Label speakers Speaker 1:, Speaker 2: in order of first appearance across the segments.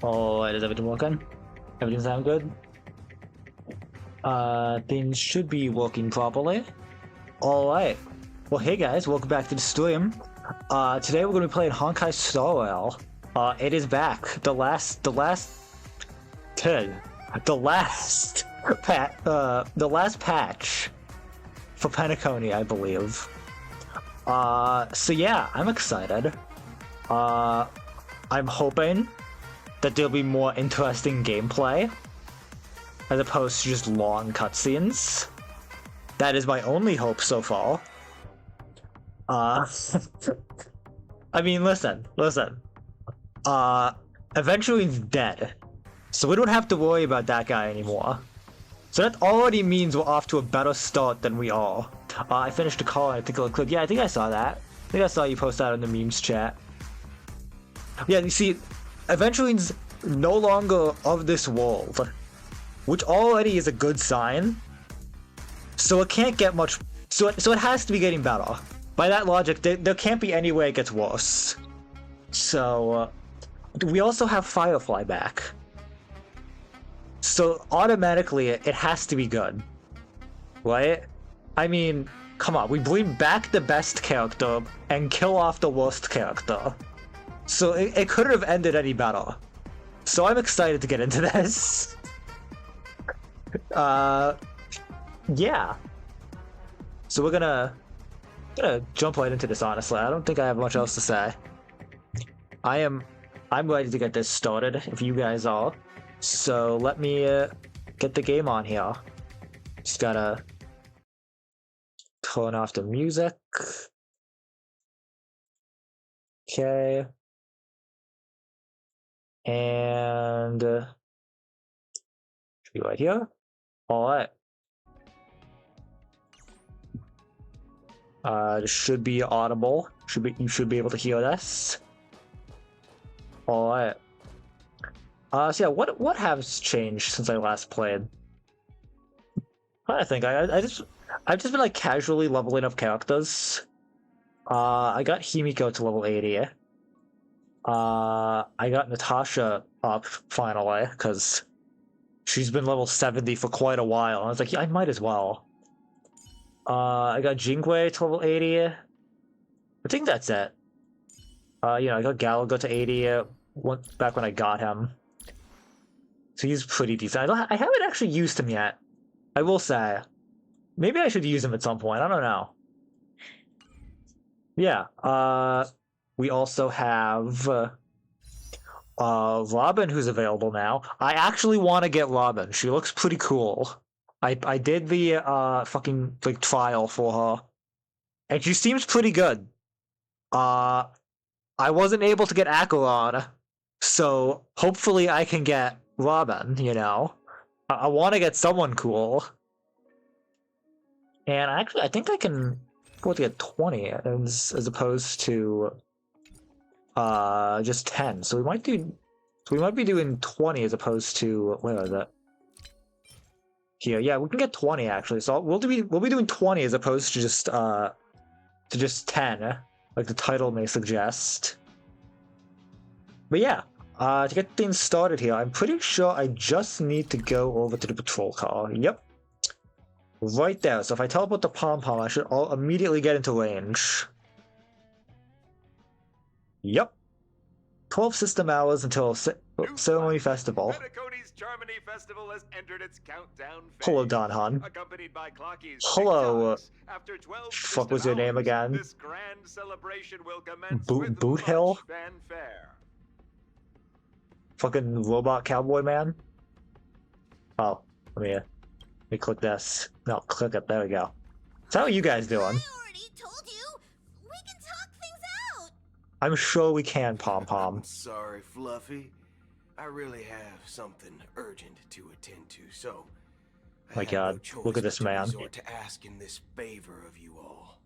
Speaker 1: Oh, is everything working? Everything sound good? Things should be working properly. Alright. Well, hey guys, welcome back to the stream. Today we're gonna be playing Honkai Star Rail. It is back. The last patch for Penacony, I believe. So yeah, I'm excited. I'm hoping that there'll be more interesting gameplay as opposed to just long cutscenes. That is my only hope so far. I mean, listen. Eventually he's dead, so we don't have to worry about that guy anymore. So that already means we're off to a better start than we are. I finished the call and I think I'll click. Yeah, I think I saw that. I think I saw you post that in the memes chat. Yeah, you see, Eventually's no longer of this world, which already is a good sign. So it can't get much. So it has to be getting better. By that logic, there can't be any way it gets worse. So we also have Firefly back. So automatically, it has to be good, right? I mean, come on, we bring back the best character and kill off the worst character. So it couldn't have ended any better. So I'm excited to get into this. Yeah. So we're gonna jump right into this, honestly. I don't think I have much else to say. I'm ready to get this started, if you guys are. So let me get the game on here. Just gotta turn off the music. Okay. And should be right here. All right. This should be audible. You should be able to hear this. All right. So yeah, what has changed since I last played? I think I've just been like casually leveling up characters. I got Himiko to level 80. I got Natasha up finally because she's been level 70 for quite a while. I was like, yeah, I might as well. I got Jingwei to level 80. I think that's it. I got Galaga to 80 back when I got him. So he's pretty decent. I haven't actually used him yet. I will say. Maybe I should use him at some point. I don't know. Yeah. We also have Robin, who's available now. I actually want to get Robin. She looks pretty cool. I did the fucking like trial for her, and she seems pretty good. I wasn't able to get Acheron, so hopefully I can get Robin. I want to get someone cool, and I think I can afford to get 20 as opposed to just 10. So we might be doing 20 as opposed to, where is it? Here, yeah, we can get 20 actually. So we'll be doing 20 as opposed to just 10, like the title may suggest. But yeah, to get things started here, I'm pretty sure I just need to go over to the patrol car. Yep. Right there. So if I teleport the pom-pom, I should immediately get into range. Yep. 12 system hours until Ceremony Festival.
Speaker 2: Festival has entered its countdown phase.
Speaker 1: Hello, Don Han.
Speaker 2: Accompanied by Clocky's
Speaker 1: hello.
Speaker 2: After 12
Speaker 1: fuck was your name again?
Speaker 2: This grand celebration will commence
Speaker 1: with Boot Hill?
Speaker 2: fanfare.
Speaker 1: Fucking robot cowboy man? Oh, let me click this. No, click it. There we go. So how are you guys doing?
Speaker 3: I already told you. We can talk things out.
Speaker 1: I'm sure we can, Pom-Pom.
Speaker 4: I'm sorry, Fluffy. I really have something urgent to attend to, so
Speaker 1: My God, look at this man.
Speaker 4: To asking this favor of you all.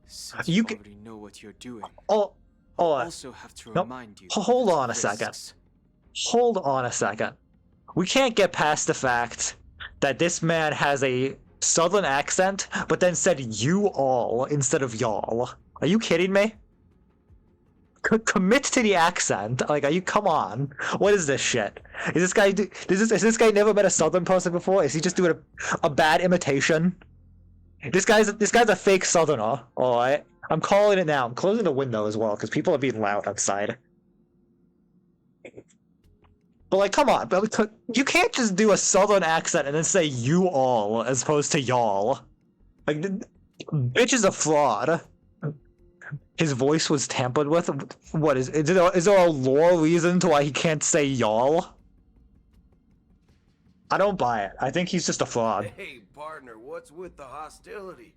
Speaker 5: Since
Speaker 1: You
Speaker 5: already know what you're doing.
Speaker 1: Oh,
Speaker 5: I also have to remind you.
Speaker 1: hold on a
Speaker 5: risks.
Speaker 1: second. Hold on a second. We can't get past the fact that this man has a southern accent, but then said you all instead of y'all. Are you kidding me? Commit to the accent. Like, are you? Come on. What is this shit? Is this guy? Has this guy never met a Southern person before? Is he just doing a bad imitation? This guy's a fake Southerner. All right. I'm calling it now. I'm closing the window as well because people are being loud outside. But like, come on, but you can't just do a Southern accent and then say you all as opposed to y'all. Like, bitch is a fraud. His voice was tampered with. What is there a lore reason to why he can't say y'all? I don't buy it. I think he's just a fraud.
Speaker 4: Hey, partner, what's with the hostility?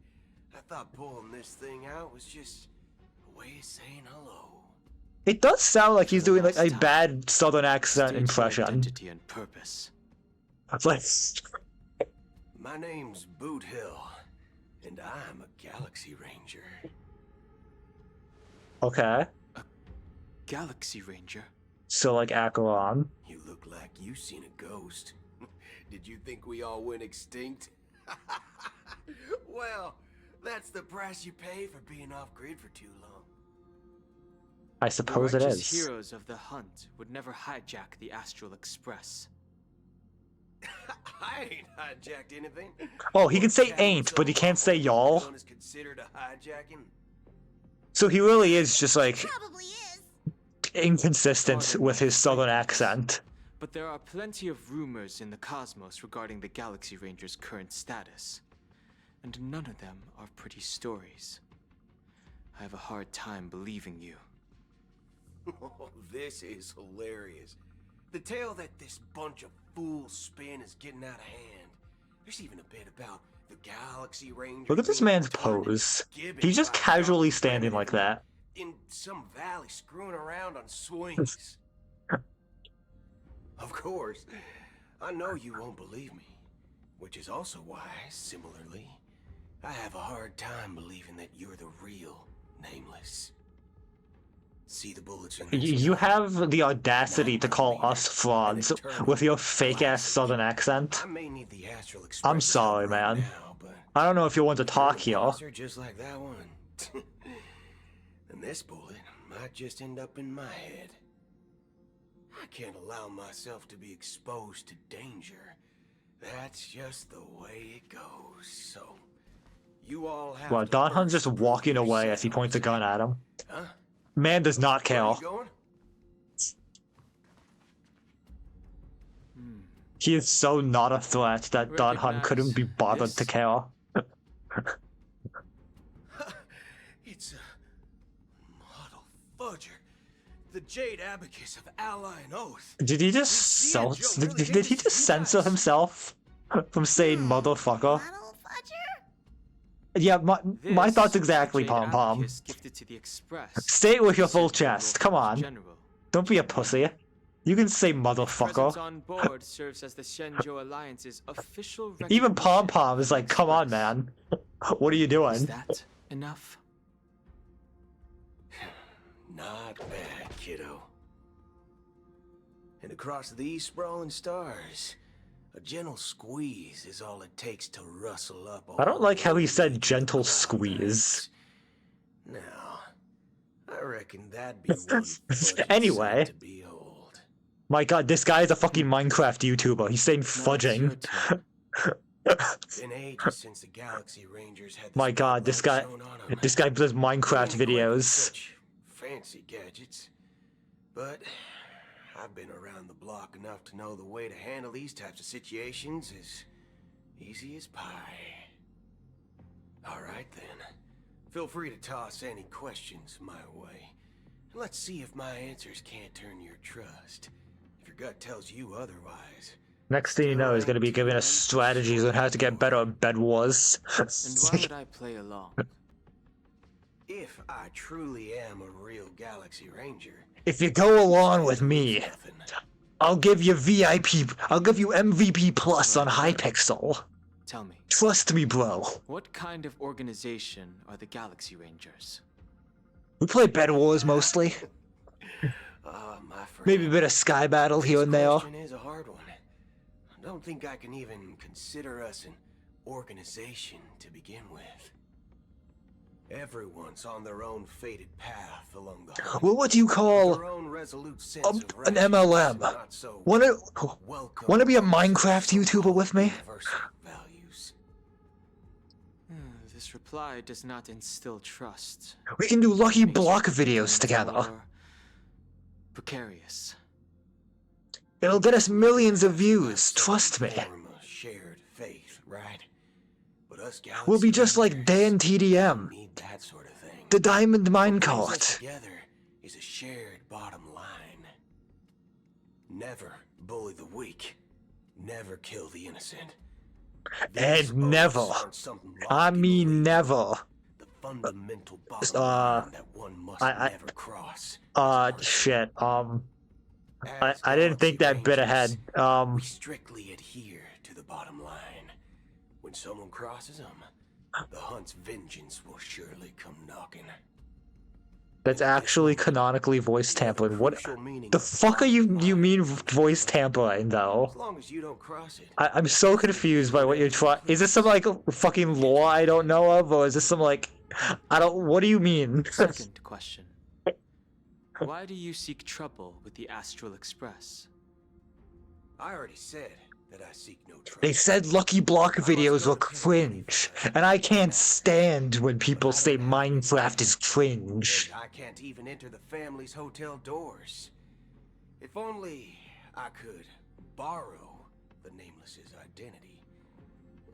Speaker 4: I thought pulling this thing out was just a way of saying hello.
Speaker 1: It does sound like he's doing like a bad Southern accent impression.
Speaker 5: Identity and purpose.
Speaker 1: Like,
Speaker 4: My name's Boot Hill, and I'm a Galaxy Ranger.
Speaker 1: okay.
Speaker 5: A Galaxy Ranger?
Speaker 1: So like Acheron.
Speaker 4: You look like you seen a ghost. Did you think we all went extinct? Well, that's the price you pay for being off grid for too long.
Speaker 1: I suppose it
Speaker 5: the
Speaker 1: is.
Speaker 5: righteous heroes of the hunt would never hijack the Astral Express.
Speaker 4: I ain't hijacked anything.
Speaker 1: Oh, he can say ain't, but he can't say y'all.
Speaker 4: Is considered a hijacking.
Speaker 1: So he really is just like
Speaker 3: Probably is.
Speaker 1: inconsistent with his Southern accent.
Speaker 5: But there are plenty of rumors in the cosmos regarding the Galaxy Ranger's current status. And none of them are pretty stories. I have a hard time believing you.
Speaker 4: Oh, this is hilarious. The tale that this bunch of fools spin is getting out of hand. There's even a bit about the Galaxy Ranger.
Speaker 1: Look at this man's pose. He's just casually standing like that.
Speaker 4: In some valley screwing around on swings. Of course, I know you won't believe me. Which is also why, similarly, I have a hard time believing that you're the real Nameless. See the bullets in this
Speaker 1: You
Speaker 4: gun?
Speaker 1: have the audacity to call us frauds with your fake-ass Southern accent.
Speaker 4: I may need the Astral Express
Speaker 1: I'm sorry,
Speaker 4: right
Speaker 1: man.
Speaker 4: now, but
Speaker 1: I don't know if you want to talk here.
Speaker 4: monster just like that one. And this bullet might just end up in my head. I can't allow myself to be exposed to danger. That's just the way it goes. So, you all have
Speaker 1: Well,
Speaker 4: to
Speaker 1: Don Hun's
Speaker 4: first
Speaker 1: just
Speaker 4: prove
Speaker 1: walking away as he
Speaker 4: yourselves.
Speaker 1: points a gun at him.
Speaker 4: Huh?
Speaker 1: Man does not
Speaker 4: Where
Speaker 1: care.
Speaker 4: are you going?
Speaker 1: He is so not a threat that Don Hun
Speaker 5: Recognize
Speaker 1: couldn't be bothered
Speaker 5: this?
Speaker 1: to care.
Speaker 4: It's a model fudger. The Jade Abacus of Ally and Oath.
Speaker 1: Did he just
Speaker 4: See,
Speaker 1: self?
Speaker 4: Joe really
Speaker 1: Did he
Speaker 4: did
Speaker 1: just censor
Speaker 4: guys.
Speaker 1: himself from saying motherfucker?
Speaker 3: Model fudger?
Speaker 1: Yeah, my
Speaker 5: This
Speaker 1: thoughts
Speaker 5: is
Speaker 1: exactly,
Speaker 5: Jade
Speaker 1: Pom Pom.
Speaker 5: Abacus gifted to the Express.
Speaker 1: Say it with your full
Speaker 5: Sent to the
Speaker 1: chest. Come
Speaker 5: Wolf
Speaker 1: on.
Speaker 5: General.
Speaker 1: Don't be a pussy. You can say
Speaker 5: Presence
Speaker 1: motherfucker.
Speaker 5: on board serves as the Shenzhou Alliance's official
Speaker 1: Even Pom
Speaker 5: recognition
Speaker 1: Pom
Speaker 5: of
Speaker 1: is
Speaker 5: the
Speaker 1: like, come on,
Speaker 5: Express.
Speaker 1: man. What are you
Speaker 5: Is
Speaker 1: doing?
Speaker 5: that enough?
Speaker 4: Not bad, kiddo. And across these sprawling stars, a gentle squeeze is all it takes to rustle up.
Speaker 1: I don't
Speaker 4: all
Speaker 1: like how he
Speaker 4: the
Speaker 1: said
Speaker 4: way to
Speaker 1: gentle
Speaker 4: the cloud
Speaker 1: squeeze.
Speaker 4: banks. Now, I reckon that'd be one fudgy
Speaker 1: Anyway.
Speaker 4: sight to behold.
Speaker 1: My god, this guy is a fucking Minecraft YouTuber. He's saying
Speaker 5: Now it's
Speaker 1: fudging.
Speaker 5: your turn.
Speaker 4: Been ages since the Galaxy Rangers had.
Speaker 1: My god, this guy does Minecraft videos.
Speaker 4: Such fancy gadgets, but I've been around the block enough to know the way to handle these types of situations is easy as pie. All right then, feel free to toss any questions my way. Let's see if my answers can't turn your trust. If your gut tells you otherwise.
Speaker 1: Next thing you know, he's gonna be giving us strategies on how to get better at Bed Wars.
Speaker 5: And why would I play along?
Speaker 4: If I truly am a real Galaxy Ranger,
Speaker 1: If you go along with me,
Speaker 4: nothing.
Speaker 1: I'll give you VIP. I'll give you MVP plus on Hypixel.
Speaker 5: Tell me,
Speaker 1: Trust me, bro.
Speaker 5: what kind of organization are the Galaxy Rangers?
Speaker 1: We play Bed Wars mostly.
Speaker 4: My friend.
Speaker 1: Maybe a bit of Sky Battle here
Speaker 4: This
Speaker 1: and there.
Speaker 4: question is a hard one. I don't think I can even consider us an organization to begin with. Everyone's on their own fated path along the hunt.
Speaker 1: Well, what do you call
Speaker 4: Their own resolute sense of
Speaker 1: an
Speaker 4: righteousness
Speaker 1: MLM?
Speaker 4: and not so
Speaker 1: Wanna be a Minecraft YouTuber with me?
Speaker 4: universal values.
Speaker 5: This reply does not instill trust.
Speaker 1: We can do Lucky
Speaker 5: Makes
Speaker 1: Block
Speaker 5: you
Speaker 1: videos together.
Speaker 5: more precarious.
Speaker 1: It'll get us millions of views, trust me.
Speaker 4: Form a shared faith, right? But us
Speaker 1: We'll be just like
Speaker 4: Galaxy
Speaker 1: Dan
Speaker 4: Rangers
Speaker 1: TDM,
Speaker 4: need that sort of thing.
Speaker 1: the Diamond
Speaker 4: What brings us
Speaker 1: Minecart.
Speaker 4: together is a shared bottom line. Never bully the weak. Never kill the innocent. These
Speaker 1: And never,
Speaker 4: oaths aren't something
Speaker 1: I
Speaker 4: lost people
Speaker 1: mean
Speaker 4: leave.
Speaker 1: never,
Speaker 4: The fundamental bottom
Speaker 1: uh,
Speaker 4: line that one must
Speaker 1: I-
Speaker 4: never cross.
Speaker 1: shit,
Speaker 4: As
Speaker 1: I didn't think that
Speaker 4: Galaxy
Speaker 1: bit ahead,
Speaker 4: Rangers, we strictly adhere to the bottom line. When someone crosses them, the hunt's vengeance will surely come knocking.
Speaker 1: that's actually canonically voice tampering. What
Speaker 4: Crucial meaning
Speaker 1: the
Speaker 4: of
Speaker 1: fuck are you
Speaker 4: bottom line.
Speaker 1: mean voice tampering, though?
Speaker 4: As long as you don't cross it.
Speaker 1: I'm so confused by what you're trying. Is this some like fucking lore I don't know of, or is this some like what do you mean?
Speaker 5: Second question. Why do you seek trouble with the Astral Express?
Speaker 4: I already said that I seek no trouble.
Speaker 1: They said Lucky Block videos were cringe, and I can't stand when people say Minecraft is cringe.
Speaker 4: I can't even enter the family's hotel doors. If only I could borrow the Nameless's identity.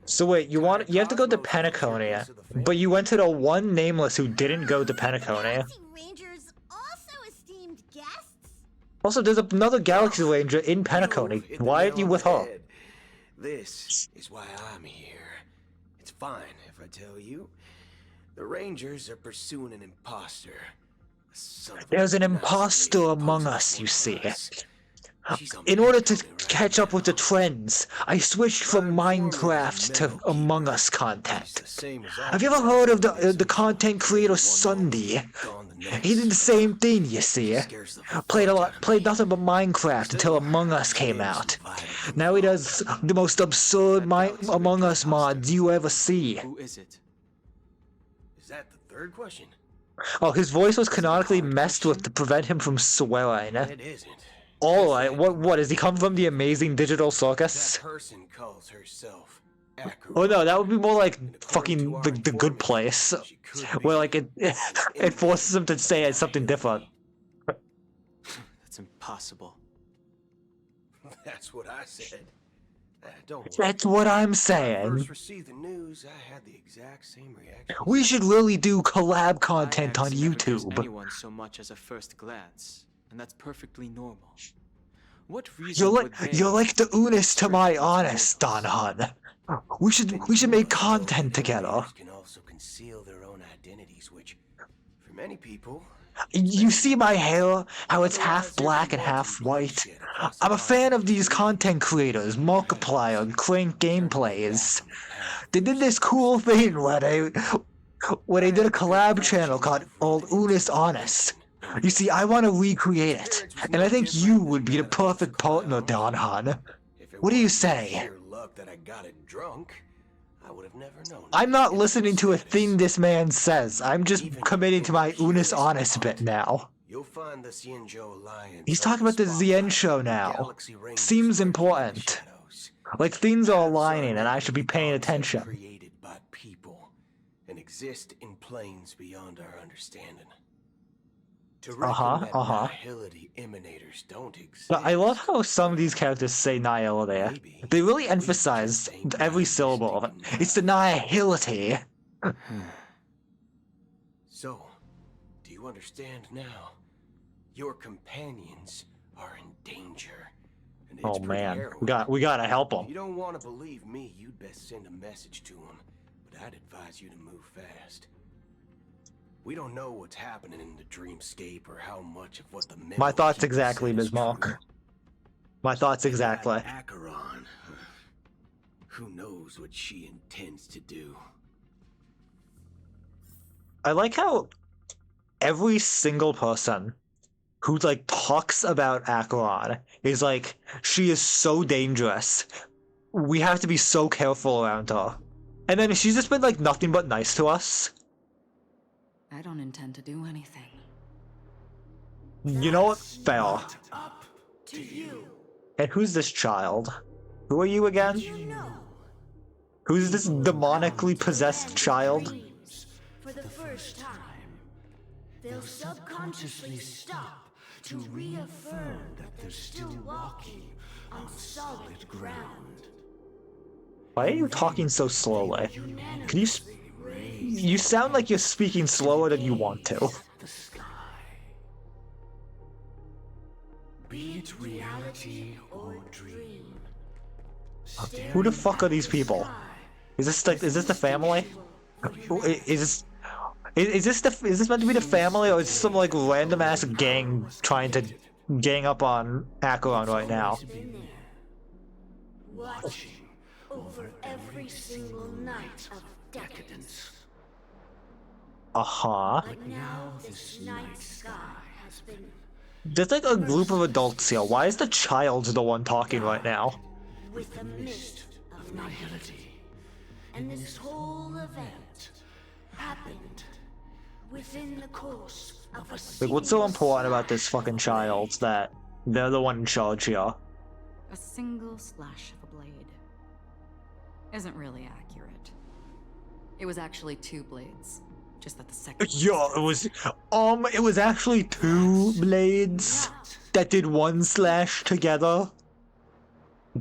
Speaker 1: So wait, you have to go to Pensacola, but you went to the one Nameless who didn't go to Pensacola.
Speaker 3: Galaxy Rangers also esteemed guests.
Speaker 1: Also, there's another Galaxy Ranger in Pensacola.
Speaker 4: You've hit the
Speaker 1: Why
Speaker 4: nail
Speaker 1: aren't you
Speaker 4: on
Speaker 1: with
Speaker 4: the
Speaker 1: her?
Speaker 4: head. This is why I'm here. It's fine if I tell you. The Rangers are pursuing an imposter. A son of a
Speaker 1: There's an
Speaker 4: nasty
Speaker 1: imposter
Speaker 4: lady
Speaker 1: among
Speaker 4: posing
Speaker 1: us,
Speaker 4: for
Speaker 1: you see.
Speaker 4: us. She's on
Speaker 1: In order to
Speaker 4: Pensacola right
Speaker 1: catch up with the
Speaker 4: now.
Speaker 1: trends, I switched from Minecraft to Among Us
Speaker 4: She's
Speaker 1: content.
Speaker 4: the same as
Speaker 1: Have you ever
Speaker 4: all
Speaker 1: heard of
Speaker 4: the
Speaker 1: the content creator Sunday? He did the same thing, you see. Played nothing but Minecraft until Among Us came out. Now he does the most absurd Among Us mods you ever see.
Speaker 5: Who is it?
Speaker 4: Is that the third question?
Speaker 1: Oh, his voice was canonically messed with to prevent him from swearing.
Speaker 4: It isn't.
Speaker 1: Alright, what, does he come from the amazing digital
Speaker 4: That
Speaker 1: circus?
Speaker 4: person calls herself Akira.
Speaker 1: Oh no, that would be more like fucking the good place. Where like it forces him to say something different.
Speaker 5: That's impossible.
Speaker 4: That's what I said. Don't worry.
Speaker 1: That's what I'm
Speaker 4: When I
Speaker 1: saying.
Speaker 4: first received the news, I had the exact same reaction.
Speaker 1: We should really do collab content on
Speaker 5: IX never gives
Speaker 1: YouTube.
Speaker 5: anyone so much as a first glance, and that's perfectly normal. What reason
Speaker 1: You're
Speaker 5: would
Speaker 1: like
Speaker 5: they
Speaker 1: you're like the Unis to my honest, Don Hun. We should make content together.
Speaker 4: Rangers can also conceal their own identities, which, for many people,
Speaker 1: You see my hair? How it's half black and half white? I'm a fan of these content creators, Markiplier and Crank Gameplays. They did this cool thing where they did a collab channel called Unis Honest. You see, I want to recreate it, and I think you would be the perfect partner, Don Han.
Speaker 4: if it
Speaker 1: What do you
Speaker 4: wasn't for
Speaker 1: say?
Speaker 4: sheer luck that I got it drunk, I would have never known.
Speaker 1: I'm not listening to a thing this man says. I'm just committing to my Unis Honest bit now.
Speaker 4: You'll find the Xianzhou Alliance.
Speaker 1: He's
Speaker 4: on
Speaker 1: talking about the
Speaker 4: spotlight.
Speaker 1: Zien show now.
Speaker 4: Galaxy Rangers
Speaker 1: Seems
Speaker 4: lurking in the
Speaker 1: important.
Speaker 4: shadows.
Speaker 1: Like things are
Speaker 4: Paths
Speaker 1: aligning and I should be paying
Speaker 4: concepts
Speaker 1: attention.
Speaker 4: Created by people and exist in planes beyond our understanding. To reckon that nihility emanators don't exist.
Speaker 1: But I love how some of these characters say nihility.
Speaker 4: Maybe
Speaker 1: They really
Speaker 4: we
Speaker 1: emphasize
Speaker 4: just ain't
Speaker 1: every
Speaker 4: got
Speaker 1: syllable of it.
Speaker 4: distinct
Speaker 1: It's the nihility.
Speaker 4: So, do you understand now? Your companions are in danger. And it's
Speaker 1: Oh
Speaker 4: pretty
Speaker 1: man,
Speaker 4: harrowing.
Speaker 1: we gotta help
Speaker 4: If
Speaker 1: them.
Speaker 4: you don't want to believe me, you'd best send a message to them. But I'd advise you to move fast. We don't know what's happening in the dreamscape or how much of what the
Speaker 1: My thoughts
Speaker 4: Metal
Speaker 1: exactly,
Speaker 4: Keeper said is
Speaker 1: Bismarck.
Speaker 4: true.
Speaker 1: My thoughts
Speaker 4: That
Speaker 1: exactly.
Speaker 4: Acheron. Who knows what she intends to do?
Speaker 1: I like how every single person who like talks about Acheron is like, she is so dangerous. We have to be so careful around her. And then she's just been like nothing but nice to us.
Speaker 6: I don't intend to do anything.
Speaker 1: You know what? Fair.
Speaker 4: Up to you.
Speaker 1: And who's this child? Who are you again?
Speaker 3: You know,
Speaker 1: Who's this demonically possessed child?
Speaker 3: dreams, for the first time, they'll subconsciously stop to reaffirm that they're still walking on solid ground.
Speaker 1: Why are you talking so slowly? Can you? You sound like you're speaking slower than you want to.
Speaker 4: The sky. Be it reality or dream.
Speaker 1: Who the fuck are these people? Is this the family? Is this meant to be the family, or is this some like random ass gang trying to gang up on Acheron right now?
Speaker 3: Watching over every single night of decadence.
Speaker 1: Uh-huh.
Speaker 3: But now this night sky has been
Speaker 1: There's like a group of adults here. Why is the child the one talking right now?
Speaker 3: with the mist of nihility. And this whole event happened within the course of a
Speaker 1: Like,
Speaker 3: single
Speaker 1: what's so important about this fucking child that they're the one in charge here?
Speaker 6: A single slash of a blade isn't really accurate. It was actually 2 blades, just that the second.
Speaker 1: Yeah, it was actually 2 blades that did 1 slash together.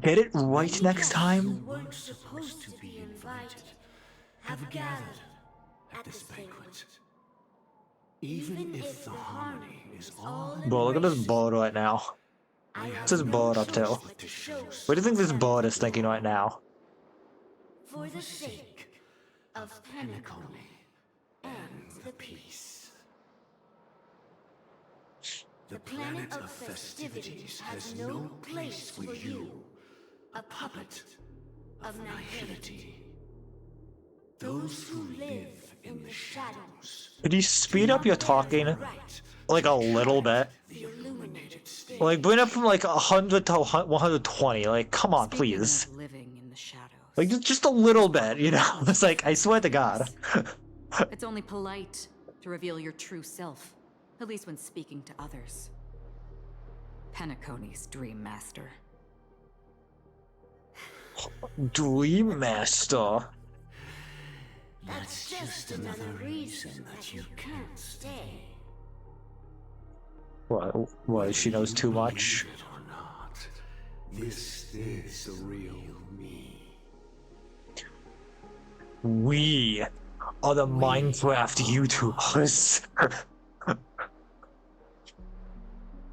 Speaker 1: Get it right next time?
Speaker 3: weren't supposed to be invited have gathered at this banquet.
Speaker 4: Even if the harmony is all
Speaker 1: Bro, look at this bird right now. What's this bird up to? What
Speaker 4: to show
Speaker 1: do you think this bird is thinking right now?
Speaker 3: For the sake of Penacony and the peace. The planet of festivities has no place for you, a puppet of nihility. Those who live in the shadows,
Speaker 1: Could you speed up your talking
Speaker 3: right,
Speaker 1: like a little bit?
Speaker 3: the illuminated state.
Speaker 1: Like bring it from like 100 to 120. Like, come on,
Speaker 6: Speaking
Speaker 1: please.
Speaker 6: of living in the shadows.
Speaker 1: Like just a little bit, you know? It's like, I swear to God.
Speaker 6: It's only polite to reveal your true self, at least when speaking to others. Penacony's Dream Master.
Speaker 1: Dream Master.
Speaker 3: That's just another reason that you can't stay.
Speaker 1: What, she knows too much?
Speaker 4: it or not. This is the real me.
Speaker 1: We are the Minecraft YouTubers.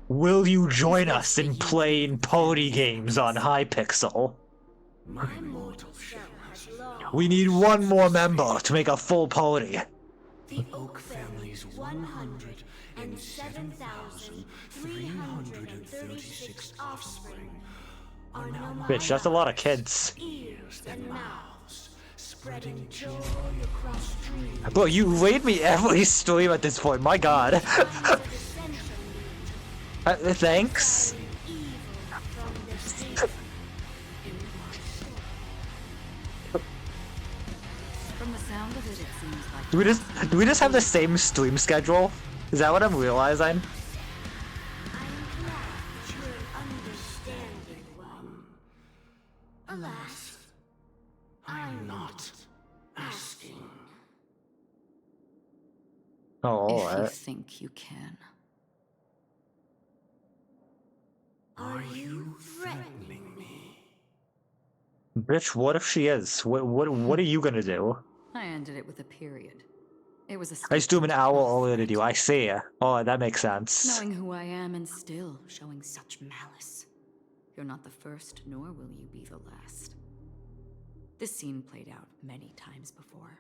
Speaker 1: Will you join us in playing pony games on Hypixel?
Speaker 3: My mortal shell has long.
Speaker 1: We need 1 more member to make a full pony.
Speaker 3: The Oak family's 107,336 offspring are now
Speaker 1: Bitch, that's a lot of kids.
Speaker 3: ears and mouths, spreading joy across dreams.
Speaker 1: Bro, you raid me every stream at this point, my god. Thanks.
Speaker 6: From the sound of it, it seems like
Speaker 1: Do we just have the same stream schedule? Is that what I'm realizing?
Speaker 3: I'm glad that you're an understanding one. Alas, I'm not asking.
Speaker 1: Oh,
Speaker 6: if you
Speaker 1: alright.
Speaker 6: think you can.
Speaker 3: Are you threatening
Speaker 4: Me.
Speaker 1: Bitch, what if she is? What are you gonna do?
Speaker 6: I ended it with a period. It was a
Speaker 1: I just do him an hour
Speaker 6: statement.
Speaker 1: earlier than you. I see. Oh, that makes sense.
Speaker 6: Knowing who I am and still showing such malice. You're not the first, nor will you be the last. This scene played out many times before.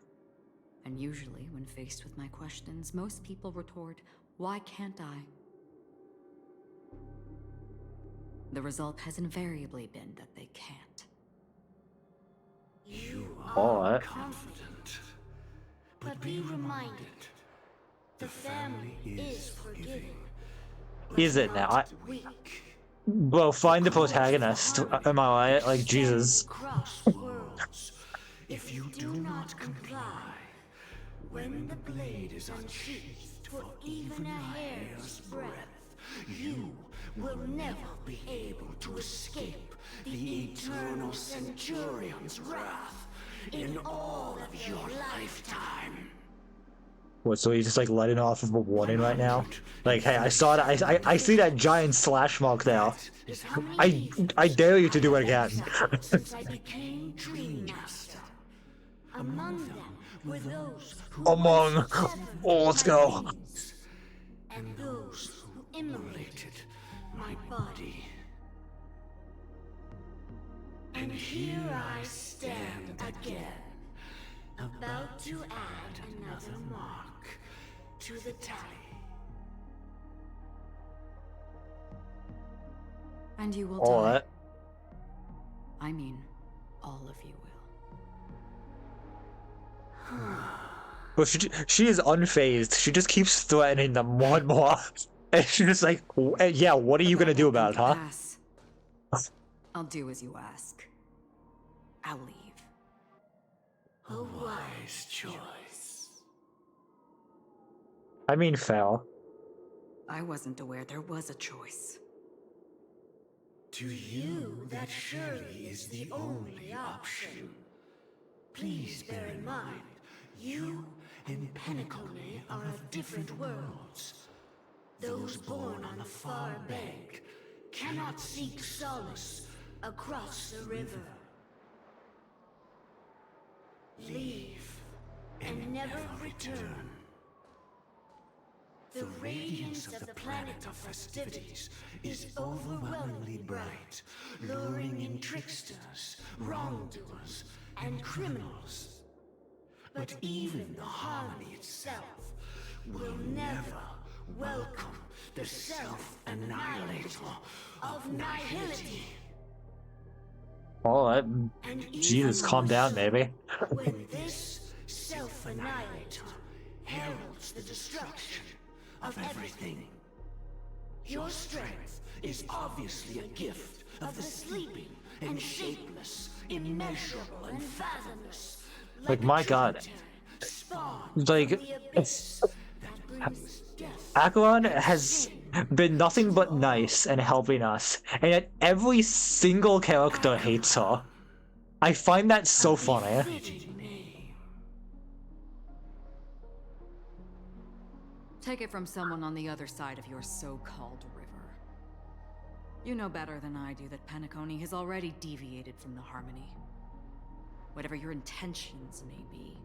Speaker 6: And usually, when faced with my questions, most people retort, "Why can't I?" The result has invariably been that they can't.
Speaker 3: You
Speaker 1: Alright.
Speaker 3: confident, but be reminded, the family is forgiving.
Speaker 1: Is it now?
Speaker 3: Weak.
Speaker 1: Bro, find the protagonist. Am I right? Like, Jesus.
Speaker 3: Cross worlds. If you do not comply, When the blade is unsheathed for even a hair's breadth, you will never be able to escape the eternal Centurion's wrath in all of your lifetime.
Speaker 1: What, so he's just like letting off of a warning right now? Like, hey, I saw that. I see that giant slash mark there. I dare you to do it again.
Speaker 3: Since I became Dream Master. Among them were those who
Speaker 1: Among. Oh, let's go.
Speaker 3: and those who immolated my body. And here I stand again, about to add another mark to the tally.
Speaker 6: And you will
Speaker 1: All
Speaker 6: die.
Speaker 1: right.
Speaker 6: I mean, all of you will.
Speaker 1: Well, she is unfazed. She just keeps threatening them more and more. And she's just like, yeah, what are you gonna do about it, huh?
Speaker 6: Pass. I'll do as you ask. I'll leave.
Speaker 3: A wise choice.
Speaker 1: I mean, fair.
Speaker 6: I wasn't aware there was a choice.
Speaker 3: To you, that surely is the only option. Please bear in mind, you and Penacony are of different worlds. Those born on the far bank cannot seek solace across the river. Leave and never return. The radiance of the planet of festivities is overwhelmingly bright, luring in tricksters, wrongdoers, and criminals. But even the harmony itself will never welcome the self-annihilator of nihility.
Speaker 1: All right.
Speaker 3: And
Speaker 1: Jesus,
Speaker 3: even
Speaker 1: calm
Speaker 3: more
Speaker 1: down,
Speaker 3: so,
Speaker 1: baby.
Speaker 3: when this self-annihilator heralds the destruction of everything. Your strength is obviously a gift of the sleeping and shapeless, immeasurable and fathomless.
Speaker 1: Like, my God. Like, Acheron has been nothing but nice and helping us, and yet every single character hates her. I find that so funny.
Speaker 6: Take it from someone on the other side of your so-called river. You know better than I do that Penacony has already deviated from the harmony. Whatever your intentions may be,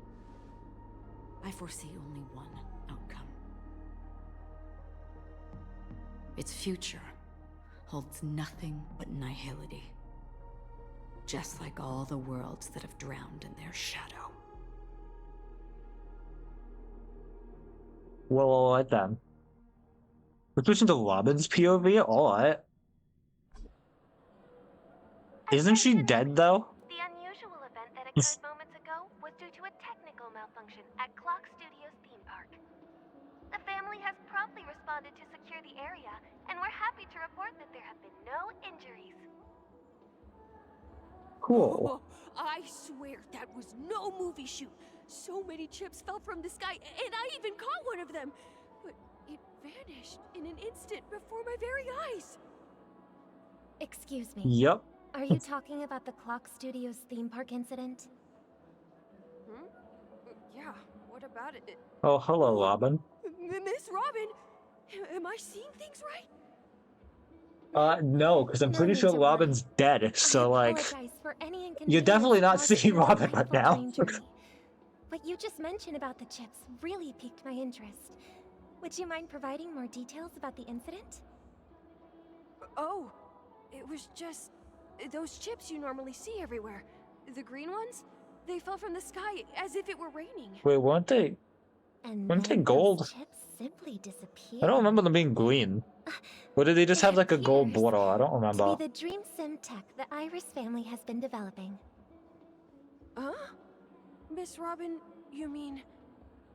Speaker 6: I foresee only one outcome. Its future holds nothing but nihility. Just like all the worlds that have drowned in their shadow.
Speaker 1: Well, alright then. We're switching to Robin's POV? Alright. Isn't she dead though?
Speaker 7: The unusual event that occurred moments ago was due to a technical malfunction at Clock Studios theme park. The family has promptly responded to secure the area, and we're happy to report that there have been no injuries.
Speaker 1: Cool.
Speaker 8: Oh, I swear that was no movie shoot. So many chips fell from the sky, and I even caught one of them. But it vanished in an instant before my very eyes.
Speaker 7: Excuse me.
Speaker 1: Yep.
Speaker 7: Are you talking about the Clock Studios theme park incident?
Speaker 8: Hmm? Yeah, what about it?
Speaker 1: Oh, hello, Robin.
Speaker 8: Miss Robin, am I seeing things right?
Speaker 1: No, because I'm
Speaker 7: No
Speaker 1: pretty
Speaker 7: need
Speaker 1: sure
Speaker 7: to
Speaker 1: Robin's dead, so
Speaker 7: I
Speaker 1: like...
Speaker 7: apologize for any
Speaker 1: You're
Speaker 7: inconvenience
Speaker 1: definitely not
Speaker 7: caused
Speaker 1: seeing
Speaker 7: during my
Speaker 1: Robin right
Speaker 7: painful
Speaker 1: now.
Speaker 7: train journey. What you just mentioned about the chips really piqued my interest. Would you mind providing more details about the incident?
Speaker 8: Oh, it was just those chips you normally see everywhere. The green ones? They fell from the sky as if it were raining.
Speaker 1: Wait, weren't they...
Speaker 7: And
Speaker 1: Weren't they
Speaker 7: then
Speaker 1: gold?
Speaker 7: those chips simply disappeared.
Speaker 1: I don't remember them being green. Or did they just have like a gold
Speaker 7: appears
Speaker 1: border? I don't
Speaker 7: to
Speaker 1: remember.
Speaker 7: be the dream sim tech the Iris family has been developing.
Speaker 8: Huh? Miss Robin, you mean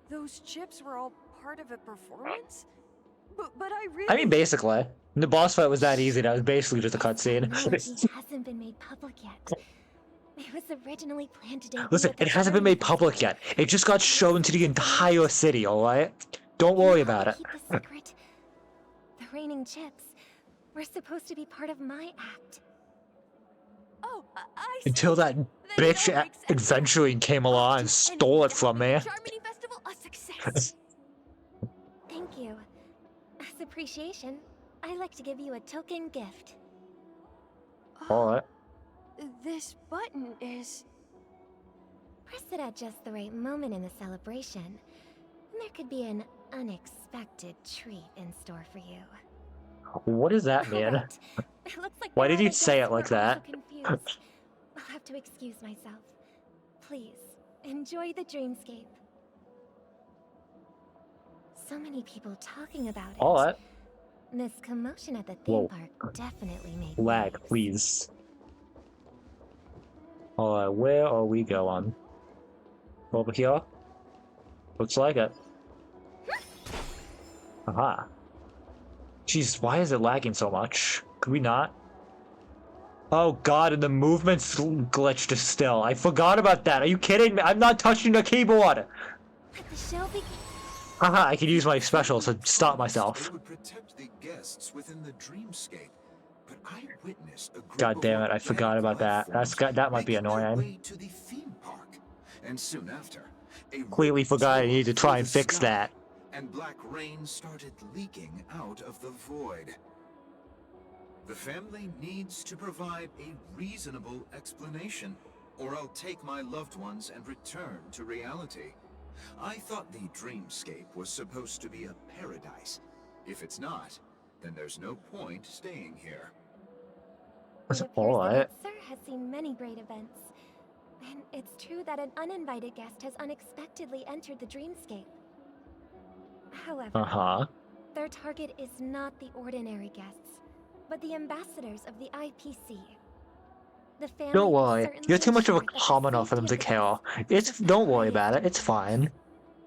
Speaker 8: those chips were all part of a performance? But I really...
Speaker 1: I mean, basically. The boss fight was that easy, that was basically just a
Speaker 7: No,
Speaker 1: cutscene.
Speaker 7: it hasn't been made public yet. It was originally planned to debut
Speaker 1: Listen,
Speaker 7: at the
Speaker 1: it hasn't been
Speaker 7: Charming
Speaker 1: made public
Speaker 7: Festival.
Speaker 1: yet. It just got shown to the entire city, alright? Don't
Speaker 7: Can you
Speaker 1: worry
Speaker 7: help
Speaker 1: about
Speaker 7: me
Speaker 1: it.
Speaker 7: keep the secret? The raining chips were supposed to be part of my act.
Speaker 8: Oh, I see.
Speaker 1: Until that
Speaker 8: Then it
Speaker 1: bitch
Speaker 8: all makes sense now.
Speaker 1: eventually came along and stole it
Speaker 8: that
Speaker 1: from
Speaker 8: will
Speaker 1: me.
Speaker 8: make the Charmony Festival a success.
Speaker 7: Thank you. As appreciation, I'd like to give you a token gift.
Speaker 1: Alright.
Speaker 8: This button is...
Speaker 7: Press it at just the right moment in the celebration, and there could be an unexpected treat in store for you.
Speaker 1: What does that mean?
Speaker 7: Alright. It looks like
Speaker 1: Why
Speaker 7: the
Speaker 1: did you
Speaker 7: other
Speaker 1: say
Speaker 7: guests
Speaker 1: it like
Speaker 7: were also
Speaker 1: that?
Speaker 7: confused. I'll have to excuse myself. Please, enjoy the dreamscape. So many people talking about it.
Speaker 1: Alright.
Speaker 7: This commotion at the theme
Speaker 1: Whoa.
Speaker 7: park definitely made
Speaker 1: Lag,
Speaker 7: waves.
Speaker 1: please. Alright, where are we going? Over here? Looks like it. Aha. Jeez, why is it lagging so much? Could we not? Oh god, and the movement's glitched still. I forgot about that. Are you kidding me? I'm not touching the keyboard!
Speaker 7: Let the show begin.
Speaker 1: Haha, I can use my special to stop myself.
Speaker 3: They would protect the guests within the dreamscape, but I witnessed a group
Speaker 1: God
Speaker 3: of
Speaker 1: damn it, I forgot about that.
Speaker 3: organic life
Speaker 1: That might be
Speaker 3: forms making their
Speaker 1: annoying.
Speaker 3: way to the theme park, and soon after, a
Speaker 1: Completely
Speaker 3: rip
Speaker 1: forgot I
Speaker 3: tore
Speaker 1: needed to
Speaker 3: through
Speaker 1: try and
Speaker 3: the
Speaker 1: fix
Speaker 3: sky,
Speaker 1: that.
Speaker 3: and black rain started leaking out of the void. The family needs to provide a reasonable explanation, or I'll take my loved ones and return to reality. I thought the dreamscape was supposed to be a paradise. If it's not, then there's no point staying here.
Speaker 7: It appears
Speaker 1: Alright.
Speaker 7: that Sir has seen many great events. And it's true that an uninvited guest has unexpectedly entered the dreamscape. However,
Speaker 1: Uh-huh.
Speaker 7: their target is not the ordinary guests, but the ambassadors of the IPC. The family
Speaker 1: Don't
Speaker 7: will
Speaker 1: worry.
Speaker 7: certainly
Speaker 1: You're too much of a
Speaker 7: ensure that the
Speaker 1: commoner for them to
Speaker 7: safety of the
Speaker 1: care.
Speaker 7: guests
Speaker 1: It's
Speaker 7: is
Speaker 1: don't
Speaker 7: the
Speaker 1: worry about it.
Speaker 7: highest
Speaker 1: It's fine.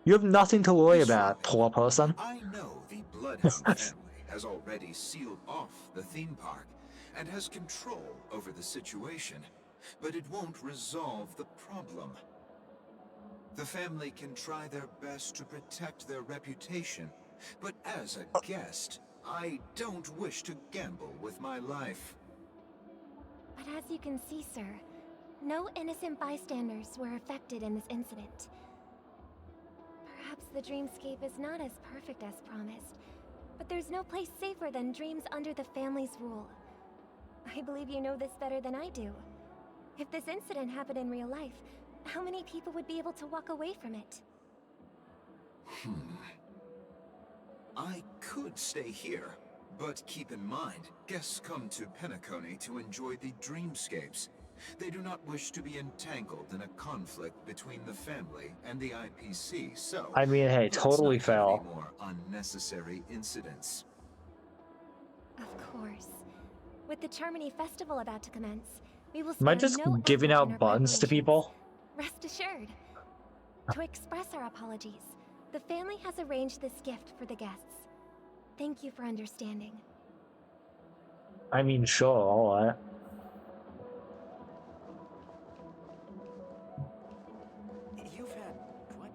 Speaker 1: You have nothing to worry about, poor person.
Speaker 3: I know the Bloodhound family has already sealed off the theme park and has control over the situation, but it won't resolve the problem. The family can try their best to protect their reputation, but as a guest, I don't wish to gamble with my life.
Speaker 7: But as you can see, sir, no innocent bystanders were affected in this incident. Perhaps the dreamscape is not as perfect as promised, but there's no place safer than dreams under the family's rule. I believe you know this better than I do. If this incident happened in real life, how many people would be able to walk away from it?
Speaker 3: I could stay here, but keep in mind, guests come to Penacony to enjoy the dreamscapes. They do not wish to be entangled in a conflict between the family and the IPC, so...
Speaker 1: I mean, hey,
Speaker 3: let's
Speaker 1: totally
Speaker 3: not have
Speaker 1: fail.
Speaker 3: any more unnecessary incidents.
Speaker 7: Of course. With the Charmony Festival about to commence, we will
Speaker 1: Am I
Speaker 7: spare
Speaker 1: just
Speaker 7: no
Speaker 1: giving
Speaker 7: effort
Speaker 1: out
Speaker 7: in our
Speaker 1: buns to
Speaker 7: preparations.
Speaker 1: people?
Speaker 7: Rest assured. To express our apologies, the family has arranged this gift for the guests. Thank you for understanding.
Speaker 1: I mean, sure, alright.
Speaker 4: You've had what?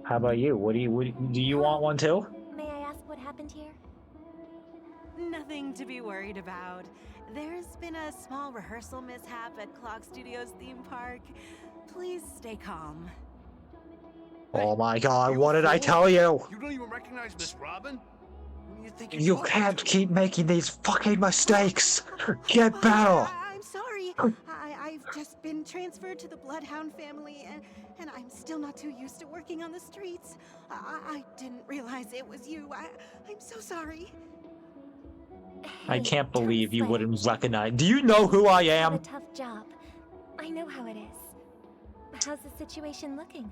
Speaker 1: How about you? Do you want one too?
Speaker 7: May I ask what happened here?
Speaker 9: Nothing to be worried about. There's been a small rehearsal mishap at Clock Studios theme park. Please stay calm.
Speaker 1: Oh my god,
Speaker 2: you
Speaker 1: what did I
Speaker 2: fool.
Speaker 1: tell you?
Speaker 2: You don't even recognize Miss Robin? Who do you think you're
Speaker 1: You
Speaker 2: talking
Speaker 1: can't
Speaker 2: to?
Speaker 1: keep making these fucking mistakes! Get better!
Speaker 9: I'm sorry. I've just been transferred to the Bloodhound family, and I'm still not too used to working on the streets. I didn't realize it was you. I'm so sorry.
Speaker 1: I
Speaker 7: Hey,
Speaker 1: can't
Speaker 7: don't
Speaker 1: believe you
Speaker 7: sweat.
Speaker 1: wouldn't recognize. Do you know who I
Speaker 7: You've had a
Speaker 1: am?
Speaker 7: tough job. I know how it is. How's the situation looking?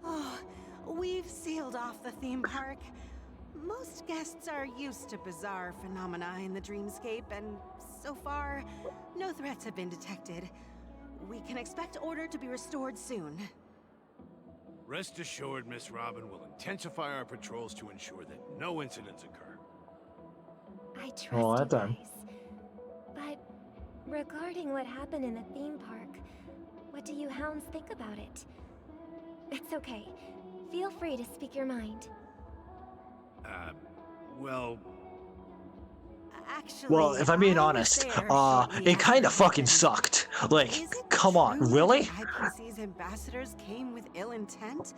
Speaker 9: Oh, we've sealed off the theme park. Most guests are used to bizarre phenomena in the dreamscape, and so far, no threats have been detected. We can expect order to be restored soon.
Speaker 10: Rest assured, Miss Robin will intensify our patrols to ensure that no incidents occur.
Speaker 7: I trust
Speaker 1: Well,
Speaker 7: you
Speaker 1: that done.
Speaker 7: guys. But Regarding what happened in the theme park, what do you hounds think about it? It's okay. Feel free to speak your mind.
Speaker 10: Well...
Speaker 9: Actually,
Speaker 1: Well, if I'm being
Speaker 9: I was
Speaker 1: honest,
Speaker 9: there shortly
Speaker 1: it kind
Speaker 9: after
Speaker 1: of fucking
Speaker 9: happened.
Speaker 1: sucked. Like,
Speaker 9: Is it
Speaker 1: come on,
Speaker 9: true
Speaker 1: really?
Speaker 9: that the IPC's ambassadors came with ill intent?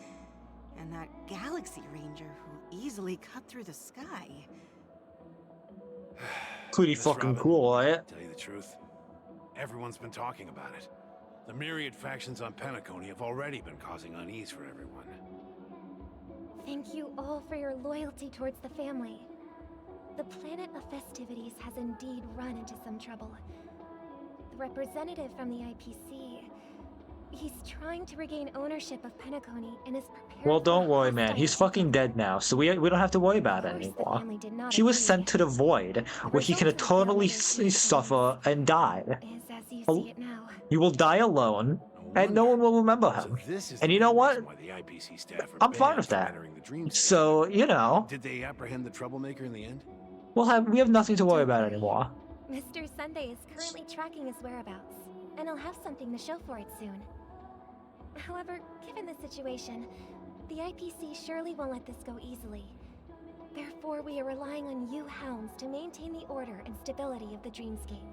Speaker 9: And that Galaxy Ranger who easily cut through the sky?
Speaker 1: Pretty
Speaker 10: Miss
Speaker 1: fucking
Speaker 10: Robin,
Speaker 1: cool, right?
Speaker 10: Tell you the truth, everyone's been talking about it. The myriad factions on Penacony have already been causing unease for everyone.
Speaker 7: Thank you all for your loyalty towards the family. The planet of festivities has indeed run into some trouble. The representative from the IPC, he's trying to regain ownership of Penacony and is prepared.
Speaker 1: Well,
Speaker 7: for
Speaker 1: don't
Speaker 7: a
Speaker 1: worry, man.
Speaker 7: hostile
Speaker 1: He's fucking
Speaker 7: takeover.
Speaker 1: dead now, so we don't have to worry about it
Speaker 7: Of course, the
Speaker 1: anymore.
Speaker 7: family did not
Speaker 1: He was
Speaker 7: agree.
Speaker 1: sent to the void, where he can
Speaker 7: result of the
Speaker 1: eternally
Speaker 7: negotiations
Speaker 1: suffer and die.
Speaker 7: Is as you
Speaker 1: Oh.
Speaker 7: see it now.
Speaker 1: He will die alone, and no one will remember
Speaker 10: So
Speaker 1: him.
Speaker 10: this is
Speaker 1: And
Speaker 10: the
Speaker 1: you know
Speaker 10: main
Speaker 1: what?
Speaker 10: reason why the IPC staff are
Speaker 1: I'm fine
Speaker 10: banned
Speaker 1: with
Speaker 10: from
Speaker 1: that.
Speaker 10: entering the Dreamscape.
Speaker 1: So, you know,
Speaker 10: Did they apprehend the troublemaker in the end?
Speaker 1: we have nothing to worry
Speaker 7: Don't
Speaker 1: about
Speaker 7: worry.
Speaker 1: anymore.
Speaker 7: Mr. Sunday is currently tracking his whereabouts, and he'll have something to show for it soon. However, given the situation, the IPC surely won't let this go easily. Therefore, we are relying on you hounds to maintain the order and stability of the Dreamscape.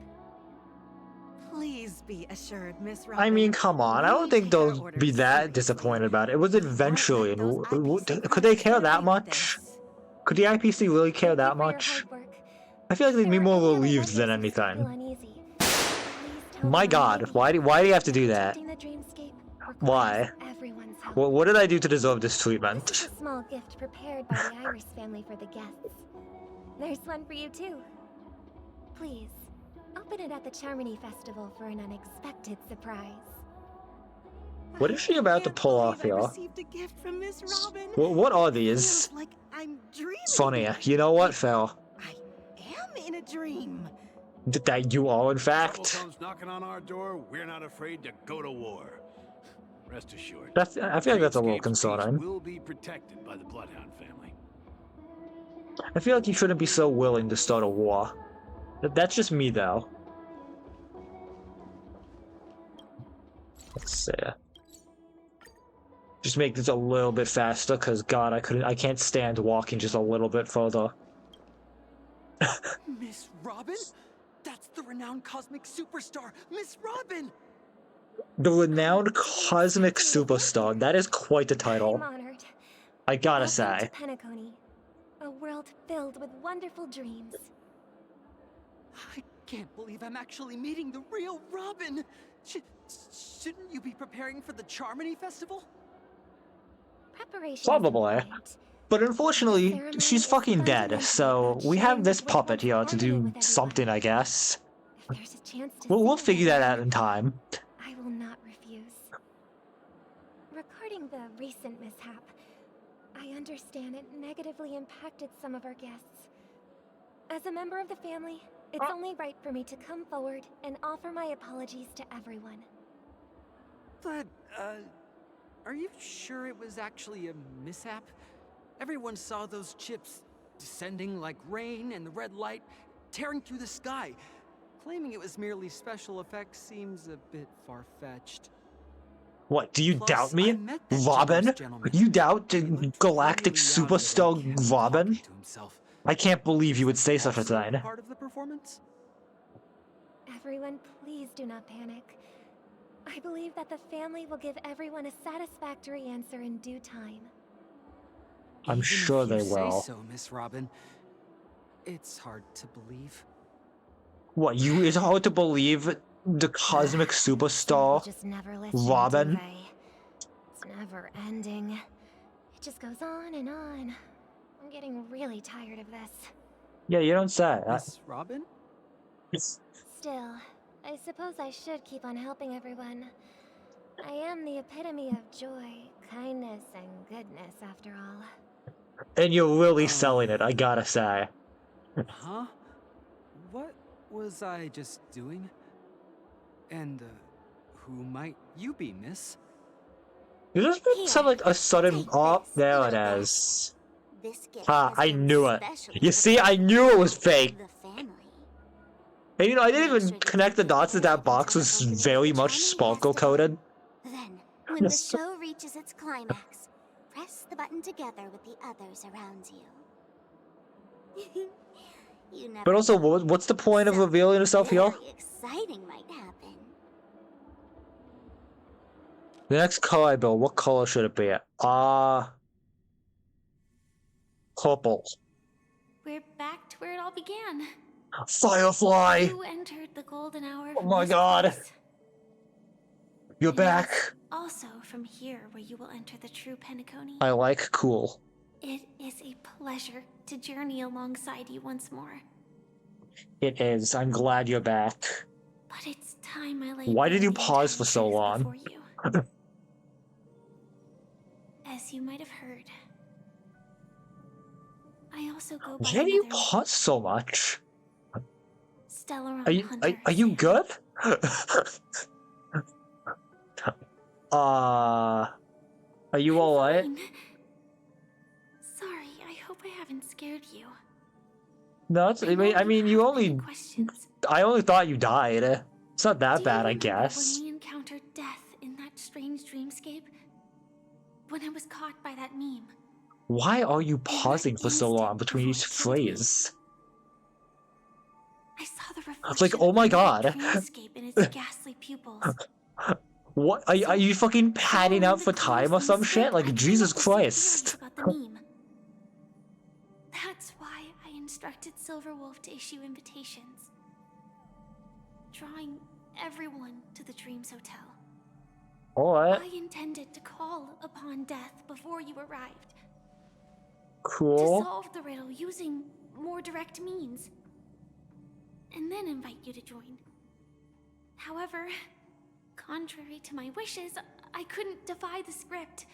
Speaker 9: Please be assured, Miss Robin.
Speaker 1: I mean, come on. I don't think
Speaker 9: we take our
Speaker 1: they'll
Speaker 9: orders
Speaker 1: be that
Speaker 9: seriously.
Speaker 1: disappointed about it. It was
Speaker 9: We won't
Speaker 1: eventually.
Speaker 9: let those IPC
Speaker 1: Could they
Speaker 9: crooks
Speaker 1: care
Speaker 9: get
Speaker 1: that
Speaker 9: away with
Speaker 1: much?
Speaker 9: this.
Speaker 1: Could the IPC really care
Speaker 7: Thank you
Speaker 1: that
Speaker 7: for your
Speaker 1: much?
Speaker 7: hard work.
Speaker 1: I feel like they'd
Speaker 7: If
Speaker 1: be
Speaker 7: there
Speaker 1: more
Speaker 7: are any other
Speaker 1: relieved than
Speaker 7: members who still feel
Speaker 1: anything.
Speaker 7: uneasy, please tell
Speaker 1: My
Speaker 7: them
Speaker 1: god,
Speaker 7: maybe
Speaker 1: why do you have to do that?
Speaker 7: protecting the Dreamscape
Speaker 1: Why?
Speaker 7: requires everyone's help.
Speaker 1: What did I do to deserve this
Speaker 7: This
Speaker 1: treatment?
Speaker 7: is a small gift prepared by the Iris family for the guests. There's one for you too. Please, open it at the Charmony Festival for an unexpected surprise.
Speaker 1: What is she
Speaker 9: I
Speaker 1: about to
Speaker 9: can't
Speaker 1: pull
Speaker 9: believe
Speaker 1: off
Speaker 9: I
Speaker 1: here?
Speaker 9: received a gift from Miss Robin.
Speaker 1: What are these?
Speaker 9: Feels like I'm dreaming.
Speaker 1: Funny. You know what, Phil?
Speaker 9: I am in a dream.
Speaker 1: That you are, in
Speaker 10: Trouble
Speaker 1: fact.
Speaker 10: comes knocking on our door, we're not afraid to go to war. Rest assured.
Speaker 1: I feel like that's a little
Speaker 10: Dreamscape's
Speaker 1: concerning.
Speaker 10: peace will be protected by the Bloodhound family.
Speaker 1: I feel like you shouldn't be so willing to start a war. That's just me, though. Let's see. Just make this a little bit faster, cause God, I can't stand walking just a little bit further.
Speaker 11: Miss Robin? That's the renowned cosmic superstar, Miss Robin!
Speaker 1: The renowned cosmic superstar. That is quite the title.
Speaker 7: I'm honored.
Speaker 1: I gotta
Speaker 7: Welcome
Speaker 1: say.
Speaker 7: to Penacony, a world filled with wonderful dreams.
Speaker 11: I can't believe I'm actually meeting the real Robin! Shouldn't you be preparing for the Charmony Festival?
Speaker 7: Preparations
Speaker 1: Probably.
Speaker 7: important.
Speaker 1: But unfortunately,
Speaker 7: Ceremony
Speaker 1: she's
Speaker 7: is
Speaker 1: fucking dead,
Speaker 7: fundamentally
Speaker 1: so
Speaker 7: about
Speaker 1: we
Speaker 7: sharing
Speaker 1: have
Speaker 7: the
Speaker 1: this
Speaker 7: great
Speaker 1: puppet here to
Speaker 7: harmony
Speaker 1: do
Speaker 7: with everyone.
Speaker 1: something, I guess.
Speaker 7: If there's a chance to
Speaker 1: We'll
Speaker 7: see
Speaker 1: figure that out
Speaker 7: everyone,
Speaker 1: in time.
Speaker 7: I will not refuse. Regarding the recent mishap, I understand it negatively impacted some of our guests. As a member of the family, it's only right for me to come forward and offer my apologies to everyone.
Speaker 11: But, are you sure it was actually a mishap? Everyone saw those chips descending like rain and the red light tearing through the sky. Claiming it was merely special effects seems a bit far-fetched.
Speaker 1: What, do you
Speaker 11: Plus,
Speaker 1: doubt
Speaker 11: I
Speaker 1: me?
Speaker 11: met that
Speaker 1: Robin?
Speaker 11: generous gentleman.
Speaker 1: You doubt
Speaker 11: He looked
Speaker 1: galactic
Speaker 11: really young and
Speaker 1: superstar
Speaker 11: kept
Speaker 1: Robin?
Speaker 11: talking to himself.
Speaker 1: I can't believe you would say such a
Speaker 11: Also
Speaker 1: thing.
Speaker 11: part of the performance?
Speaker 7: Everyone, please do not panic. I believe that the family will give everyone a satisfactory answer in due time.
Speaker 1: I'm
Speaker 11: Even
Speaker 1: sure
Speaker 11: if
Speaker 1: they
Speaker 11: you
Speaker 1: will.
Speaker 11: Say so, Miss Robin. It's hard to believe.
Speaker 1: What, it's hard to believe the cosmic
Speaker 7: People
Speaker 1: superstar
Speaker 7: just never listen,
Speaker 1: Robin?
Speaker 7: do they? It's never ending. It just goes on and on. I'm getting really tired of this.
Speaker 1: Yeah, you don't say.
Speaker 11: Miss Robin?
Speaker 7: Still, I suppose I should keep on helping everyone. I am the epitome of joy, kindness, and goodness, after all.
Speaker 1: And you're really selling it, I gotta say.
Speaker 11: Huh? What was I just doing? And, who might you be, miss?
Speaker 1: Does this sound like a sudden... Oh, there it is.
Speaker 12: This gift
Speaker 1: Ha,
Speaker 12: has
Speaker 1: I
Speaker 12: been
Speaker 1: knew it.
Speaker 12: specially
Speaker 1: You see, I knew it was fake.
Speaker 12: the family.
Speaker 1: And you know, I didn't even connect the dots that that box was very much sparkle coated.
Speaker 12: Then, when the show reaches its climax, press the button together with the others around you. You never
Speaker 1: But also,
Speaker 12: know.
Speaker 1: what's the point of revealing yourself here?
Speaker 12: Very exciting might happen.
Speaker 1: The next color I build, what color should it be? Purple.
Speaker 8: We're back to where it all began.
Speaker 1: Firefly!
Speaker 8: You entered the golden hour.
Speaker 1: Oh my god! You're back!
Speaker 8: Also from here where you will enter the true Penacony.
Speaker 1: I like cool.
Speaker 8: It is a pleasure to journey alongside you once more.
Speaker 1: It is. I'm glad you're back.
Speaker 8: But it's time I laid
Speaker 1: Why did you
Speaker 8: the
Speaker 1: pause for so
Speaker 8: truth
Speaker 1: long?
Speaker 8: before you. As you might have heard, I also go by
Speaker 1: Why do you
Speaker 8: another
Speaker 1: pause so much?
Speaker 8: Stellar
Speaker 1: Are you good? Are you alright?
Speaker 8: Sorry, I hope I haven't scared you.
Speaker 1: No, it's, I mean, you only.
Speaker 8: Questions.
Speaker 1: I only thought you died. It's not that
Speaker 8: Do
Speaker 1: bad,
Speaker 8: you
Speaker 1: I
Speaker 8: remember
Speaker 1: guess.
Speaker 8: when we encountered death in that strange dreamscape? When I was caught by that meme.
Speaker 1: Why are you pausing for so long between each phrase?
Speaker 8: I saw the
Speaker 1: It's like,
Speaker 8: reflection
Speaker 1: oh my
Speaker 8: of
Speaker 1: god.
Speaker 8: that dreamscape in its ghastly pupils.
Speaker 1: What? Are you fucking padding out for time or some shit? Like, Jesus Christ.
Speaker 8: About the meme. That's why I instructed Silverwolf to issue invitations, drawing everyone to the Dreams Hotel.
Speaker 1: Alright.
Speaker 8: I intended to call upon death before you arrived.
Speaker 1: Cool.
Speaker 8: To solve the riddle using more direct means. And then invite you to join. However, contrary to my wishes, I couldn't defy the script.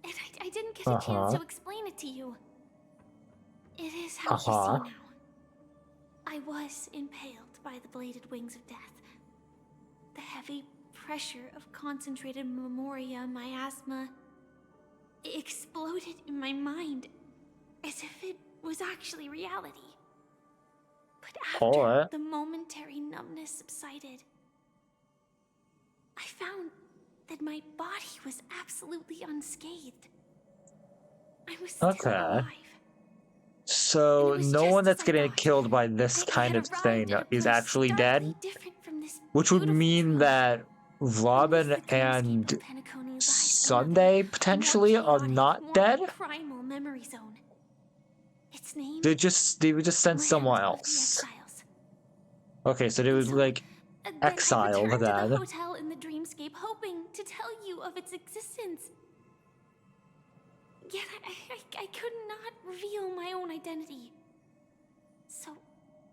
Speaker 8: And I didn't get a chance to explain it to you. It is how you see now. I was impaled by the bladed wings of death. The heavy pressure of concentrated memoria, miasma, exploded in my mind as if it was actually reality. But after the momentary numbness subsided, I found that my body was absolutely unscathed. I was still alive.
Speaker 1: So no one that's getting killed by this kind of thing is actually dead? Which would mean that Robin and Sunday potentially are not dead?
Speaker 8: Primal memory zone. Its name
Speaker 1: They were just sent somewhere else. Okay, so they was like exiled
Speaker 8: to the
Speaker 1: then.
Speaker 8: hotel in the dreamscape, hoping to tell you of its existence. Yet I could not reveal my own identity. So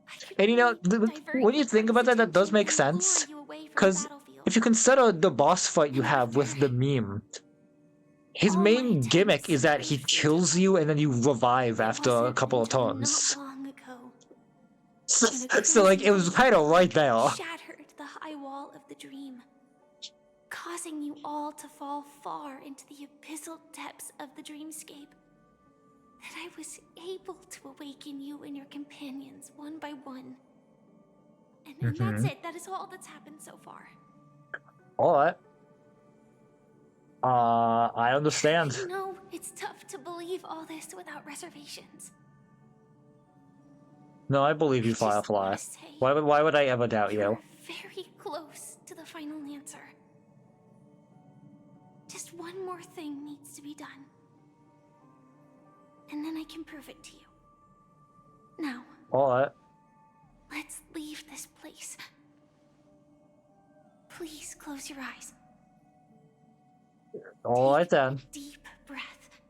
Speaker 8: I could
Speaker 1: And you know,
Speaker 8: only
Speaker 1: when you think about that, that does make sense. Because if you consider the boss fight you have with the meme, his main gimmick is that he kills you and then you revive after a couple of turns. So like, it was kind of right there.
Speaker 8: Shattered the high wall of the dream, causing you all to fall far into the abyssal depths of the dreamscape. That I was able to awaken you and your companions one by one. And that's it. That is all that's happened so far.
Speaker 1: Alright. I understand.
Speaker 8: You know, it's tough to believe all this without reservations.
Speaker 1: No, I believe you, Firefly. Why would I ever doubt you?
Speaker 8: Very close to the final answer. Just one more thing needs to be done. And then I can prove it to you. Now.
Speaker 1: Alright.
Speaker 8: Let's leave this place. Please close your eyes.
Speaker 1: Alright then.
Speaker 8: Deep breath.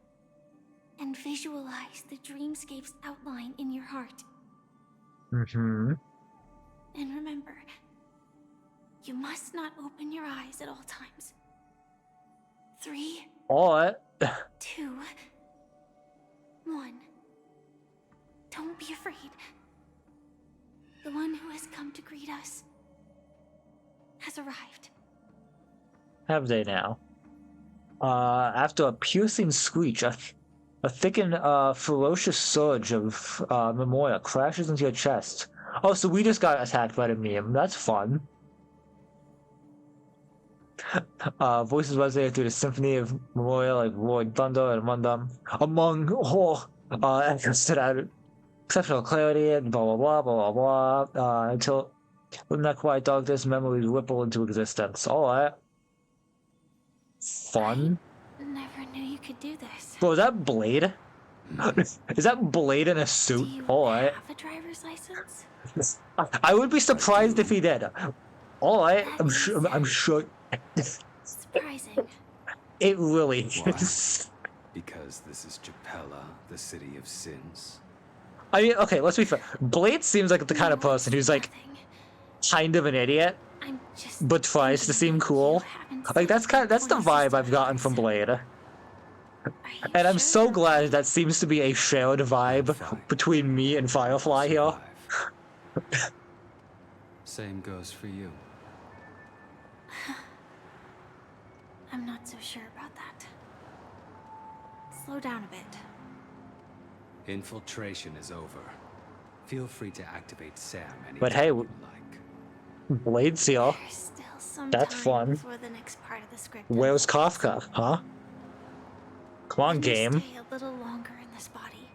Speaker 8: And visualize the dreamscape's outline in your heart.
Speaker 1: Mm-hmm.
Speaker 8: And remember, you must not open your eyes at all times. 3.
Speaker 1: Alright.
Speaker 8: 2. 1. Don't be afraid. The one who has come to greet us has arrived.
Speaker 1: Have they now? After a piercing screech, a thickened, ferocious surge of memoria crashes into your chest. Oh, so we just got attacked by the meme. That's fun. Voices resonated through the symphony of memorial, like roaring thunder, and echoes to that exceptional clarity, and blah blah blah blah blah blah. Until when that quiet darkness, memories ripple into existence. Alright. Fun.
Speaker 8: I never knew you could do this.
Speaker 1: Bro, is that Blade? Is that Blade in a
Speaker 8: Do
Speaker 1: suit?
Speaker 8: you
Speaker 1: Alright.
Speaker 8: have a driver's license?
Speaker 1: I would be surprised if he did. Alright, I'm sure. I'm sure.
Speaker 8: Surprising.
Speaker 1: It really
Speaker 3: Why?
Speaker 1: is.
Speaker 3: Because this is Japella, the city of sins.
Speaker 1: I mean, okay, let's be fair. Blade seems like the kind of person who's like kind of an idiot,
Speaker 8: I'm just
Speaker 1: but tries to seem cool. Like that's the vibe I've gotten from Blade. And I'm so glad that seems to be a shared vibe between me and Firefly here.
Speaker 3: Same goes for you.
Speaker 8: I'm not so sure about that. Slow down a bit.
Speaker 3: Infiltration is over. Feel free to activate Sam anytime
Speaker 1: But hey,
Speaker 3: you like.
Speaker 1: Blade's here.
Speaker 8: There's still some
Speaker 1: That's
Speaker 8: time
Speaker 1: fun.
Speaker 8: before the next part of the script.
Speaker 1: Where's Kafka, huh? Come on,
Speaker 8: Let me
Speaker 1: game.
Speaker 8: stay a little longer in this body.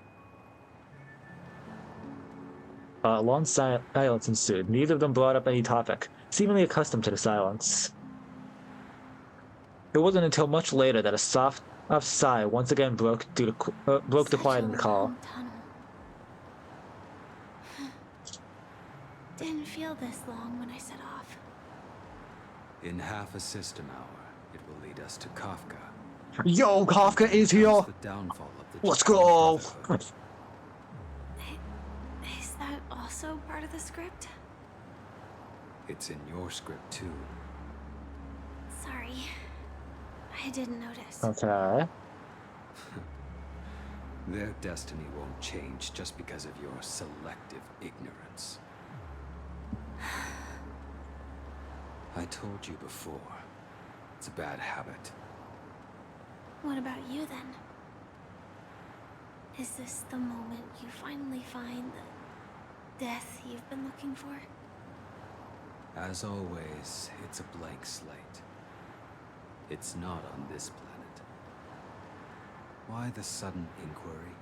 Speaker 1: Long silence ensued. Neither of them brought up any topic, seemingly accustomed to the silence. It wasn't until much later that a soft sigh once again broke the quiet in the call.
Speaker 8: Didn't feel this long when I set off.
Speaker 3: In half a system hour, it will lead us to Kafka.
Speaker 1: Yo, Kafka is here!
Speaker 3: The downfall of the
Speaker 1: Let's go!
Speaker 8: Is that also part of the script?
Speaker 3: It's in your script too.
Speaker 8: Sorry. I didn't notice.
Speaker 1: Okay.
Speaker 3: Their destiny won't change just because of your selective ignorance. I told you before, it's a bad habit.
Speaker 8: What about you then? Is this the moment you finally find the death you've been looking for?
Speaker 3: As always, it's a blank slate. It's not on this planet. Why the sudden inquiry?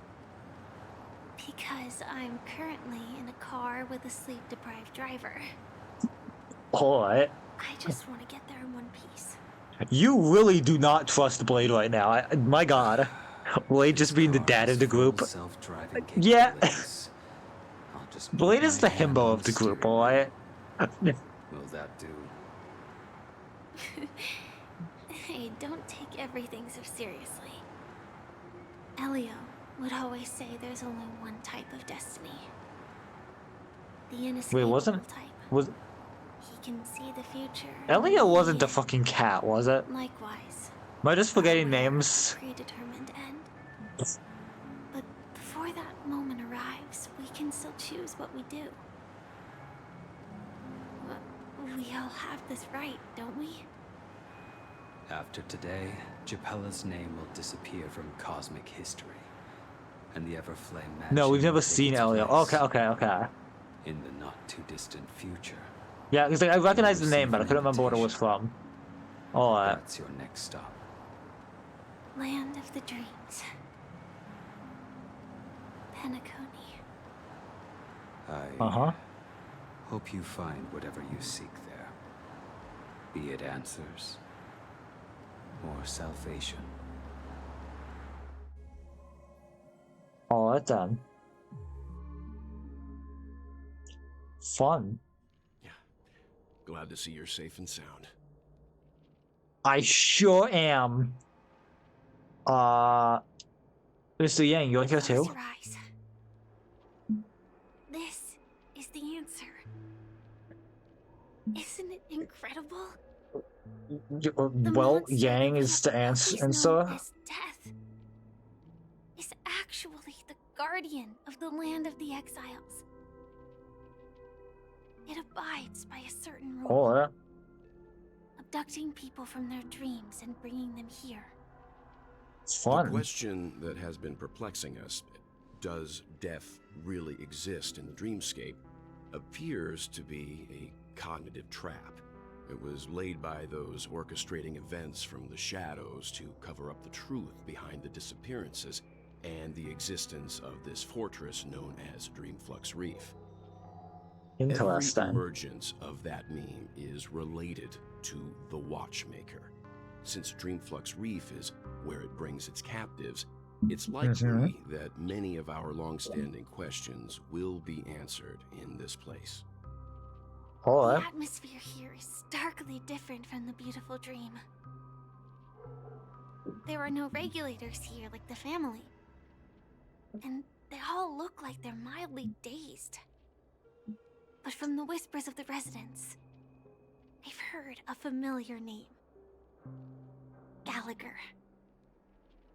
Speaker 8: Because I'm currently in a car with a sleep-deprived driver.
Speaker 1: Alright.
Speaker 8: I just want to get there in one piece.
Speaker 1: You really do not trust Blade right now. My god. Blade just being the dad of the group. Yeah. Blade is the himbo of the group, alright?
Speaker 3: Will that do?
Speaker 8: Hey, don't take everything so seriously. Elio would always say there's only one type of destiny. The inescapable
Speaker 1: wasn't
Speaker 8: type.
Speaker 1: was
Speaker 8: He can see the future.
Speaker 1: Elio wasn't the fucking cat, was it?
Speaker 8: Likewise.
Speaker 1: Am I just forgetting names?
Speaker 8: Predetermined end. But before that moment arrives, we can still choose what we do. We all have this right, don't we?
Speaker 3: After today, Japella's name will disappear from cosmic history, and the Everflame mansion
Speaker 1: No, we've never
Speaker 3: will take
Speaker 1: seen
Speaker 3: its
Speaker 1: Elio.
Speaker 3: place
Speaker 1: Okay.
Speaker 3: in the not-too-distant future.
Speaker 1: Yeah, because I recognize the name, but I couldn't remember what it was from. Alright.
Speaker 3: That's your next stop.
Speaker 8: Land of the dreams. Penacony.
Speaker 3: I hope you find whatever you seek there. Be it answers or salvation.
Speaker 1: Alright then. Fun.
Speaker 13: Yeah. Glad to see you're safe and sound.
Speaker 1: I sure am. Mr. Yang, you're here too?
Speaker 8: Close your eyes. This is the answer. Isn't it incredible?
Speaker 1: Well, Yang is the answer.
Speaker 8: This death is actually the guardian of the land of the exiles. It abides by a certain rule.
Speaker 1: Alright.
Speaker 8: Abducting people from their dreams and bringing them here.
Speaker 1: It's
Speaker 13: The
Speaker 1: fun.
Speaker 13: question that has been perplexing us, does death really exist in the dreamscape, appears to be a cognitive trap. It was laid by those orchestrating events from the shadows to cover up the truth behind the disappearances and the existence of this fortress known as Dreamflux Reef. Every
Speaker 1: Interesting.
Speaker 13: emergence of that meme is related to the Watchmaker. Since Dreamflux Reef is where it brings its captives, it's likely that many of our long-standing questions will be answered in this place.
Speaker 8: The atmosphere here is starkly different from the beautiful dream. There are no regulators here like the family. And they all look like they're mildly dazed. But from the whispers of the residents, I've heard a familiar name. Gallagher.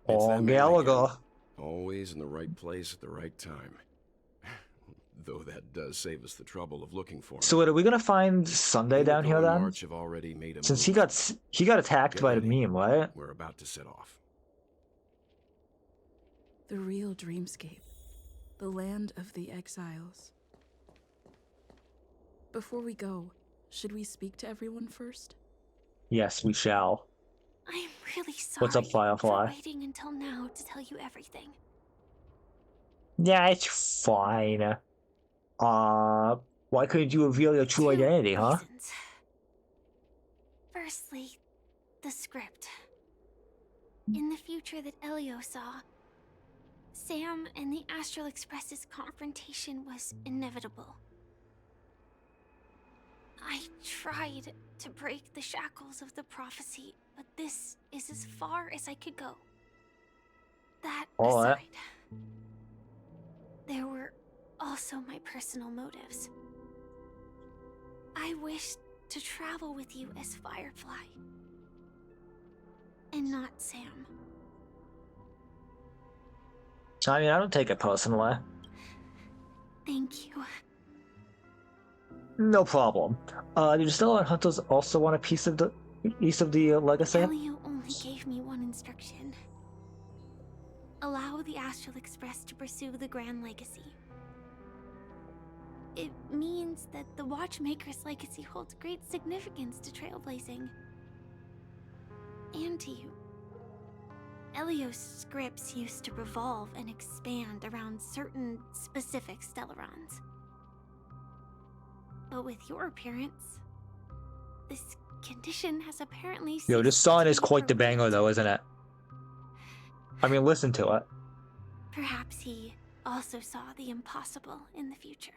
Speaker 13: It's that man
Speaker 1: Gallagher.
Speaker 13: again. Always in the right place at the right time. Though that does save us the trouble of looking for him.
Speaker 1: So, are we gonna find Sunday down here then?
Speaker 13: March have already made a
Speaker 1: Since
Speaker 13: move.
Speaker 1: he got attacked
Speaker 13: Get
Speaker 1: by the
Speaker 13: ready.
Speaker 1: meme, right?
Speaker 13: We're about to set off.
Speaker 14: The real dreamscape. The land of the exiles. Before we go, should we speak to everyone first?
Speaker 1: Yes, we shall.
Speaker 8: I'm really sorry
Speaker 1: What's up, Firefly?
Speaker 8: for waiting until now to tell you everything.
Speaker 1: Yeah, it's fine. Why couldn't you reveal your true identity, huh?
Speaker 8: Reasons. Firstly, the script. In the future that Elio saw, Sam and the Astral Express's confrontation was inevitable. I tried to break the shackles of the prophecy, but this is as far as I could go. That aside, there were also my personal motives. I wished to travel with you as Firefly, and not Sam.
Speaker 1: I mean, I don't take it personally.
Speaker 8: Thank you.
Speaker 1: No problem. Did Stella and Hunters also want a piece of the legacy?
Speaker 8: Elio only gave me one instruction. Allow the Astral Express to pursue the Grand Legacy. It means that the Watchmaker's legacy holds great significance to trailblazing. And to you. Elio's scripts used to revolve and expand around certain specific Stellarons. But with your appearance, this condition has apparently...
Speaker 1: Yo, this song is quite the banger though, isn't it? I mean, listen to it.
Speaker 8: Perhaps he also saw the impossible in the future.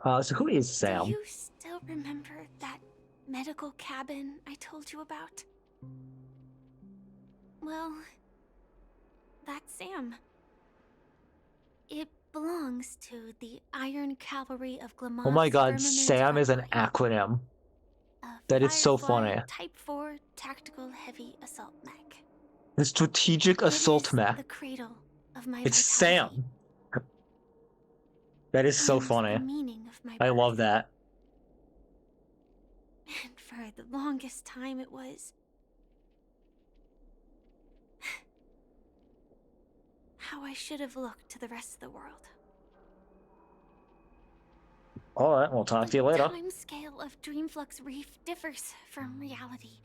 Speaker 1: So who is Sam?
Speaker 8: Do you still remember that medical cabin I told you about? Well, that's Sam. It belongs to the Iron Cavalry of Glamour.
Speaker 1: Oh my god, Sam is an acronym. That is so funny.
Speaker 8: Type 4 Tactical Heavy Assault Mech.
Speaker 1: The Strategic Assault Mech.
Speaker 8: The cradle of my
Speaker 1: It's Sam. That is so funny. I love that.
Speaker 8: And for the longest time it was... how I should have looked to the rest of the world.
Speaker 1: Alright, we'll talk to you later.
Speaker 8: The time scale of Dreamflux Reef differs from reality,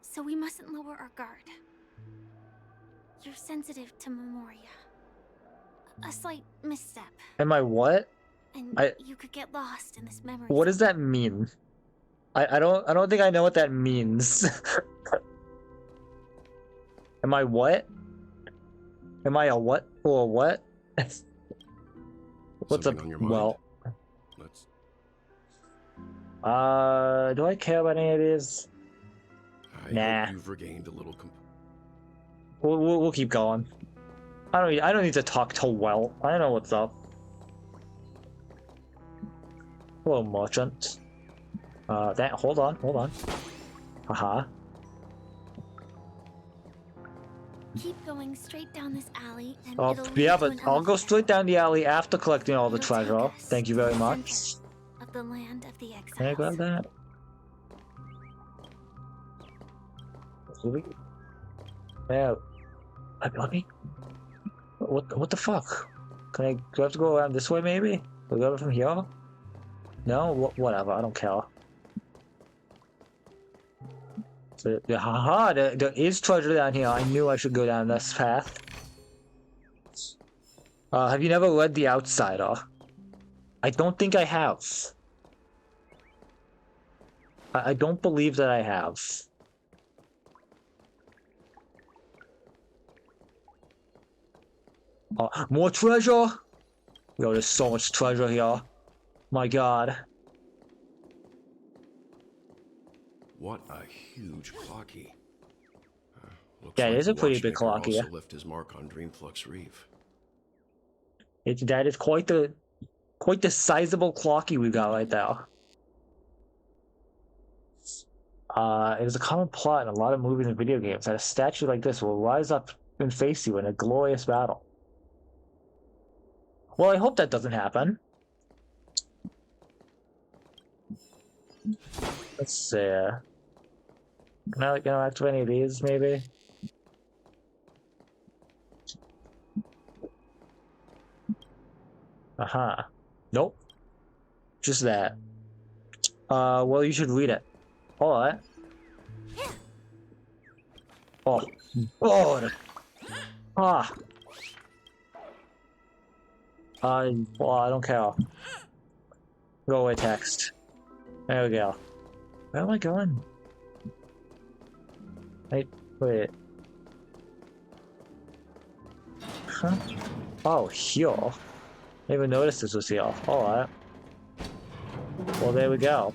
Speaker 8: so we mustn't lower our guard. You're sensitive to Memoria. A slight misstep.
Speaker 1: Am I what?
Speaker 8: And you could get lost in this memory.
Speaker 1: What does that mean? I don't think I know what that means. Am I what? Am I a what or a what? What's
Speaker 13: Something
Speaker 1: up?
Speaker 13: on your mind?
Speaker 1: Well,
Speaker 13: Let's...
Speaker 1: do I care about any of these?
Speaker 13: I hope you've regained a little
Speaker 1: We'll keep going. I don't need to talk to Well. I know what's up. Hello, merchant. Hold on. Haha.
Speaker 8: Keep going straight down this alley and
Speaker 1: Oh,
Speaker 8: it'll
Speaker 1: yeah,
Speaker 8: lead to
Speaker 1: but
Speaker 8: an
Speaker 1: I'll go
Speaker 8: elevator
Speaker 1: straight down the alley after collecting all the
Speaker 8: It'll
Speaker 1: treasure.
Speaker 8: take us
Speaker 1: Thank you
Speaker 8: to
Speaker 1: very
Speaker 8: the
Speaker 1: much.
Speaker 8: center of the land of the exiles.
Speaker 1: Can I grab that? Yeah. Let me. What the fuck? Can I? Do I have to go around this way? Maybe. We go from here. No. Whatever. I don't care. So, haha, there is treasure down here. I knew I should go down this path. Have you never read The Outsider? I don't think I have. I don't believe that I have. More treasure? Yo, there's so much treasure here. My god.
Speaker 13: What a huge clocky. Looks
Speaker 1: Yeah, it
Speaker 13: like
Speaker 1: is
Speaker 13: the
Speaker 1: a pretty big
Speaker 13: watchmaker
Speaker 1: clocky.
Speaker 13: also left his mark on Dreamflux Reef.
Speaker 1: That is quite the sizable clocky we got right there. It is a common plot in a lot of movies and video games that a statue like this will rise up and face you in a glorious battle. Well, I hope that doesn't happen. Let's see. Can I activate any of these, maybe? Nope. Just that. Well, you should read it. Alright. Oh. Oh! Ah! Well, I don't care. Go away, text. There we go. Where am I going? Wait. Huh? Oh, here. I didn't even notice this was here. Alright. Well, there we go.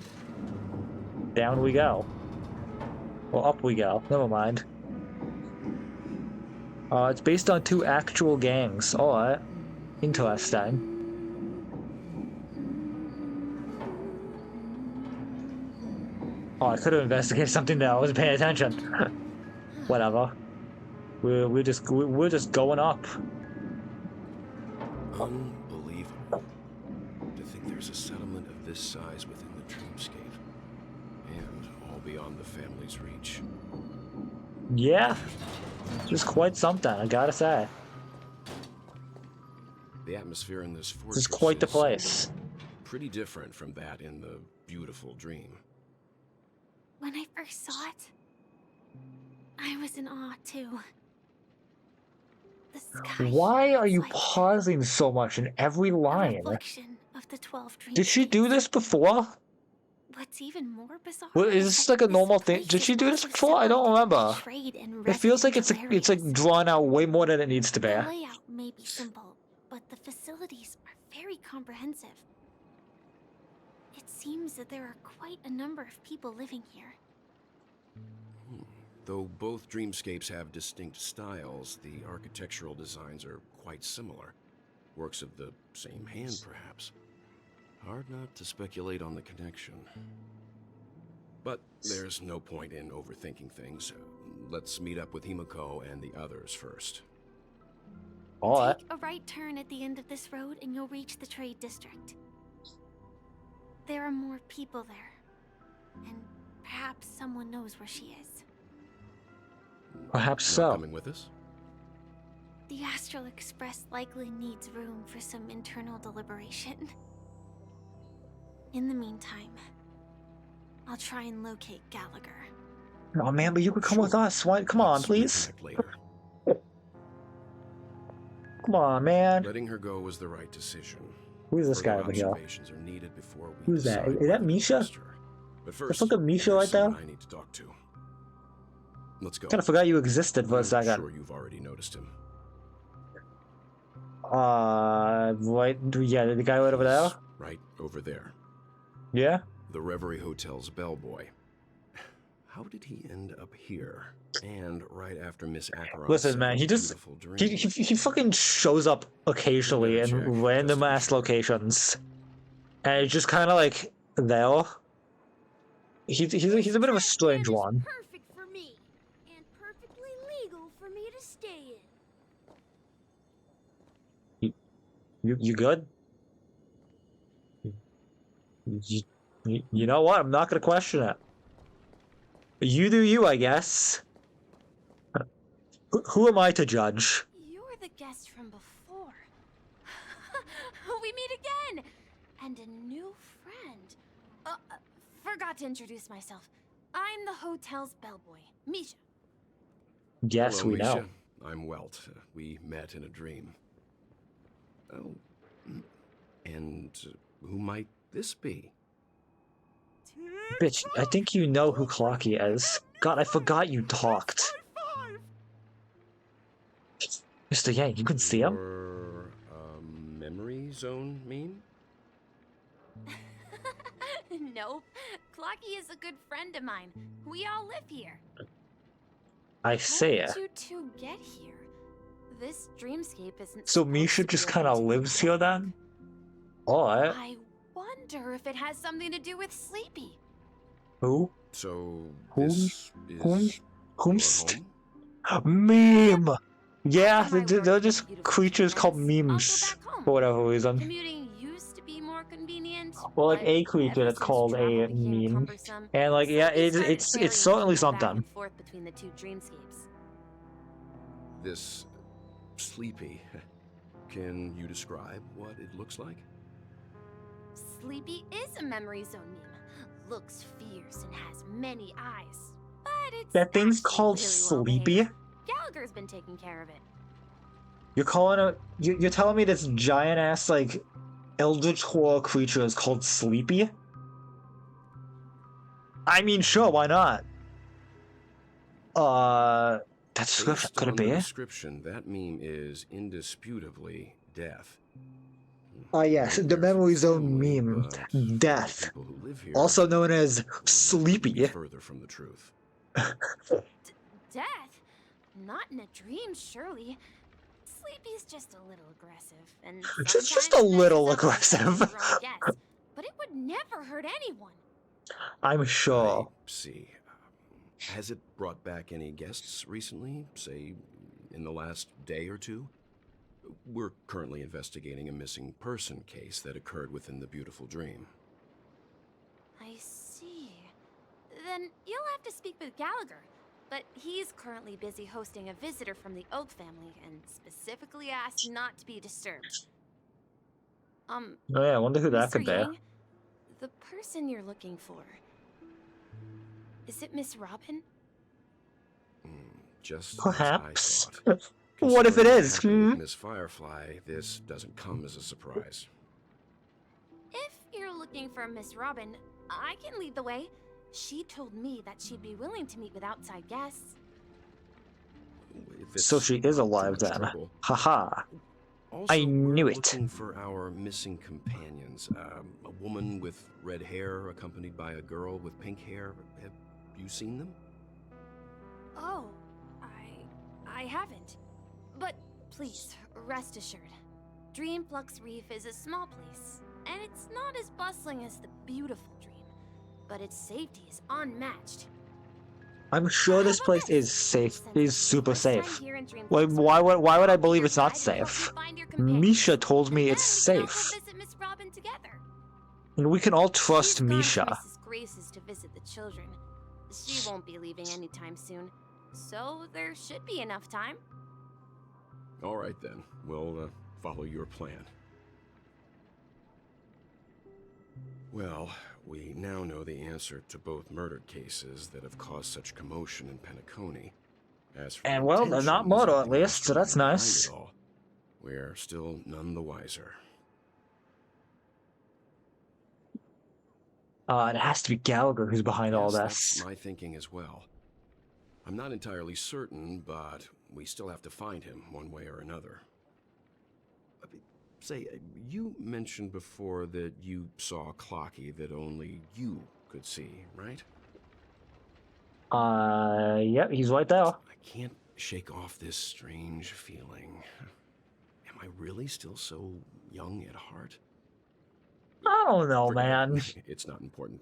Speaker 1: Down we go. Well, up we go. Never mind. It's based on 2 actual gangs. Alright. Interesting. Oh, I could have investigated something there. I wasn't paying attention. Whatever. We're just going up.
Speaker 13: Unbelievable. To think there's a settlement of this size within the dreamscape. And all beyond the family's reach.
Speaker 1: Yeah. Just quite something, I gotta say.
Speaker 13: The atmosphere in this fortress
Speaker 1: This is quite the place.
Speaker 13: Pretty different from that in the beautiful dream.
Speaker 8: When I first saw it, I was in awe too. The sky
Speaker 1: Why are you
Speaker 8: like
Speaker 1: pausing so much in every
Speaker 8: a
Speaker 1: line?
Speaker 8: reflection of the 12 dreams.
Speaker 1: Did she do this before?
Speaker 8: What's even more bizarre
Speaker 1: Well, is this like a normal thing? Did she do this before? I don't remember. It feels like it's like drawn out way more than it needs to be.
Speaker 8: The layout may be simple, but the facilities are very comprehensive. It seems that there are quite a number of people living here.
Speaker 13: Though both dreamscapes have distinct styles, the architectural designs are quite similar. Works of the same hand, perhaps. Hard not to speculate on the connection. But there's no point in overthinking things. Let's meet up with Himiko and the others first.
Speaker 1: Alright.
Speaker 8: Take a right turn at the end of this road and you'll reach the trade district. There are more people there. And perhaps someone knows where she is.
Speaker 1: Perhaps so.
Speaker 13: Coming with us?
Speaker 8: The Astral Express likely needs room for some internal deliberation. In the meantime, I'll try and locate Gallagher.
Speaker 1: Oh man, but you could come with us. Why? Come on, please. Come on, man.
Speaker 13: Letting her go was the right decision.
Speaker 1: Who's this guy over here? Who's that? Is that Misha? Let's look at Misha right there.
Speaker 13: I need to talk to. Let's go.
Speaker 1: Kind of forgot you existed for a second.
Speaker 13: I'm sure you've already noticed him.
Speaker 1: Right, yeah, the guy right over there?
Speaker 13: Right over there.
Speaker 1: Yeah?
Speaker 13: The Reverie Hotel's bellboy. How did he end up here? And right after Miss Acheron.
Speaker 1: Listen, man, he just he fucking shows up occasionally in random ass locations, and it's just kind of like there. He's a bit of a strange one.
Speaker 15: Perfect for me, and perfectly legal for me to stay in.
Speaker 1: You good? You know what? I'm not gonna question it. You do you, I guess. Who am I to judge?
Speaker 15: You're the guest from before. we meet again! And a new friend. Forgot to introduce myself. I'm the hotel's bellboy, Misha.
Speaker 1: Yes,
Speaker 13: Hello,
Speaker 1: we
Speaker 13: Misha.
Speaker 1: know.
Speaker 13: I'm Welt. We met in a dream. Oh, and who might this be?
Speaker 1: Bitch, I think you know who Clocky is. God, I forgot you talked. Mr. Yang, you can see him?
Speaker 13: Your, memory zone meme?
Speaker 15: Nope. Clocky is a good friend of mine. We all live here.
Speaker 1: I see
Speaker 15: How
Speaker 1: it.
Speaker 15: did you two get here? This dreamscape isn't
Speaker 1: So
Speaker 15: supposed
Speaker 1: Misha
Speaker 15: to be
Speaker 1: just
Speaker 15: open
Speaker 1: kind of
Speaker 15: to the
Speaker 1: lives here
Speaker 15: public.
Speaker 1: then? Alright.
Speaker 15: I wonder if it has something to do with Sleepy.
Speaker 1: Who?
Speaker 13: So,
Speaker 1: Whom?
Speaker 13: this is
Speaker 1: Whom?
Speaker 13: your
Speaker 1: Whomst?
Speaker 13: home?
Speaker 1: Meme! Yeah,
Speaker 15: After my
Speaker 1: they're
Speaker 15: work at the
Speaker 1: just
Speaker 15: beautiful
Speaker 1: creatures called
Speaker 15: dreamlands, I'll go
Speaker 1: memes.
Speaker 15: back home.
Speaker 1: For whatever reason.
Speaker 15: Commuting used to be more convenient,
Speaker 1: Well, like
Speaker 15: but
Speaker 1: a creature
Speaker 15: ever
Speaker 1: that's
Speaker 15: since
Speaker 1: called
Speaker 15: travel
Speaker 1: a
Speaker 15: became
Speaker 1: meme.
Speaker 15: cumbersome,
Speaker 1: And like, yeah,
Speaker 15: Sleepy started
Speaker 1: it's
Speaker 15: ferrying
Speaker 1: certainly
Speaker 15: people back
Speaker 1: something.
Speaker 15: and forth between the two dreamscapes.
Speaker 13: This Sleepy. Can you describe what it looks like?
Speaker 15: Sleepy is a memory zone meme. Looks fierce and has many eyes. But it's
Speaker 1: That thing's
Speaker 15: actually
Speaker 1: called
Speaker 15: really
Speaker 1: Sleepy?
Speaker 15: well-behaved. Gallagher's been taking care of it.
Speaker 1: You're calling it. You're telling me this giant ass, like, eldritch horror creature is called Sleepy? I mean, sure, why not? That description,
Speaker 13: Based
Speaker 1: could it
Speaker 13: on the
Speaker 1: be?
Speaker 13: description, that meme is indisputably death.
Speaker 1: Ah, yes, the memory zone
Speaker 13: Family,
Speaker 1: meme.
Speaker 13: but for the
Speaker 1: Death.
Speaker 13: people who live here,
Speaker 1: Also known as
Speaker 13: couldn't be
Speaker 1: Sleepy.
Speaker 13: further from the truth.
Speaker 15: Death? Not in a dream, surely. Sleepy's just a little aggressive, and
Speaker 1: Just
Speaker 15: sometimes
Speaker 1: a little
Speaker 15: messes up by
Speaker 1: aggressive.
Speaker 15: the wrong guess. But it would never hurt anyone.
Speaker 1: I'm sure.
Speaker 13: I see. Has it brought back any guests recently? Say, in the last day or two? We're currently investigating a missing person case that occurred within the beautiful dream.
Speaker 15: I see. Then you'll have to speak with Gallagher. But he's currently busy hosting a visitor from the Oak family and specifically asked not to be disturbed.
Speaker 1: Oh yeah, I wonder who that
Speaker 15: Mr.
Speaker 1: could be.
Speaker 15: Yang, the person you're looking for, is it Miss Robin?
Speaker 13: Just
Speaker 1: Perhaps.
Speaker 13: as I thought.
Speaker 1: What if it
Speaker 13: Considering
Speaker 1: is?
Speaker 13: what happened with
Speaker 1: Hmm?
Speaker 13: Miss Firefly, this doesn't come as a surprise.
Speaker 15: If you're looking for Miss Robin, I can lead the way. She told me that she'd be willing to meet with outside guests.
Speaker 13: If it's
Speaker 1: So she is
Speaker 13: not
Speaker 1: alive
Speaker 13: too much
Speaker 1: then.
Speaker 13: trouble.
Speaker 1: Haha.
Speaker 13: Also,
Speaker 1: I knew
Speaker 13: we're
Speaker 1: it.
Speaker 13: looking for our missing companions. A woman with red hair accompanied by a girl with pink hair. Have you seen them?
Speaker 15: Oh, I haven't. But please, rest assured. Dreamflux Reef is a small place, and it's not as bustling as the beautiful dream, but its safety is unmatched.
Speaker 1: I'm sure this place is safe. Is super safe.
Speaker 15: Here in Dreamflux
Speaker 1: Like,
Speaker 15: Reef,
Speaker 1: why would I
Speaker 15: I'll be
Speaker 1: believe
Speaker 15: your
Speaker 1: it's not
Speaker 15: guide to help
Speaker 1: safe?
Speaker 15: you find your companions.
Speaker 1: Misha told me
Speaker 15: And
Speaker 1: it's
Speaker 15: then we can also
Speaker 1: safe.
Speaker 15: visit Miss Robin together.
Speaker 1: And we can all
Speaker 15: She's
Speaker 1: trust
Speaker 15: gone to
Speaker 1: Misha.
Speaker 15: Mrs. Grace's to visit the children. She won't be leaving anytime soon, so there should be enough time.
Speaker 13: All right then. We'll follow your plan. Well, we now know the answer to both murder cases that have caused such commotion in Penacony. As for
Speaker 1: And
Speaker 13: the
Speaker 1: well, they're not
Speaker 13: intentions
Speaker 1: murder
Speaker 13: of
Speaker 1: at
Speaker 13: the
Speaker 1: least, so that's
Speaker 13: mastermind
Speaker 1: nice.
Speaker 13: behind it all, we're still none the wiser.
Speaker 1: It has to be Gallagher who's behind all
Speaker 13: Yes,
Speaker 1: this.
Speaker 13: that's my thinking as well. I'm not entirely certain, but we still have to find him one way or another. Say, you mentioned before that you saw Clocky that only you could see, right?
Speaker 1: Yep, he's right there.
Speaker 13: I can't shake off this strange feeling. Am I really still so young at heart?
Speaker 1: I don't know,
Speaker 13: Forget it.
Speaker 1: man.
Speaker 13: It's not important.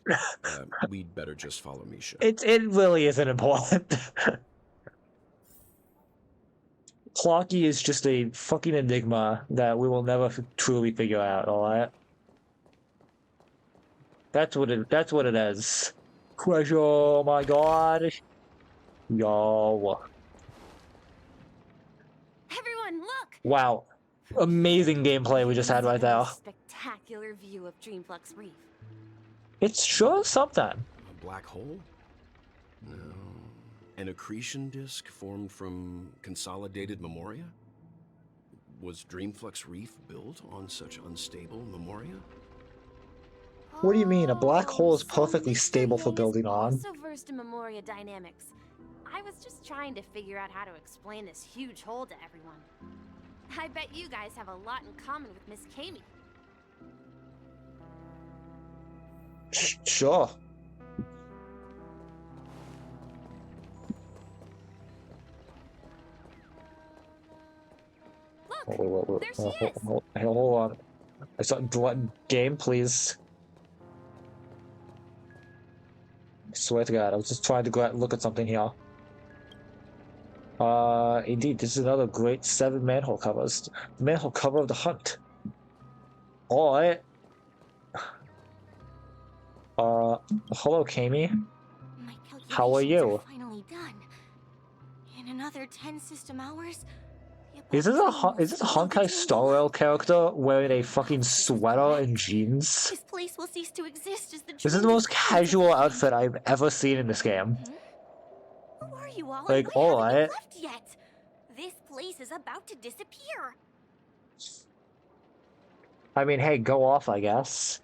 Speaker 13: We'd better just follow Misha.
Speaker 1: It really isn't important. Clocky is just a fucking enigma that we will never truly figure out, alright? That's what it is. Treasure, oh my god. Yo.
Speaker 15: Everyone, look!
Speaker 1: Wow. Amazing gameplay we just had right there.
Speaker 15: Spectacular view of Dreamflux Reef.
Speaker 1: It's sure something.
Speaker 13: A black hole? No. An accretion disk formed from consolidated memoria? Was Dreamflux Reef built on such unstable memoria?
Speaker 1: What do you mean? A black hole is perfectly stable for building on.
Speaker 15: Also versed in memoria dynamics. I was just trying to figure out how to explain this huge hole to everyone. I bet you guys have a lot in common with Miss Kami.
Speaker 1: Sure.
Speaker 15: Look, there she is.
Speaker 1: Hold on. I saw game, please. I swear to God, I was just trying to go out and look at something here. Indeed, this is another great 7 manhole covers. The manhole cover of the hunt. Alright. Hello, Kami. How are you?
Speaker 12: Finally done. In another 10 system hours.
Speaker 1: Is this a Honkai Star Rail character wearing a fucking sweater and jeans?
Speaker 12: This place will cease to exist as the
Speaker 1: This is the most casual outfit I've ever seen in this game.
Speaker 12: Who are you all?
Speaker 1: Like, alright.
Speaker 12: Left yet? This place is about to disappear.
Speaker 1: I mean, hey, go off, I guess.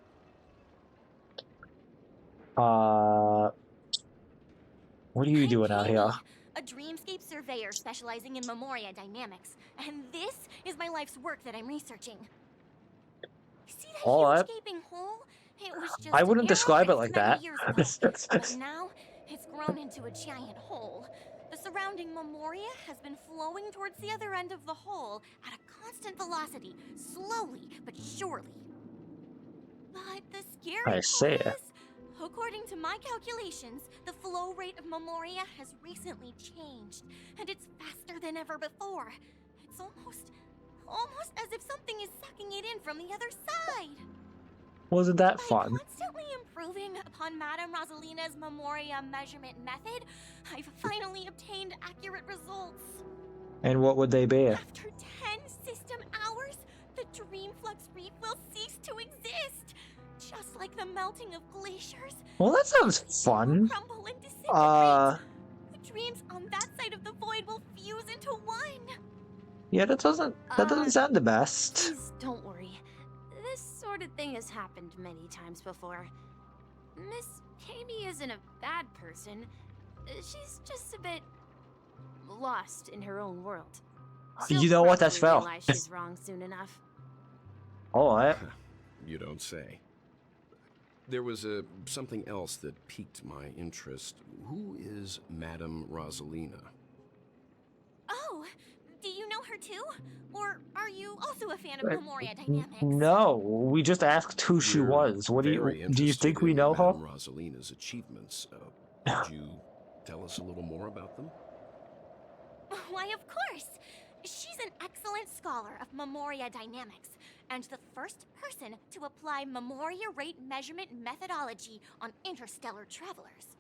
Speaker 1: What are you doing out here?
Speaker 12: A dreamscape surveyor specializing in memoria dynamics, and this is my life's work that I'm researching. See that huge gaping hole? It was just
Speaker 1: I wouldn't describe it like that.
Speaker 12: But now it's grown into a giant hole. The surrounding memoria has been flowing towards the other end of the hole at a constant velocity, slowly but surely. But the scary part is, according to my calculations, the flow rate of memoria has recently changed, and it's faster than ever before. It's almost as if something is sucking it in from the other side.
Speaker 1: Wasn't that fun?
Speaker 12: Constantly improving upon Madame Rosalina's memoria measurement method, I've finally obtained accurate results.
Speaker 1: And what would they be?
Speaker 12: After 10 system hours, the Dreamflux Reef will cease to exist. Just like the melting of glaciers.
Speaker 1: Well, that sounds fun.
Speaker 12: Crumble and disintegrate. The dreams on that side of the void will fuse into one.
Speaker 1: Yeah, that doesn't sound the best.
Speaker 15: Please don't worry. This sort of thing has happened many times before. Miss Kami isn't a bad person. She's just a bit lost in her own world.
Speaker 1: You know what? That's fair.
Speaker 15: Realize she's wrong soon enough.
Speaker 1: Alright.
Speaker 13: You don't say. There was something else that piqued my interest. Who is Madame Rosalina?
Speaker 12: Oh, do you know her too? Or are you also a fan of memoria dynamics?
Speaker 1: No, we just asked who she was. What do you think we know her?
Speaker 13: Madame Rosalina's achievements. Could you tell us a little more about them?
Speaker 12: Why, of course. She's an excellent scholar of memoria dynamics, and the first person to apply memoria rate measurement methodology on interstellar travelers.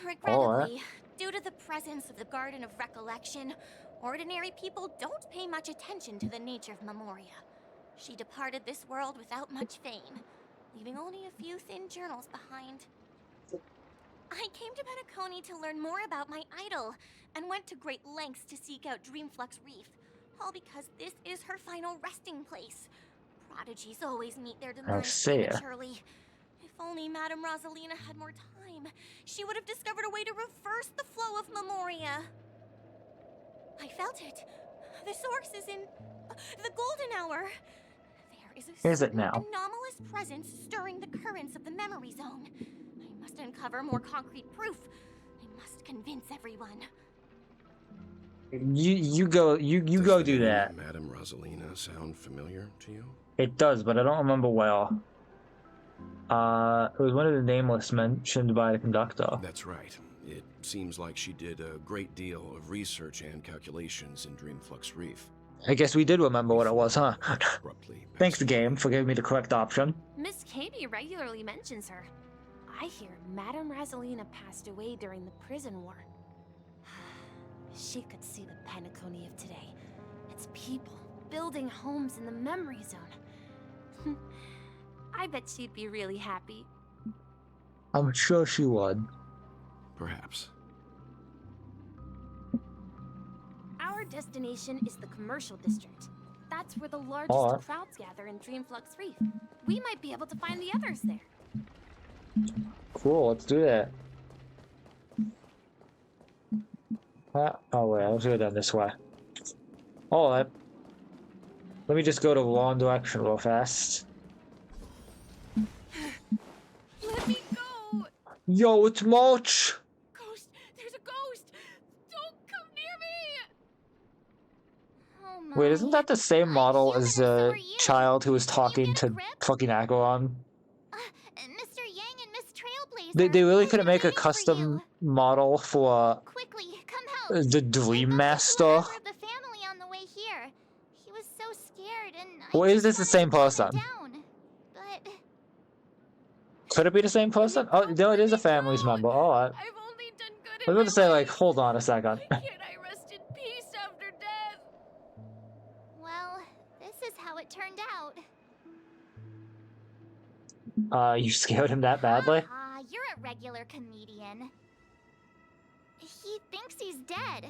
Speaker 12: Regrettably, due to the presence of the Garden of Recollection, ordinary people don't pay much attention to the nature of memoria. She departed this world without much fame, leaving only a few thin journals behind. I came to Penacony to learn more about my idol, and went to great lengths to seek out Dreamflux Reef, all because this is her final resting place. Prodigies always meet their demise prematurely. If only Madame Rosalina had more time, she would have discovered a way to reverse the flow of memoria. I felt it. The source is in the golden hour. There is a anomalous presence stirring the currents of the memory zone. I must uncover more concrete proof. I must convince everyone.
Speaker 1: You go do that.
Speaker 13: Madame Rosalina sound familiar to you?
Speaker 1: It does, but I don't remember well. It was one of the nameless mentioned by the conductor.
Speaker 13: That's right. It seems like she did a great deal of research and calculations in Dreamflux Reef.
Speaker 1: I guess we did remember what it was, huh? Thanks, game, for giving me the correct option.
Speaker 15: Miss Kami regularly mentions her. I hear Madame Rosalina passed away during the prison war. She could see the Penacony of today. Its people, building homes in the memory zone. I bet she'd be really happy.
Speaker 1: I'm sure she would.
Speaker 13: Perhaps.
Speaker 15: Our destination is the commercial district. That's where the largest
Speaker 1: Alright.
Speaker 15: crowds gather in Dreamflux Reef. We might be able to find the others there.
Speaker 1: Cool, let's do that. Oh wait, let's go down this way. Alright. Let me just go to the wrong direction real fast.
Speaker 15: Let me go!
Speaker 1: Yo, it's March!
Speaker 15: Ghost! There's a ghost! Don't come near me! Oh my.
Speaker 1: Wait, isn't that the same model as the child who was talking to fucking Acheron?
Speaker 7: Mr. Yang and Miss Trailblazer.
Speaker 1: They really couldn't make a custom model for
Speaker 7: Quickly, come help.
Speaker 1: the Dream Master?
Speaker 7: Of the family on the way here. He was so scared and
Speaker 1: Or is this the same person?
Speaker 7: down. But
Speaker 1: Could it be the same person? Oh, no, it is a family's member. Alright.
Speaker 15: I've only done good
Speaker 1: I was about to say, like, hold on a second.
Speaker 15: Can't I rest in peace after death?
Speaker 7: well, this is how it turned out.
Speaker 1: You scared him that badly?
Speaker 7: You're a regular comedian. He thinks he's dead.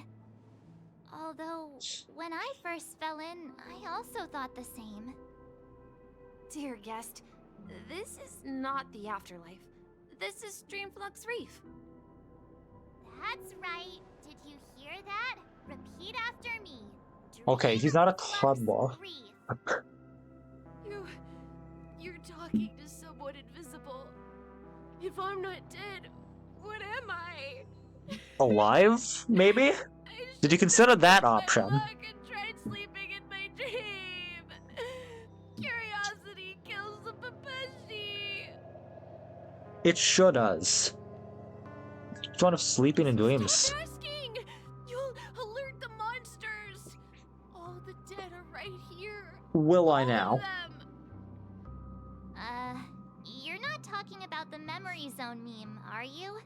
Speaker 7: Although, when I first fell in, I also thought the same.
Speaker 15: Dear guest, this is not the afterlife. This is Dreamflux Reef.
Speaker 7: That's right. Did you hear that? Repeat after me.
Speaker 1: Okay, he's not a toddler.
Speaker 15: You're talking to someone invisible. If I'm not dead, what am I?
Speaker 1: Alive, maybe? Did you consider that option?
Speaker 15: And tried sleeping in my dream. Curiosity kills the Papeshi.
Speaker 1: It sure does. It's one of sleeping in dreams.
Speaker 15: Stop asking. You'll alert the monsters. All the dead are right here.
Speaker 1: Will I now?
Speaker 7: You're not talking about the memory zone meme, are you?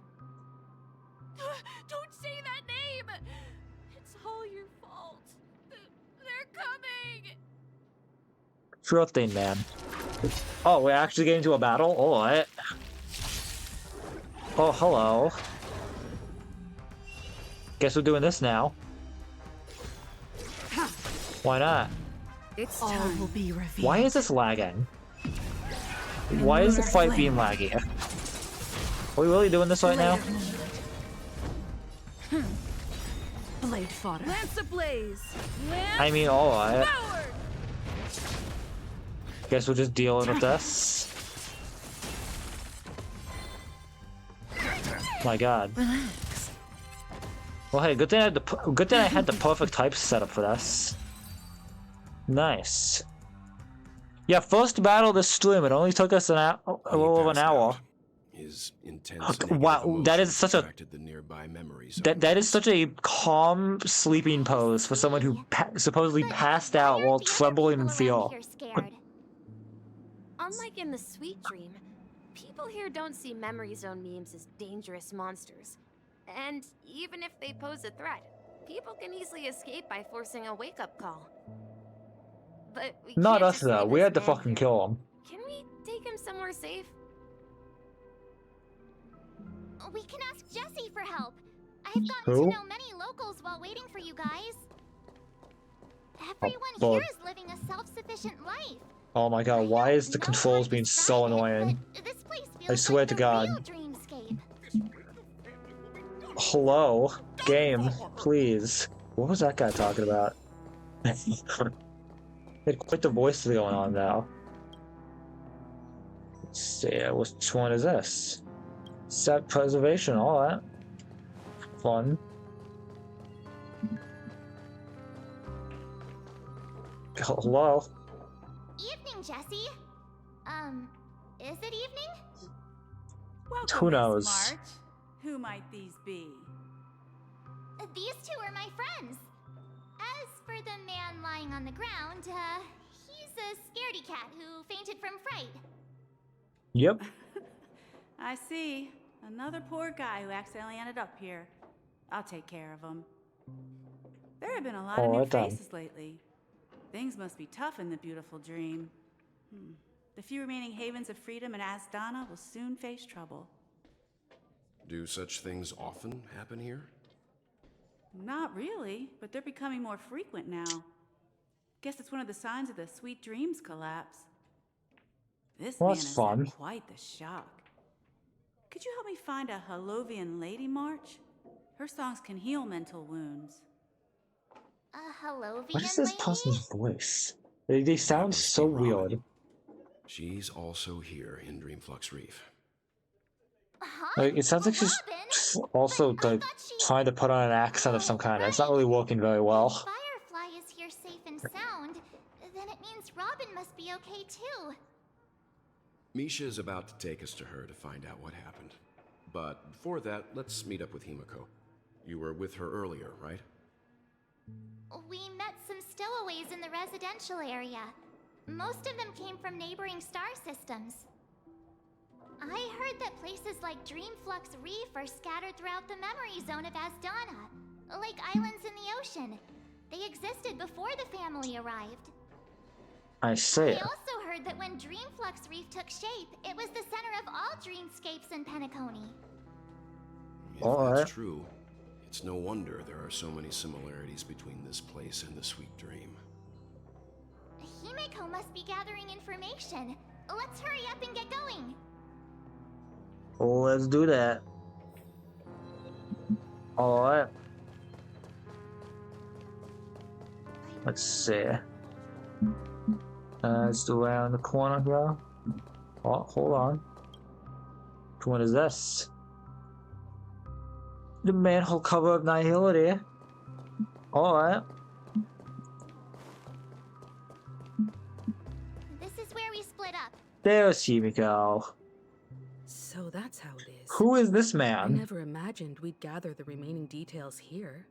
Speaker 15: Don't say that name. It's all your fault. They're coming.
Speaker 1: Sure thing, man. Oh, we're actually getting to a battle? Alright. Oh, hello. Guess we're doing this now. Why not?
Speaker 14: It's time. Will be revealed.
Speaker 1: Why is this lagging? Why is the fight being laggy? Are we really doing this right now?
Speaker 14: Blade fodder. Lance ablaze.
Speaker 1: I mean, alright. Guess we're just dealing with this. My god.
Speaker 14: Relax.
Speaker 1: Well, hey, good thing I had the perfect type set up for this. Nice. Yeah, first battle of the stream. It only took us a little over an hour.
Speaker 13: His intense
Speaker 1: wow, that is such a
Speaker 13: the nearby memories.
Speaker 1: that is such a calm sleeping pose for someone who supposedly passed out while trembling in fear.
Speaker 15: Unlike in the Sweet Dream, people here don't see memory zone memes as dangerous monsters. And even if they pose a threat, people can easily escape by forcing a wake-up call. But we
Speaker 1: Not
Speaker 15: can't
Speaker 1: us
Speaker 15: just
Speaker 1: though.
Speaker 15: leave
Speaker 1: We
Speaker 15: this
Speaker 1: had to
Speaker 15: man
Speaker 1: fucking
Speaker 15: here.
Speaker 1: kill him.
Speaker 15: Can we take him somewhere safe?
Speaker 7: We can ask Jessie for help. I've gotten
Speaker 1: Who?
Speaker 7: to know many locals while waiting for you guys. Everyone
Speaker 1: Oh,
Speaker 7: here is living a self-sufficient life.
Speaker 1: Oh my god, why is the controls being so annoying?
Speaker 7: This place feels
Speaker 1: I swear
Speaker 7: like
Speaker 1: to
Speaker 7: the
Speaker 1: god.
Speaker 7: real dreamscape.
Speaker 1: Hello? Game, please. What was that guy talking about? Had quite the voices going on now. Let's see, which one is this? Set preservation, alright. Fun. Hello?
Speaker 7: Evening, Jessie. Is it evening?
Speaker 9: Welcome,
Speaker 1: Who
Speaker 9: Miss
Speaker 1: knows?
Speaker 9: March. Who might these be?
Speaker 7: These two are my friends. As for the man lying on the ground, he's a scaredy cat who fainted from fright.
Speaker 1: Yep.
Speaker 9: I see. Another poor guy who accidentally ended up here. I'll take care of him. There have been a lot of new
Speaker 1: Alright then.
Speaker 9: faces lately.
Speaker 16: Things must be tough in the beautiful dream. The few remaining havens of freedom in Asdana will soon face trouble.
Speaker 13: Do such things often happen here?
Speaker 16: Not really, but they're becoming more frequent now. Guess it's one of the signs of the Sweet Dreams collapse. This
Speaker 1: Well,
Speaker 16: man
Speaker 1: that's
Speaker 16: has
Speaker 1: fun.
Speaker 16: had quite the shock. Could you help me find a Halovian lady march? Her songs can heal mental wounds.
Speaker 12: A Halovian
Speaker 1: What is this
Speaker 12: lady?
Speaker 1: person's voice? They sound
Speaker 13: must
Speaker 1: so
Speaker 13: be Robin.
Speaker 1: weird.
Speaker 13: She's also here in Dreamflux Reef.
Speaker 12: Huh?
Speaker 1: Like, it sounds like she's also like trying to put on an accent of some kind. It's not really working very well.
Speaker 12: Firefly is here safe and sound. Then it means Robin must be okay too.
Speaker 13: Misha is about to take us to her to find out what happened. But before that, let's meet up with Himiko. You were with her earlier, right?
Speaker 12: We met some stowaways in the residential area. Most of them came from neighboring star systems. I heard that places like Dreamflux Reef are scattered throughout the memory zone of Asdana, like islands in the ocean. They existed before the family arrived.
Speaker 1: I see.
Speaker 12: I also heard that when Dreamflux Reef took shape, it was the center of all dreamscapes in Penacony.
Speaker 13: If that's true, it's no wonder there are so many similarities between this place and the Sweet Dream.
Speaker 12: Himiko must be gathering information. Let's hurry up and get going.
Speaker 1: Let's do that. Alright. Let's see. It's around the corner here. Oh, hold on. Which one is this? The manhole cover of Nihility. Alright.
Speaker 12: This is where we split up.
Speaker 1: There's Himiko.
Speaker 14: So that's how it is.
Speaker 1: Who is this
Speaker 14: I
Speaker 1: man?
Speaker 14: never imagined we'd gather the remaining details here.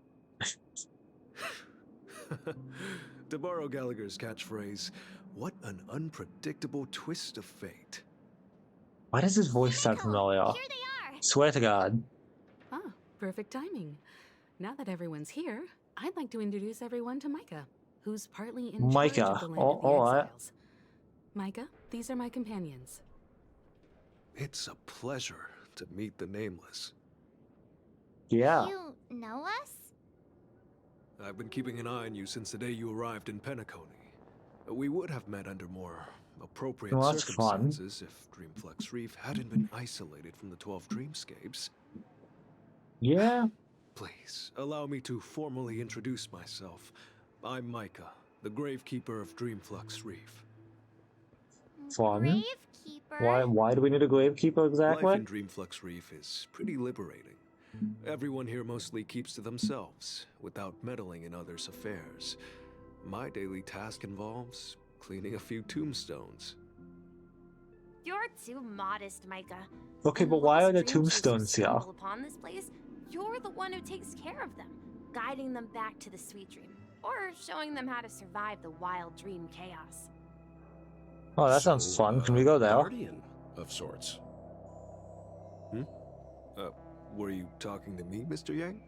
Speaker 17: To borrow Gallagher's catchphrase, what an unpredictable twist of fate.
Speaker 1: Why does his voice sound familiar?
Speaker 12: Here they are.
Speaker 1: Swear to God.
Speaker 14: Ah, perfect timing. Now that everyone's here, I'd like to introduce everyone to Micah, who's partly in charge of the land of the exiles. Micah, these are my companions.
Speaker 17: It's a pleasure to meet the Nameless.
Speaker 1: Yeah.
Speaker 12: You know us?
Speaker 17: I've been keeping an eye on you since the day you arrived in Penacony. We would have met under more appropriate
Speaker 1: Well, that's fun.
Speaker 17: circumstances if Dreamflux Reef hadn't been isolated from the 12 dreamscapes.
Speaker 1: Yeah.
Speaker 17: Please, allow me to formally introduce myself. I'm Micah, the Gravekeeper of Dreamflux Reef.
Speaker 1: Fun.
Speaker 12: Gravekeeper?
Speaker 1: Why do we need a gravekeeper exactly?
Speaker 17: Life in Dreamflux Reef is pretty liberating. Everyone here mostly keeps to themselves, without meddling in others' affairs. My daily task involves cleaning a few tombstones.
Speaker 15: You're too modest, Micah.
Speaker 1: Okay, but why are the tombstones here?
Speaker 15: Stumble upon this place, you're the one who takes care of them, guiding them back to the Sweet Dream, or showing them how to survive the wild dream chaos.
Speaker 1: Oh, that sounds fun. Can we go there?
Speaker 13: Guardian of sorts.
Speaker 17: Were you talking to me, Mr. Yang?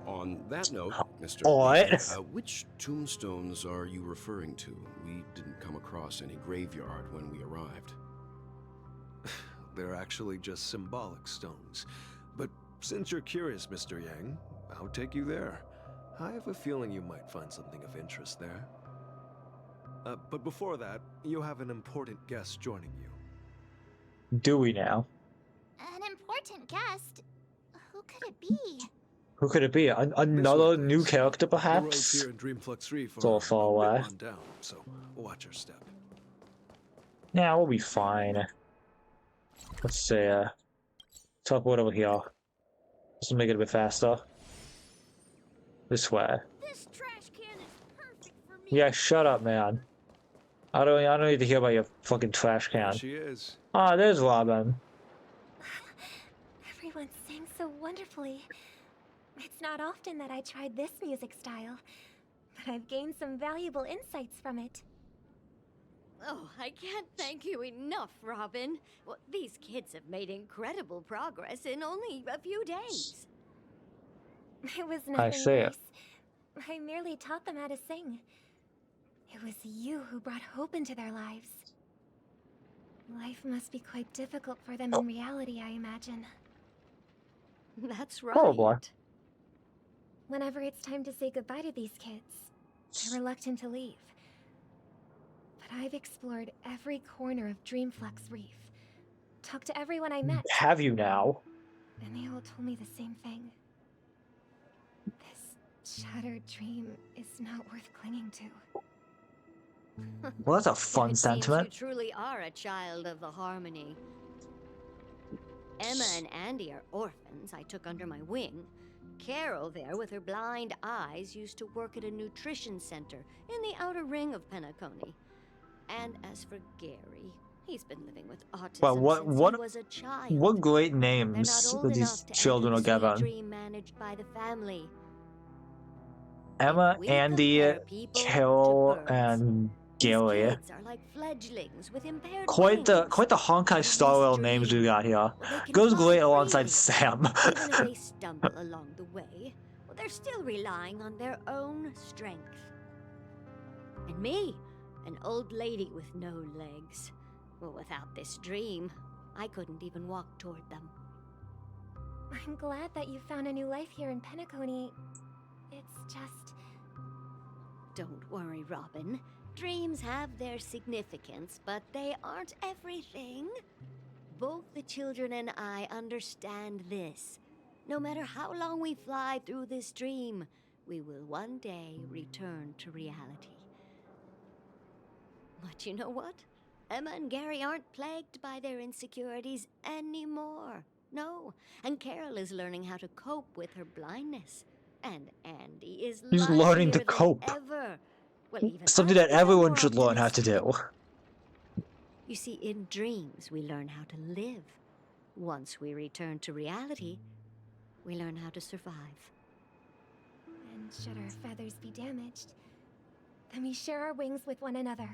Speaker 13: On that note, Mr.
Speaker 1: What?
Speaker 13: Which tombstones are you referring to? We didn't come across any graveyard when we arrived.
Speaker 17: They're actually just symbolic stones. But since you're curious, Mr. Yang, I'll take you there. I have a feeling you might find something of interest there. But before that, you have an important guest joining you.
Speaker 1: Do we now?
Speaker 12: An important guest? Who could it be?
Speaker 1: Who could it be? Another new character,
Speaker 17: The roads
Speaker 1: perhaps?
Speaker 17: here in Dreamflux Reef
Speaker 1: It's all
Speaker 17: are
Speaker 1: far
Speaker 17: a
Speaker 1: away.
Speaker 17: bit run down, so watch your step.
Speaker 1: Yeah, we'll be fine. Let's see, teleport over here. This will make it a bit faster. This way.
Speaker 15: This trash can is perfect for me.
Speaker 1: Yeah, shut up, man. I don't need to hear about your fucking trash
Speaker 17: There
Speaker 1: can.
Speaker 17: she is.
Speaker 1: Ah, there's Robin.
Speaker 7: Everyone sings so wonderfully. It's not often that I tried this music style, but I've gained some valuable insights from it.
Speaker 18: Oh, I can't thank you enough, Robin. Well, these kids have made incredible progress in only a few days.
Speaker 7: It was
Speaker 1: I
Speaker 7: nothing
Speaker 1: see.
Speaker 7: nice. I merely taught them how to sing. It was you who brought hope into their lives. Life must be quite difficult for them in reality, I imagine.
Speaker 18: That's right.
Speaker 1: Oh boy.
Speaker 7: Whenever it's time to say goodbye to these kids, they're reluctant to leave. But I've explored every corner of Dreamflux Reef. Talked to everyone I met.
Speaker 1: Have you now?
Speaker 7: And they all told me the same thing. This shattered dream is not worth clinging to.
Speaker 1: Well, that's a fun
Speaker 18: It
Speaker 1: sentiment.
Speaker 18: seems you truly are a child of the Harmony. Emma and Andy are orphans I took under my wing. Carol there, with her blind eyes, used to work at a nutrition center in the outer ring of Penacony. And as for Gary, he's been living with autism since he was a child.
Speaker 1: What great
Speaker 18: They're
Speaker 1: names
Speaker 18: not old
Speaker 1: that these
Speaker 18: enough to
Speaker 1: children
Speaker 18: enter
Speaker 1: are
Speaker 18: the sweet
Speaker 1: given.
Speaker 18: dream managed by the family.
Speaker 1: Emma,
Speaker 18: We
Speaker 1: Andy,
Speaker 18: compare people to
Speaker 1: Carol,
Speaker 18: birds.
Speaker 1: and
Speaker 18: These
Speaker 1: Gary.
Speaker 18: kids are like fledglings with impaired
Speaker 1: Quite the
Speaker 18: wings.
Speaker 1: Honkai style names we got here.
Speaker 18: They can
Speaker 1: Goes
Speaker 18: fly
Speaker 1: great alongside
Speaker 18: freely.
Speaker 1: Sam.
Speaker 18: Even if they stumble along the way, well, they're still relying on their own strength. And me, an old lady with no legs. Well, without this dream, I couldn't even walk toward them.
Speaker 7: I'm glad that you found a new life here in Penacony. It's just...
Speaker 18: Don't worry, Robin. Dreams have their significance, but they aren't everything. Both the children and I understand this. No matter how long we fly through this dream, we will one day return to reality. But you know what? Emma and Gary aren't plagued by their insecurities anymore. No, and Carol is learning how to cope with her blindness. And Andy is
Speaker 1: He's learning to
Speaker 18: livelier than
Speaker 1: cope.
Speaker 18: ever. Well, even
Speaker 1: Something
Speaker 18: I've
Speaker 1: that
Speaker 18: become
Speaker 1: everyone
Speaker 18: more
Speaker 1: should learn how to do.
Speaker 18: You see, in dreams, we learn how to live. Once we return to reality, we learn how to survive.
Speaker 7: And should our feathers be damaged, then we share our wings with one another.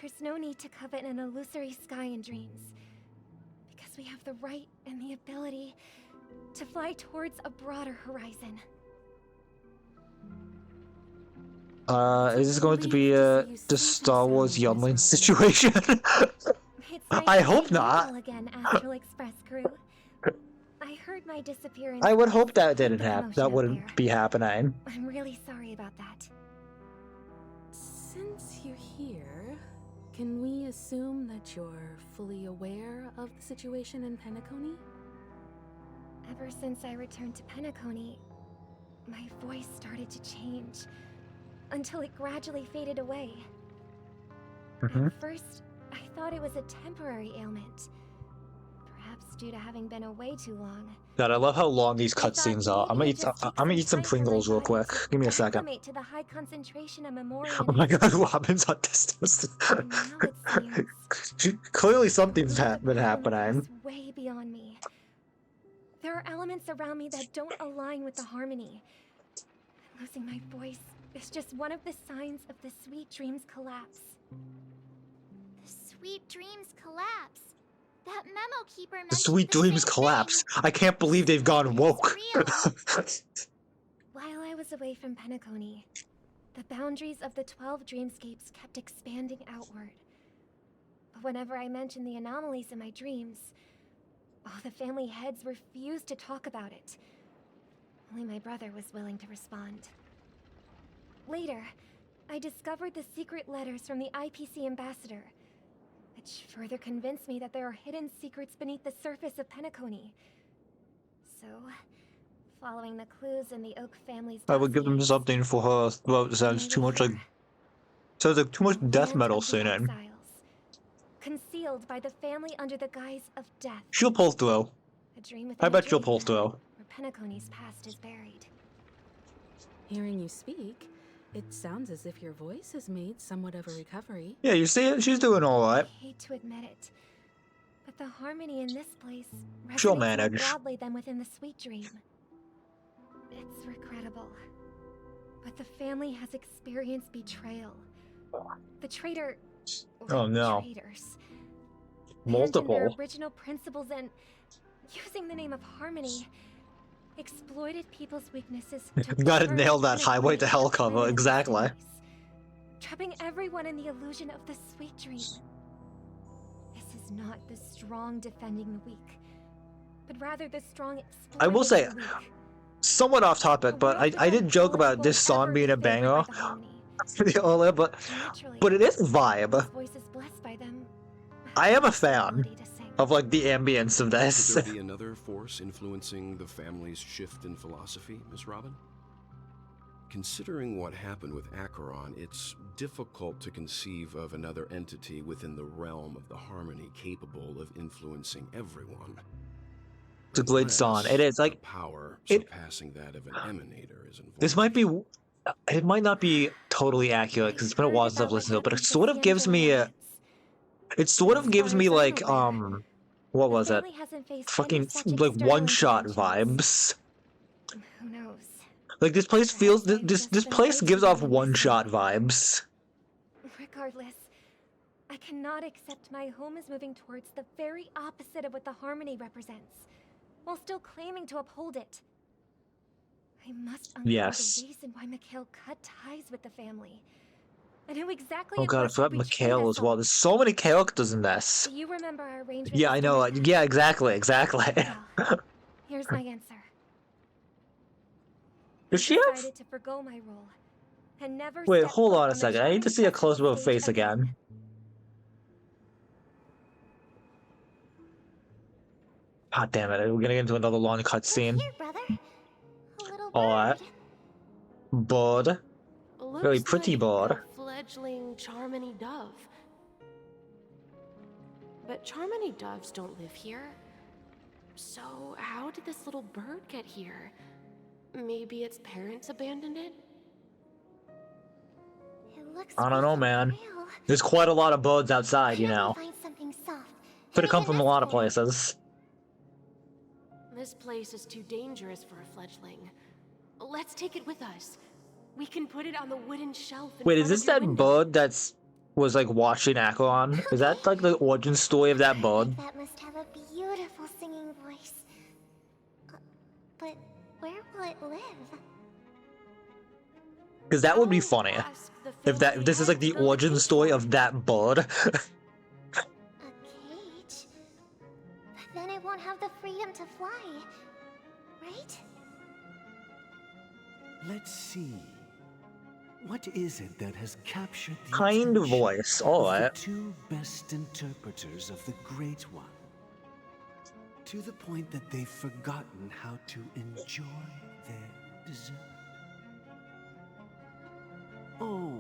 Speaker 7: There's no need to covet an illusory sky in dreams, because we have the right and the ability to fly towards a broader horizon.
Speaker 1: Is this going to be the Star Wars Youngling situation? I hope not.
Speaker 7: Again, Astral Express crew. I heard my disappearance.
Speaker 1: I would hope that didn't happen. That wouldn't be happening.
Speaker 7: I'm really sorry about that.
Speaker 14: Since you're here, can we assume that you're fully aware of the situation in Penacony?
Speaker 7: Ever since I returned to Penacony, my voice started to change, until it gradually faded away. At first, I thought it was a temporary ailment, perhaps due to having been away too long.
Speaker 1: God, I love how long these cutscenes are. I'm gonna eat some Pringles real quick. Give me a second.
Speaker 7: To the high concentration of memoria.
Speaker 1: Oh my God, Robin's autistic. Clearly, something's been happening.
Speaker 7: Way beyond me. There are elements around me that don't align with the harmony. Losing my voice is just one of the signs of the Sweet Dreams collapse.
Speaker 12: The Sweet Dreams collapse. That memo keeper
Speaker 1: The
Speaker 12: mentioned
Speaker 1: Sweet
Speaker 12: the
Speaker 1: Dreams
Speaker 12: same
Speaker 1: collapse. I can't believe they've gone woke.
Speaker 7: While I was away from Penacony, the boundaries of the 12 dreamscapes kept expanding outward. But whenever I mentioned the anomalies in my dreams, all the family heads refused to talk about it. Only my brother was willing to respond. Later, I discovered the secret letters from the IPC ambassador, which further convinced me that there are hidden secrets beneath the surface of Penacony. So, following the clues in the Oak family's
Speaker 1: I would give them something for her throat. Sounds too much like too much death metal singing.
Speaker 7: Concealed by the family under the guise of death.
Speaker 1: She'll pull through.
Speaker 7: A dream within
Speaker 1: I
Speaker 7: a
Speaker 1: bet she'll
Speaker 7: dream,
Speaker 1: pull through.
Speaker 7: where Penacony's past is buried.
Speaker 14: Hearing you speak, it sounds as if your voice has made somewhat of a recovery.
Speaker 1: Yeah, you see it? She's doing alright.
Speaker 7: I hate to admit it, but the harmony in this place
Speaker 1: She'll
Speaker 7: resonates more
Speaker 1: manage.
Speaker 7: broadly than within the Sweet Dream. It's regrettable, but the family has experienced betrayal. The traitor...
Speaker 1: Oh no.
Speaker 7: Traitors.
Speaker 1: Multiple.
Speaker 7: Their original principles and using the name of harmony,
Speaker 19: exploited people's weaknesses
Speaker 1: You
Speaker 19: to
Speaker 1: gotta
Speaker 19: turn
Speaker 1: nail that
Speaker 19: and
Speaker 1: highway
Speaker 19: create
Speaker 1: to hell
Speaker 19: a
Speaker 1: cover,
Speaker 19: planet of
Speaker 1: exactly.
Speaker 19: stories, trapping everyone in the illusion of the sweet dream. This is not the strong defending the weak, but rather the strong exploiting
Speaker 1: I will say,
Speaker 19: the weak.
Speaker 1: somewhat off topic, but I did joke about this song being a banger earlier, but it is a vibe. I am a fan of like the ambience of this.
Speaker 13: Could there be another force influencing the family's shift in philosophy, Miss Robin? Considering what happened with Acheron, it's difficult to conceive of another entity within the realm of the Harmony capable of influencing everyone.
Speaker 1: It's a great song. It is like
Speaker 13: power surpassing that of an emanator is involved.
Speaker 1: This might be, it might not be totally accurate because it's been a while since I've listened to it, but it sort of gives me a, it sort of gives me like what was it? Fucking like one-shot vibes.
Speaker 19: Who knows?
Speaker 1: Like this place feels, this place gives off one-shot vibes.
Speaker 19: Regardless, I cannot accept my home is moving towards the very opposite of what the Harmony represents, while still claiming to uphold it. I must uncover the reason why Mikhail cut ties with the family. And who exactly
Speaker 1: Oh god, I forgot Mikhail as well. There's so many characters in this.
Speaker 19: Do you remember our arrangement?
Speaker 1: Yeah, I know. Yeah, exactly.
Speaker 19: Well, here's my answer.
Speaker 1: Does she have?
Speaker 19: Decided to forgo my role and never
Speaker 1: Wait,
Speaker 19: step
Speaker 1: hold
Speaker 19: foot
Speaker 1: on a
Speaker 19: the
Speaker 1: second. I need to see a close-up of her
Speaker 19: stage
Speaker 1: face again. God damn it, we're gonna get into another long cutscene. Alright. Bird. Very pretty bird.
Speaker 20: A fledgling Charmony dove. But Charmony doves don't live here. So how did this little bird get here? Maybe its parents abandoned it?
Speaker 1: I don't know, man. There's quite a lot of birds outside, you know. Could have come from a lot of places.
Speaker 20: This place is too dangerous for a fledgling. Let's take it with us. We can put it on the wooden shelf.
Speaker 1: Wait, is this that bird that's was like watching Acheron? Is that like the origin story of that bird?
Speaker 7: That must have a beautiful singing voice. But where will it live?
Speaker 1: Because that would be funny if this is like the origin story of that bird.
Speaker 7: A cage? But then it won't have the freedom to fly, right?
Speaker 3: Let's see. What is it that has captured the
Speaker 1: Kind voice, alright.
Speaker 3: the two best interpreters of the Great One? To the point that they've forgotten how to enjoy their dessert. Oh,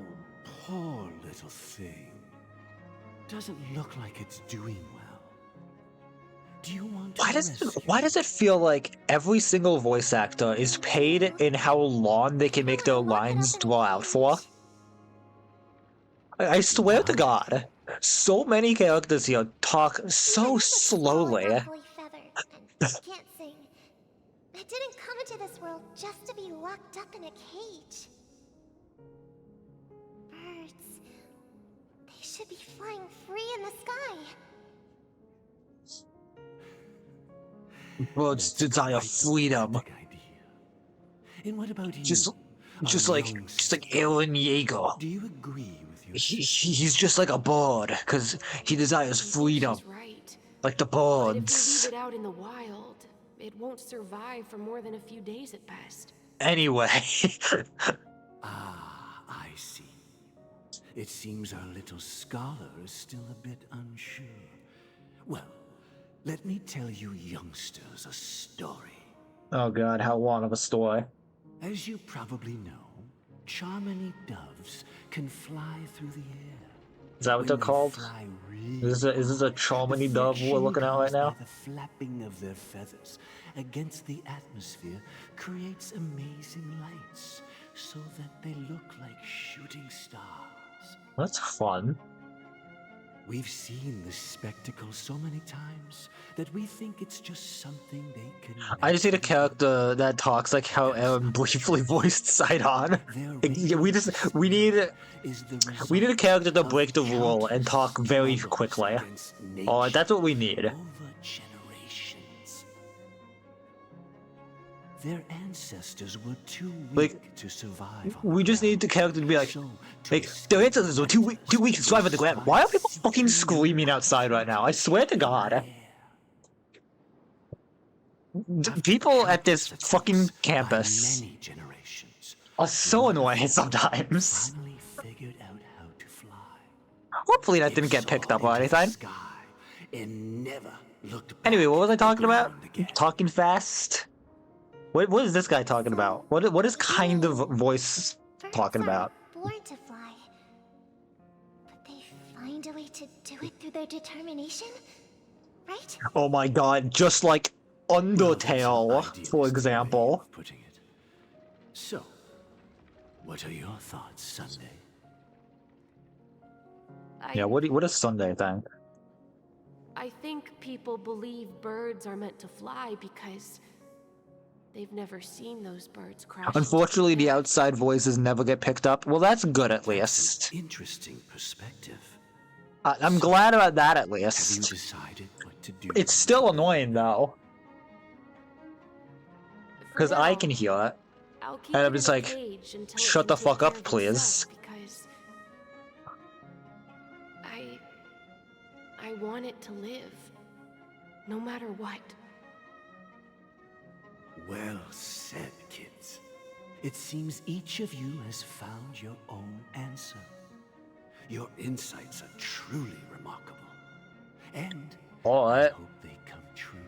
Speaker 3: poor little thing. Doesn't look like it's doing well. Do you want to
Speaker 1: Why does it feel like every single voice actor is paid in how long they can make their lines draw out for? I swear to God, so many characters here talk so slowly.
Speaker 7: Can't sing. I didn't come into this world just to be locked up in a cage. Birds. They should be flying free in the sky.
Speaker 1: Birds desire freedom.
Speaker 3: And what about you?
Speaker 1: Just like Eren Yeager.
Speaker 3: Do you agree with your
Speaker 1: He's just like a bird, because he desires freedom. Like the
Speaker 20: But if we
Speaker 1: birds.
Speaker 20: leave it out in the wild, it won't survive for more than a few days at best.
Speaker 1: Anyway.
Speaker 3: I see. It seems our little scholar is still a bit unsure. Well, let me tell you youngsters a story.
Speaker 1: Oh god, how long of a story?
Speaker 3: As you probably know, Charmony doves can fly through the air.
Speaker 1: Is that what they're called? Is this a Charmony dove we're looking at right now?
Speaker 3: The flapping of their feathers against the atmosphere creates amazing lights, so that they look like shooting stars.
Speaker 1: That's fun.
Speaker 3: We've seen this spectacle so many times that we think it's just something they can.
Speaker 1: I just need a character that talks like how Eren briefly voiced Sidon. We need a character to break the rule and talk very quickly. Oh, that's what we need.
Speaker 3: Their ancestors were too weak to survive.
Speaker 1: We just need the character to be like their ancestors were too weak to survive on the ground. Why are people fucking screaming outside right now? I swear to God. People at this fucking campus are so annoying sometimes. Hopefully that didn't get picked up or anything. Anyway, what was I talking about? Talking fast? What is this guy talking about? What is kind of voice talking about?
Speaker 7: Born to fly, but they find a way to do it through their determination, right?
Speaker 1: Oh my God! Just like Undertale, for example.
Speaker 3: So, what are your thoughts, Sunday?
Speaker 1: Yeah, what does Sunday think?
Speaker 20: I think people believe birds are meant to fly because they've never seen those birds crash.
Speaker 1: Unfortunately, the outside voices never get picked up. Well, that's good at least.
Speaker 3: Interesting perspective.
Speaker 1: I'm glad about that at least.
Speaker 3: Have you decided what to do?
Speaker 1: It's still annoying though, because I can hear it, and I'm just like, shut the fuck up, please.
Speaker 20: Because I want it to live, no matter what.
Speaker 3: Well said, kids. It seems each of you has found your own answer. Your insights are truly remarkable. And I hope they come true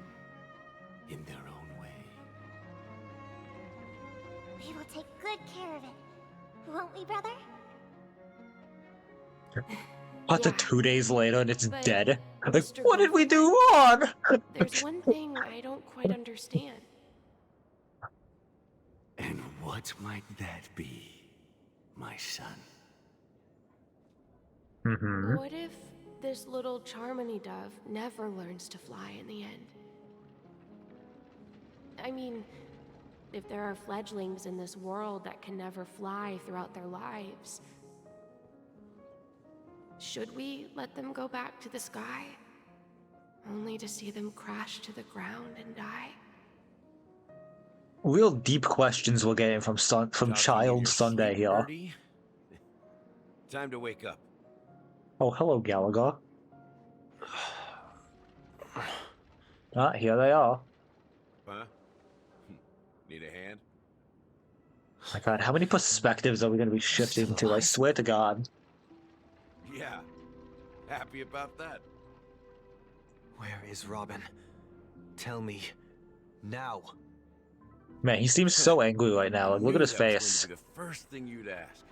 Speaker 3: in their own way.
Speaker 7: We will take good care of it. Won't we, brother?
Speaker 1: What, the 2 days later and it's dead? Like, what did we do wrong?
Speaker 20: There's one thing I don't quite understand.
Speaker 3: And what might that be, my son?
Speaker 20: What if this little Charmony dove never learns to fly in the end? I mean, if there are fledglings in this world that can never fly throughout their lives, should we let them go back to the sky, only to see them crash to the ground and die?
Speaker 1: Real deep questions we're getting from Child Sunday here.
Speaker 4: Birdie? Time to wake up.
Speaker 1: Oh, hello, Gallagher. Ah, here they are.
Speaker 4: Huh? Need a hand?
Speaker 1: My God, how many perspectives are we going to be shifting to? I swear to God.
Speaker 4: Yeah. Happy about that.
Speaker 21: Where is Robin? Tell me. Now.
Speaker 1: Man, he seems so angry right now. Like, look at his face.
Speaker 4: The first thing you'd ask.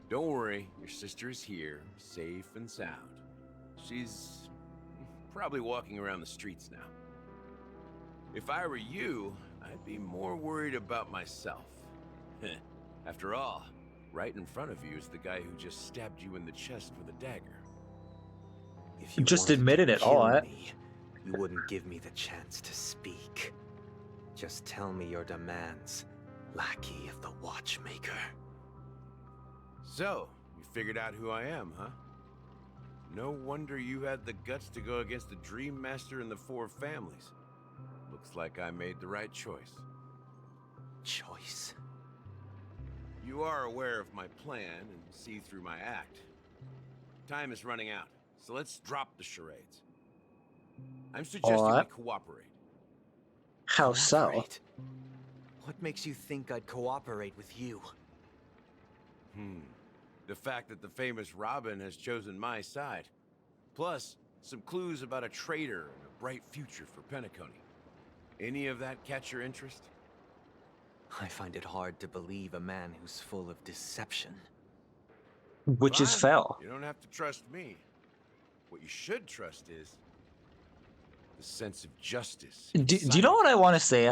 Speaker 4: Don't worry, your sister is here, safe and sound. She's probably walking around the streets now. If I were you, I'd be more worried about myself. After all, right in front of you is the guy who just stabbed you in the chest with a dagger.
Speaker 21: If you
Speaker 1: just
Speaker 21: wanted
Speaker 1: admitted
Speaker 21: to
Speaker 1: it,
Speaker 21: kill
Speaker 1: alright.
Speaker 21: me, you wouldn't give me the chance to speak. Just tell me your demands, lackey of the Watchmaker.
Speaker 4: So, you figured out who I am, huh? No wonder you had the guts to go against the Dream Master and the Four Families. Looks like I made the right choice.
Speaker 21: Choice?
Speaker 4: You are aware of my plan and see through my act. Time is running out, so let's drop the charades. I'm suggesting we cooperate.
Speaker 1: How so?
Speaker 21: What makes you think I'd cooperate with you?
Speaker 4: The fact that the famous Robin has chosen my side. Plus, some clues about a traitor and a bright future for Penacony. Any of that catch your interest?
Speaker 21: I find it hard to believe a man who's full of deception.
Speaker 1: Which is
Speaker 4: Fine.
Speaker 1: fair.
Speaker 4: You don't have to trust me. What you should trust is the sense of justice.
Speaker 1: Do you know what I want to see?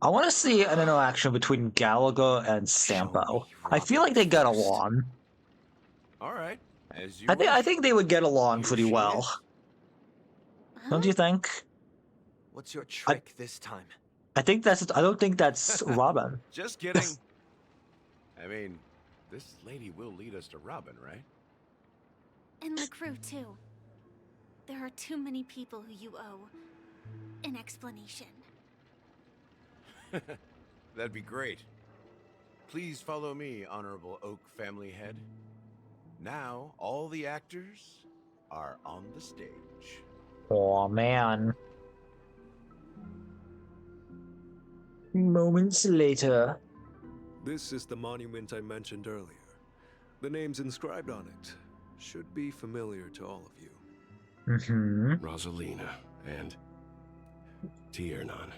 Speaker 1: I want to see an interaction between Gallagher and Sampo. I feel like they get along.
Speaker 4: All right, as you
Speaker 1: I think they would get along pretty well. Don't you think?
Speaker 21: What's your trick this time?
Speaker 1: I think that's. I don't think that's Robin.
Speaker 4: Just kidding. I mean, this lady will lead us to Robin, right?
Speaker 8: And the crew, too. There are too many people who you owe an explanation.
Speaker 13: That'd be great. Please follow me, Honorable Oak Family Head. Now, all the actors are on the stage.
Speaker 1: Oh man. Moments later.
Speaker 17: This is the monument I mentioned earlier. The names inscribed on it should be familiar to all of you.
Speaker 13: Rosalina and Tiernan.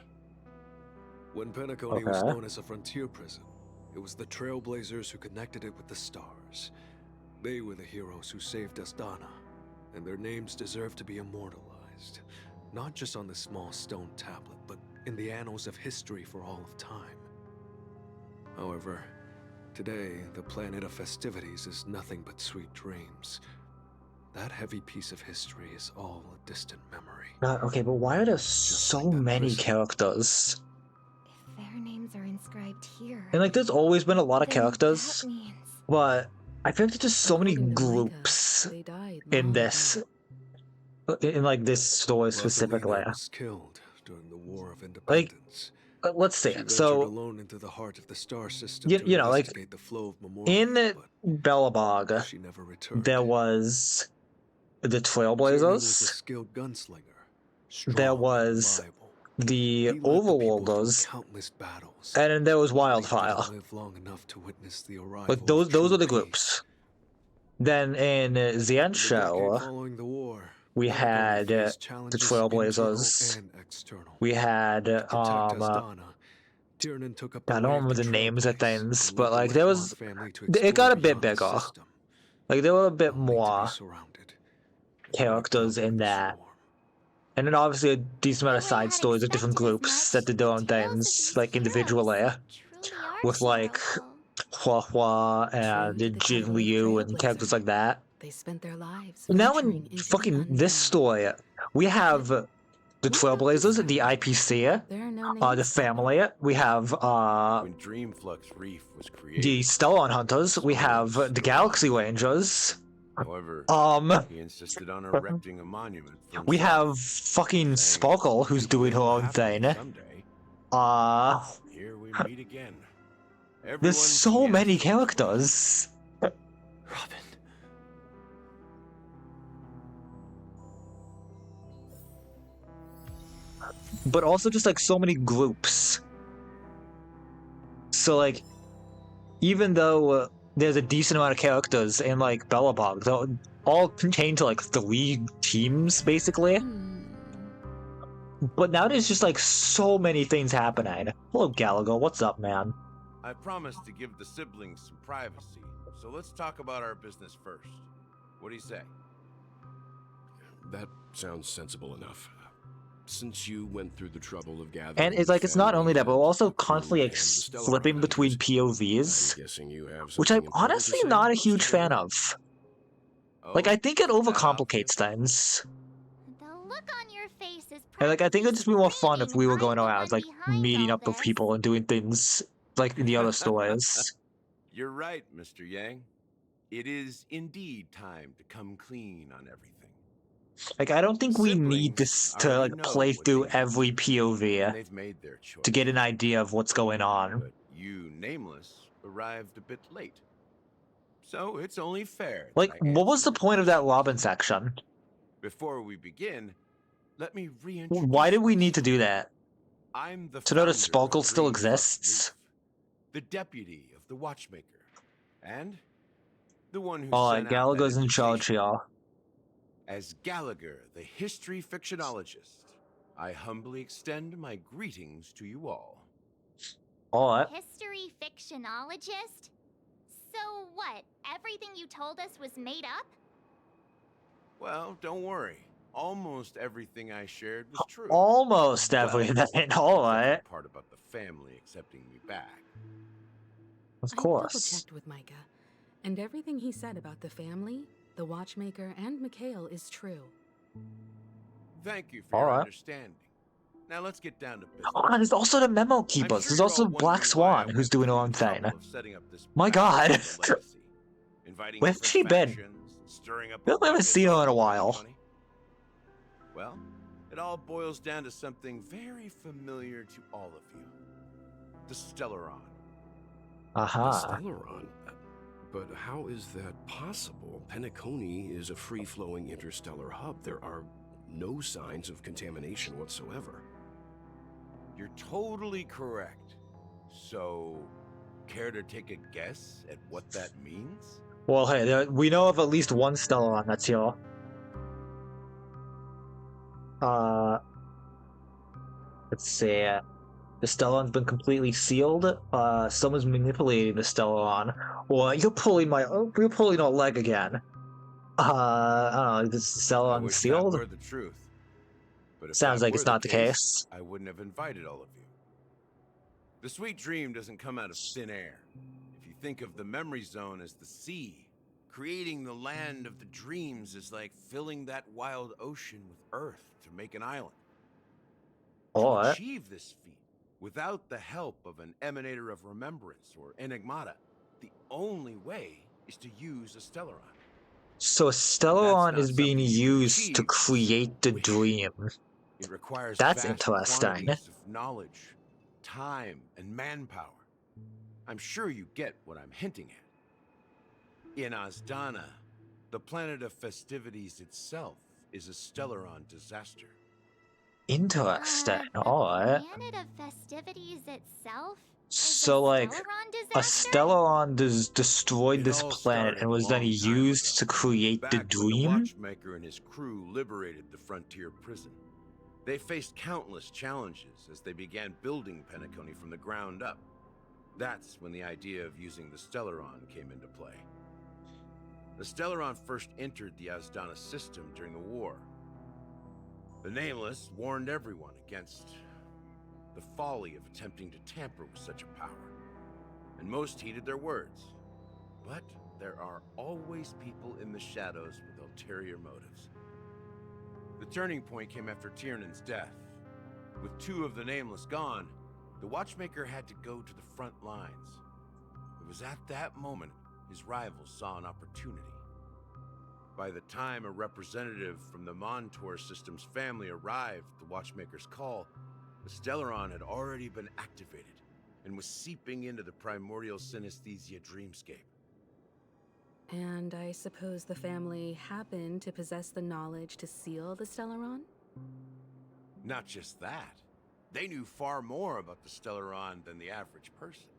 Speaker 17: When Penacony was known as a frontier prison, it was the Trailblazers who connected it with the stars. They were the heroes who saved Astana, and their names deserve to be immortalized, not just on this small stone tablet, but in the annals of history for all of time. However, today, the planet of festivities is nothing but sweet dreams. That heavy piece of history is all a distant memory.
Speaker 1: Okay, but why are there so many characters?
Speaker 19: If their names are inscribed here...
Speaker 1: And like, there's always been a lot of characters,
Speaker 19: that means...
Speaker 1: but I feel like there's just so many groups in this, in like this story specifically.
Speaker 17: Rosalina was killed during the War of
Speaker 1: Like,
Speaker 17: Independence.
Speaker 1: let's see.
Speaker 17: She ventured
Speaker 1: So,
Speaker 17: alone into the heart of the star system
Speaker 1: you
Speaker 17: to
Speaker 1: know, like
Speaker 17: investigate the flow of Memoria,
Speaker 1: in Belobog,
Speaker 17: she never returned.
Speaker 1: there was the
Speaker 17: Tiernan was a
Speaker 1: Trailblazers.
Speaker 17: skilled gunslinger.
Speaker 1: There was the Overworlders,
Speaker 17: Countless battles.
Speaker 1: and then there was
Speaker 17: They
Speaker 1: Wildfire.
Speaker 17: didn't live long enough to witness the arrival
Speaker 1: Like
Speaker 17: of
Speaker 1: those are
Speaker 17: true
Speaker 1: the
Speaker 17: peace.
Speaker 1: groups. Then in the end
Speaker 17: In the decade
Speaker 1: show,
Speaker 17: following the war,
Speaker 1: we
Speaker 17: Penacony
Speaker 1: had
Speaker 17: faced
Speaker 1: the
Speaker 17: challenges
Speaker 1: Trailblazers.
Speaker 17: internal and external.
Speaker 1: We had
Speaker 17: To protect Astana, Tiernan took up
Speaker 1: I
Speaker 17: the
Speaker 1: don't
Speaker 17: way of
Speaker 1: remember the names of
Speaker 17: Trailblaze
Speaker 1: things,
Speaker 17: and
Speaker 1: but
Speaker 17: led the
Speaker 1: like there was,
Speaker 17: Westmont family to
Speaker 1: it got a
Speaker 17: explore
Speaker 1: bit
Speaker 17: beyond the
Speaker 1: bigger.
Speaker 17: system,
Speaker 1: Like there were a bit
Speaker 17: only to be
Speaker 1: more
Speaker 17: surrounded
Speaker 1: characters in that. And then obviously a decent amount of side stories of different groups that did their own things, like individually, with like Hua Hua and Jin Liu and characters like that.
Speaker 14: They spent their lives.
Speaker 1: Now in
Speaker 14: venturing into
Speaker 1: fucking
Speaker 14: the
Speaker 1: this story, we have the Trailblazers, the IPC,
Speaker 14: There are no
Speaker 1: the
Speaker 14: names.
Speaker 1: family. We have
Speaker 13: When Dreamflux Reef was created,
Speaker 1: the Stellar Hunters. We have the Galaxy Rangers.
Speaker 13: however, he insisted on erecting a monument for
Speaker 1: We
Speaker 13: himself,
Speaker 1: have fucking
Speaker 13: saying,
Speaker 1: Sparkle, who's doing her own
Speaker 13: "Happen
Speaker 1: thing.
Speaker 13: someday." Here we meet again.
Speaker 1: There's
Speaker 13: Everyone
Speaker 1: so
Speaker 13: from the
Speaker 1: many characters.
Speaker 21: Robin.
Speaker 1: But also just like so many groups. So like, even though there's a decent amount of characters in like Belobog, they're all contained to like 3 teams basically. But now there's just like so many things happening. Hello Gallagher, what's up, man?
Speaker 13: I promised to give the siblings some privacy, so let's talk about our business first. What do you say? That sounds sensible enough. Since you went through the trouble of gathering,
Speaker 1: And it's like it's not only that, but we're also constantly like flipping between POVs, which I'm honestly not a huge fan of. Like I think it overcomplicates things.
Speaker 12: The look on your face is
Speaker 1: And like I think it'd just be more fun if we were going around like meeting up with people and doing things like in the other stories.
Speaker 13: You're right, Mr. Yang. It is indeed time to come clean on everything.
Speaker 1: Like I don't think we need this to like play through every POV
Speaker 13: They've made their choice.
Speaker 1: to get an idea of what's going on.
Speaker 13: But you, Nameless, arrived a bit late. So it's only fair.
Speaker 1: Like, what was the point of that Robin section?
Speaker 13: Before we begin, let me reintroduce.
Speaker 1: Why did we need to do that?
Speaker 13: I'm the
Speaker 1: To know that
Speaker 13: founder
Speaker 1: Sparkle
Speaker 13: of
Speaker 1: still
Speaker 13: Dreamflux
Speaker 1: exists?
Speaker 13: Reef, the deputy of the Watchmaker, and the one who
Speaker 1: Oh,
Speaker 13: sent out
Speaker 1: Gallagher's
Speaker 13: that
Speaker 1: in charge
Speaker 13: invitation.
Speaker 1: here.
Speaker 13: As Gallagher, the history fictionologist, I humbly extend my greetings to you all.
Speaker 1: Alright.
Speaker 12: History fictionologist? So what? Everything you told us was made up?
Speaker 13: Well, don't worry. Almost everything I shared was true.
Speaker 1: Almost
Speaker 13: Well,
Speaker 1: everything, alright.
Speaker 13: the part about the family accepting me back.
Speaker 1: Of
Speaker 14: I
Speaker 1: course.
Speaker 14: double-checked with Micah, and everything he said about the family, the Watchmaker, and Mikhail is true.
Speaker 13: Thank you for your
Speaker 1: Alright.
Speaker 13: understanding. Now let's get down to business.
Speaker 1: Oh, and there's also the Memo Keepers.
Speaker 13: sure
Speaker 1: There's
Speaker 13: you're
Speaker 1: also
Speaker 13: all
Speaker 1: Black
Speaker 13: wondering why I
Speaker 1: Swan,
Speaker 13: went
Speaker 1: who's doing her
Speaker 13: through
Speaker 1: own
Speaker 13: the
Speaker 1: thing.
Speaker 13: trouble of setting up this
Speaker 1: My god.
Speaker 13: legacy, inviting
Speaker 1: Where's
Speaker 13: different
Speaker 1: she been?
Speaker 13: factions, stirring up
Speaker 1: We haven't
Speaker 13: ruckus
Speaker 1: seen her in a
Speaker 13: all
Speaker 1: while.
Speaker 13: funny. Well, it all boils down to something very familiar to all of you. the Stellaron.
Speaker 1: Aha.
Speaker 13: The Stellaron? But how is that possible? Penacony is a free-flowing interstellar hub. There are no signs of contamination whatsoever.
Speaker 4: You're totally correct. So, care to take a guess at what that means?
Speaker 1: Well, hey, we know of at least one Stellaron that's here. Let's see. The Stellaron's been completely sealed. Someone's manipulating the Stellaron. Well, you're pulling our leg again. I don't know. Is the Stellaron sealed?
Speaker 4: That were the truth. But if
Speaker 1: Sounds
Speaker 4: that
Speaker 1: like
Speaker 4: were
Speaker 1: it's not the case.
Speaker 4: I wouldn't have invited all of you. The sweet dream doesn't come out of thin air. If you think of the memory zone as the sea, creating the land of the dreams is like filling that wild ocean with earth to make an island. To achieve this feat, without the help of an emanator of remembrance or enigmata, the only way is to use a Stellaron.
Speaker 1: So a Stellaron is being used to create the dream.
Speaker 4: It requires
Speaker 1: That's
Speaker 4: vast
Speaker 1: interesting.
Speaker 4: quantities of knowledge, time, and manpower. I'm sure you get what I'm hinting at. In Azdana, the planet of festivities itself is a Stellaron disaster.
Speaker 1: Interesting. Alright.
Speaker 12: The planet of festivities itself?
Speaker 1: So, like, a Stellaron destroyed this planet and was then used to create the
Speaker 4: Back when the
Speaker 1: dream?
Speaker 4: Watchmaker and his crew liberated the frontier prison, they faced countless challenges as they began building Penacony from the ground up. That's when the idea of using the Stellaron came into play. The Stellaron first entered the Azdana system during the war. The Nameless warned everyone against the folly of attempting to tamper with such a power, and most heeded their words. But there are always people in the shadows with ulterior motives. The turning point came after Tiernan's death. With two of the Nameless gone, the Watchmaker had to go to the front lines. It was at that moment his rivals saw an opportunity. By the time a representative from the Montour Systems family arrived at the Watchmaker's call, the Stellaron had already been activated and was seeping into the primordial synesthesia dreamscape.
Speaker 14: And I suppose the family happened to possess the knowledge to seal the Stellaron?
Speaker 4: Not just that. They knew far more about the Stellaron than the average person.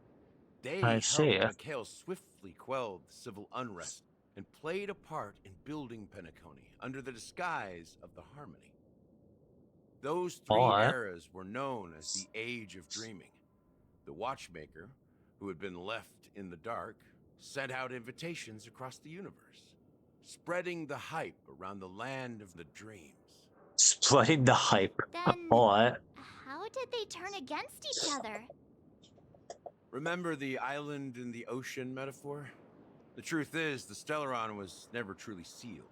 Speaker 4: They helped Mikhail swiftly quell the civil unrest and played a part in building Penacony under the disguise of the Harmony. Those three eras were known as the Age of Dreaming. The Watchmaker, who had been left in the dark, sent out invitations across the universe, spreading the hype around the land of the dreams.
Speaker 1: Spreading the hype.
Speaker 12: Then, how did they turn against each other?
Speaker 4: Remember the island in the ocean metaphor? The truth is, the Stellaron was never truly sealed.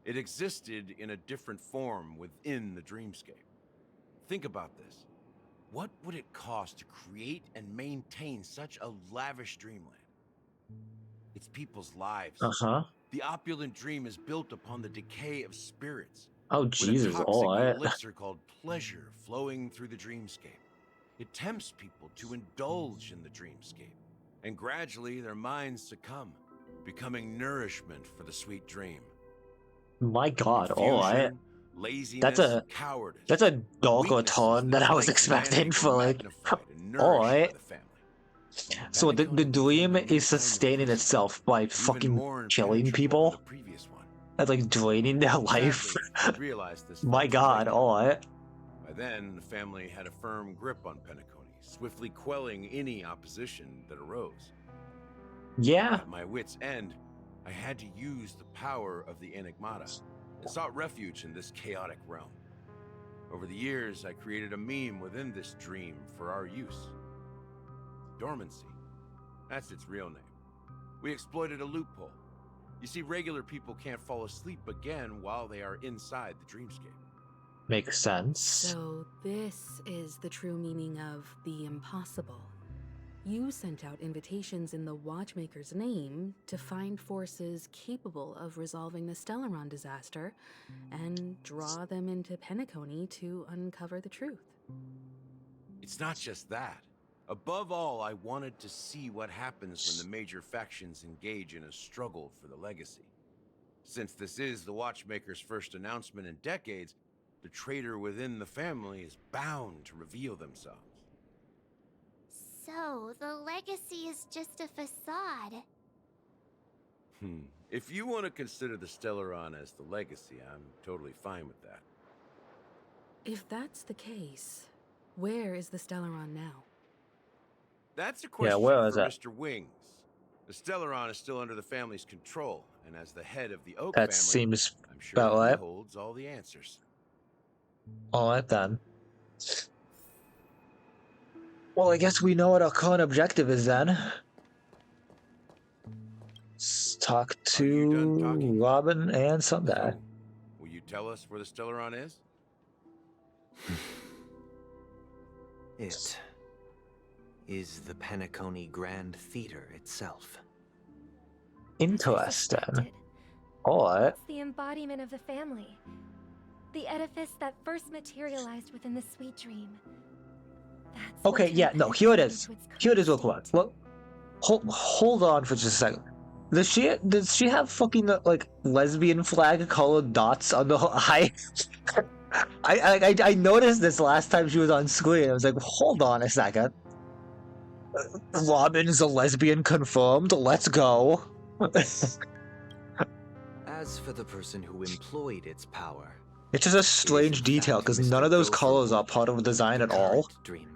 Speaker 4: It existed in a different form within the dreamscape. Think about this. What would it cost to create and maintain such a lavish dreamland? It's people's lives. The opulent dream is built upon the decay of spirits.
Speaker 1: Oh, Jesus,
Speaker 4: with a toxic elixir called pleasure flowing through the dreamscape. It tempts people to indulge in the dreamscape, and gradually their minds succumb, becoming nourishment for the sweet dream.
Speaker 1: My God,
Speaker 4: Confusion,
Speaker 1: that's a darker tone than I was expecting for like. So the dream is sustaining itself by fucking killing people. And like draining their life. My God, alright.
Speaker 4: By then, the family had a firm grip on Penacony, swiftly quelling any opposition that arose.
Speaker 1: Yeah.
Speaker 4: At my wit's end, I had to use the power of the Enigmata and sought refuge in this chaotic realm. Over the years, I created a meme within this dream for our use. Dormancy. That's its real name. We exploited a loophole. You see, regular people can't fall asleep again while they are inside the dreamscape.
Speaker 1: Makes sense.
Speaker 14: So this is the true meaning of the impossible. You sent out invitations in the Watchmaker's name to find forces capable of resolving the Stellaron disaster and draw them into Penacony to uncover the truth.
Speaker 4: It's not just that. Above all, I wanted to see what happens when the major factions engage in a struggle for the legacy. Since this is the Watchmaker's first announcement in decades, the traitor within the family is bound to reveal themselves.
Speaker 7: So, the legacy is just a facade.
Speaker 4: If you want to consider the Stellaron as the legacy, I'm totally fine with that.
Speaker 14: If that's the case, where is the Stellaron now?
Speaker 4: That's a question
Speaker 1: where
Speaker 4: for
Speaker 1: is it?
Speaker 4: Mr. Wings. The Stellaron is still under the family's control, and as the head of the Oak
Speaker 1: That
Speaker 4: family,
Speaker 1: seems
Speaker 4: I'm sure
Speaker 1: about
Speaker 4: he
Speaker 1: right.
Speaker 4: holds all the answers.
Speaker 1: Alright then. Well, I guess we know what our current objective is then. Let's talk to Robin and Sunday.
Speaker 4: Will you tell us where the Stellaron is?
Speaker 21: It is the Penacony Grand Theater itself.
Speaker 1: Interesting. Alright.
Speaker 19: It's the embodiment of the family. The edifice that first materialized within the sweet dream. That's what
Speaker 1: Okay, yeah,
Speaker 19: turned
Speaker 1: no, here it
Speaker 19: Penacony
Speaker 1: is.
Speaker 19: into its
Speaker 1: Here it is real quick. Look, hold on for just a second. Does she have fucking like lesbian flag colored dots on the eye? I noticed this last time she was on screen. I was like, hold on a second. Robin's a lesbian confirmed. Let's go.
Speaker 21: As for the person who employed its power,
Speaker 1: It's just a strange detail because none of those colors are part of the design at all.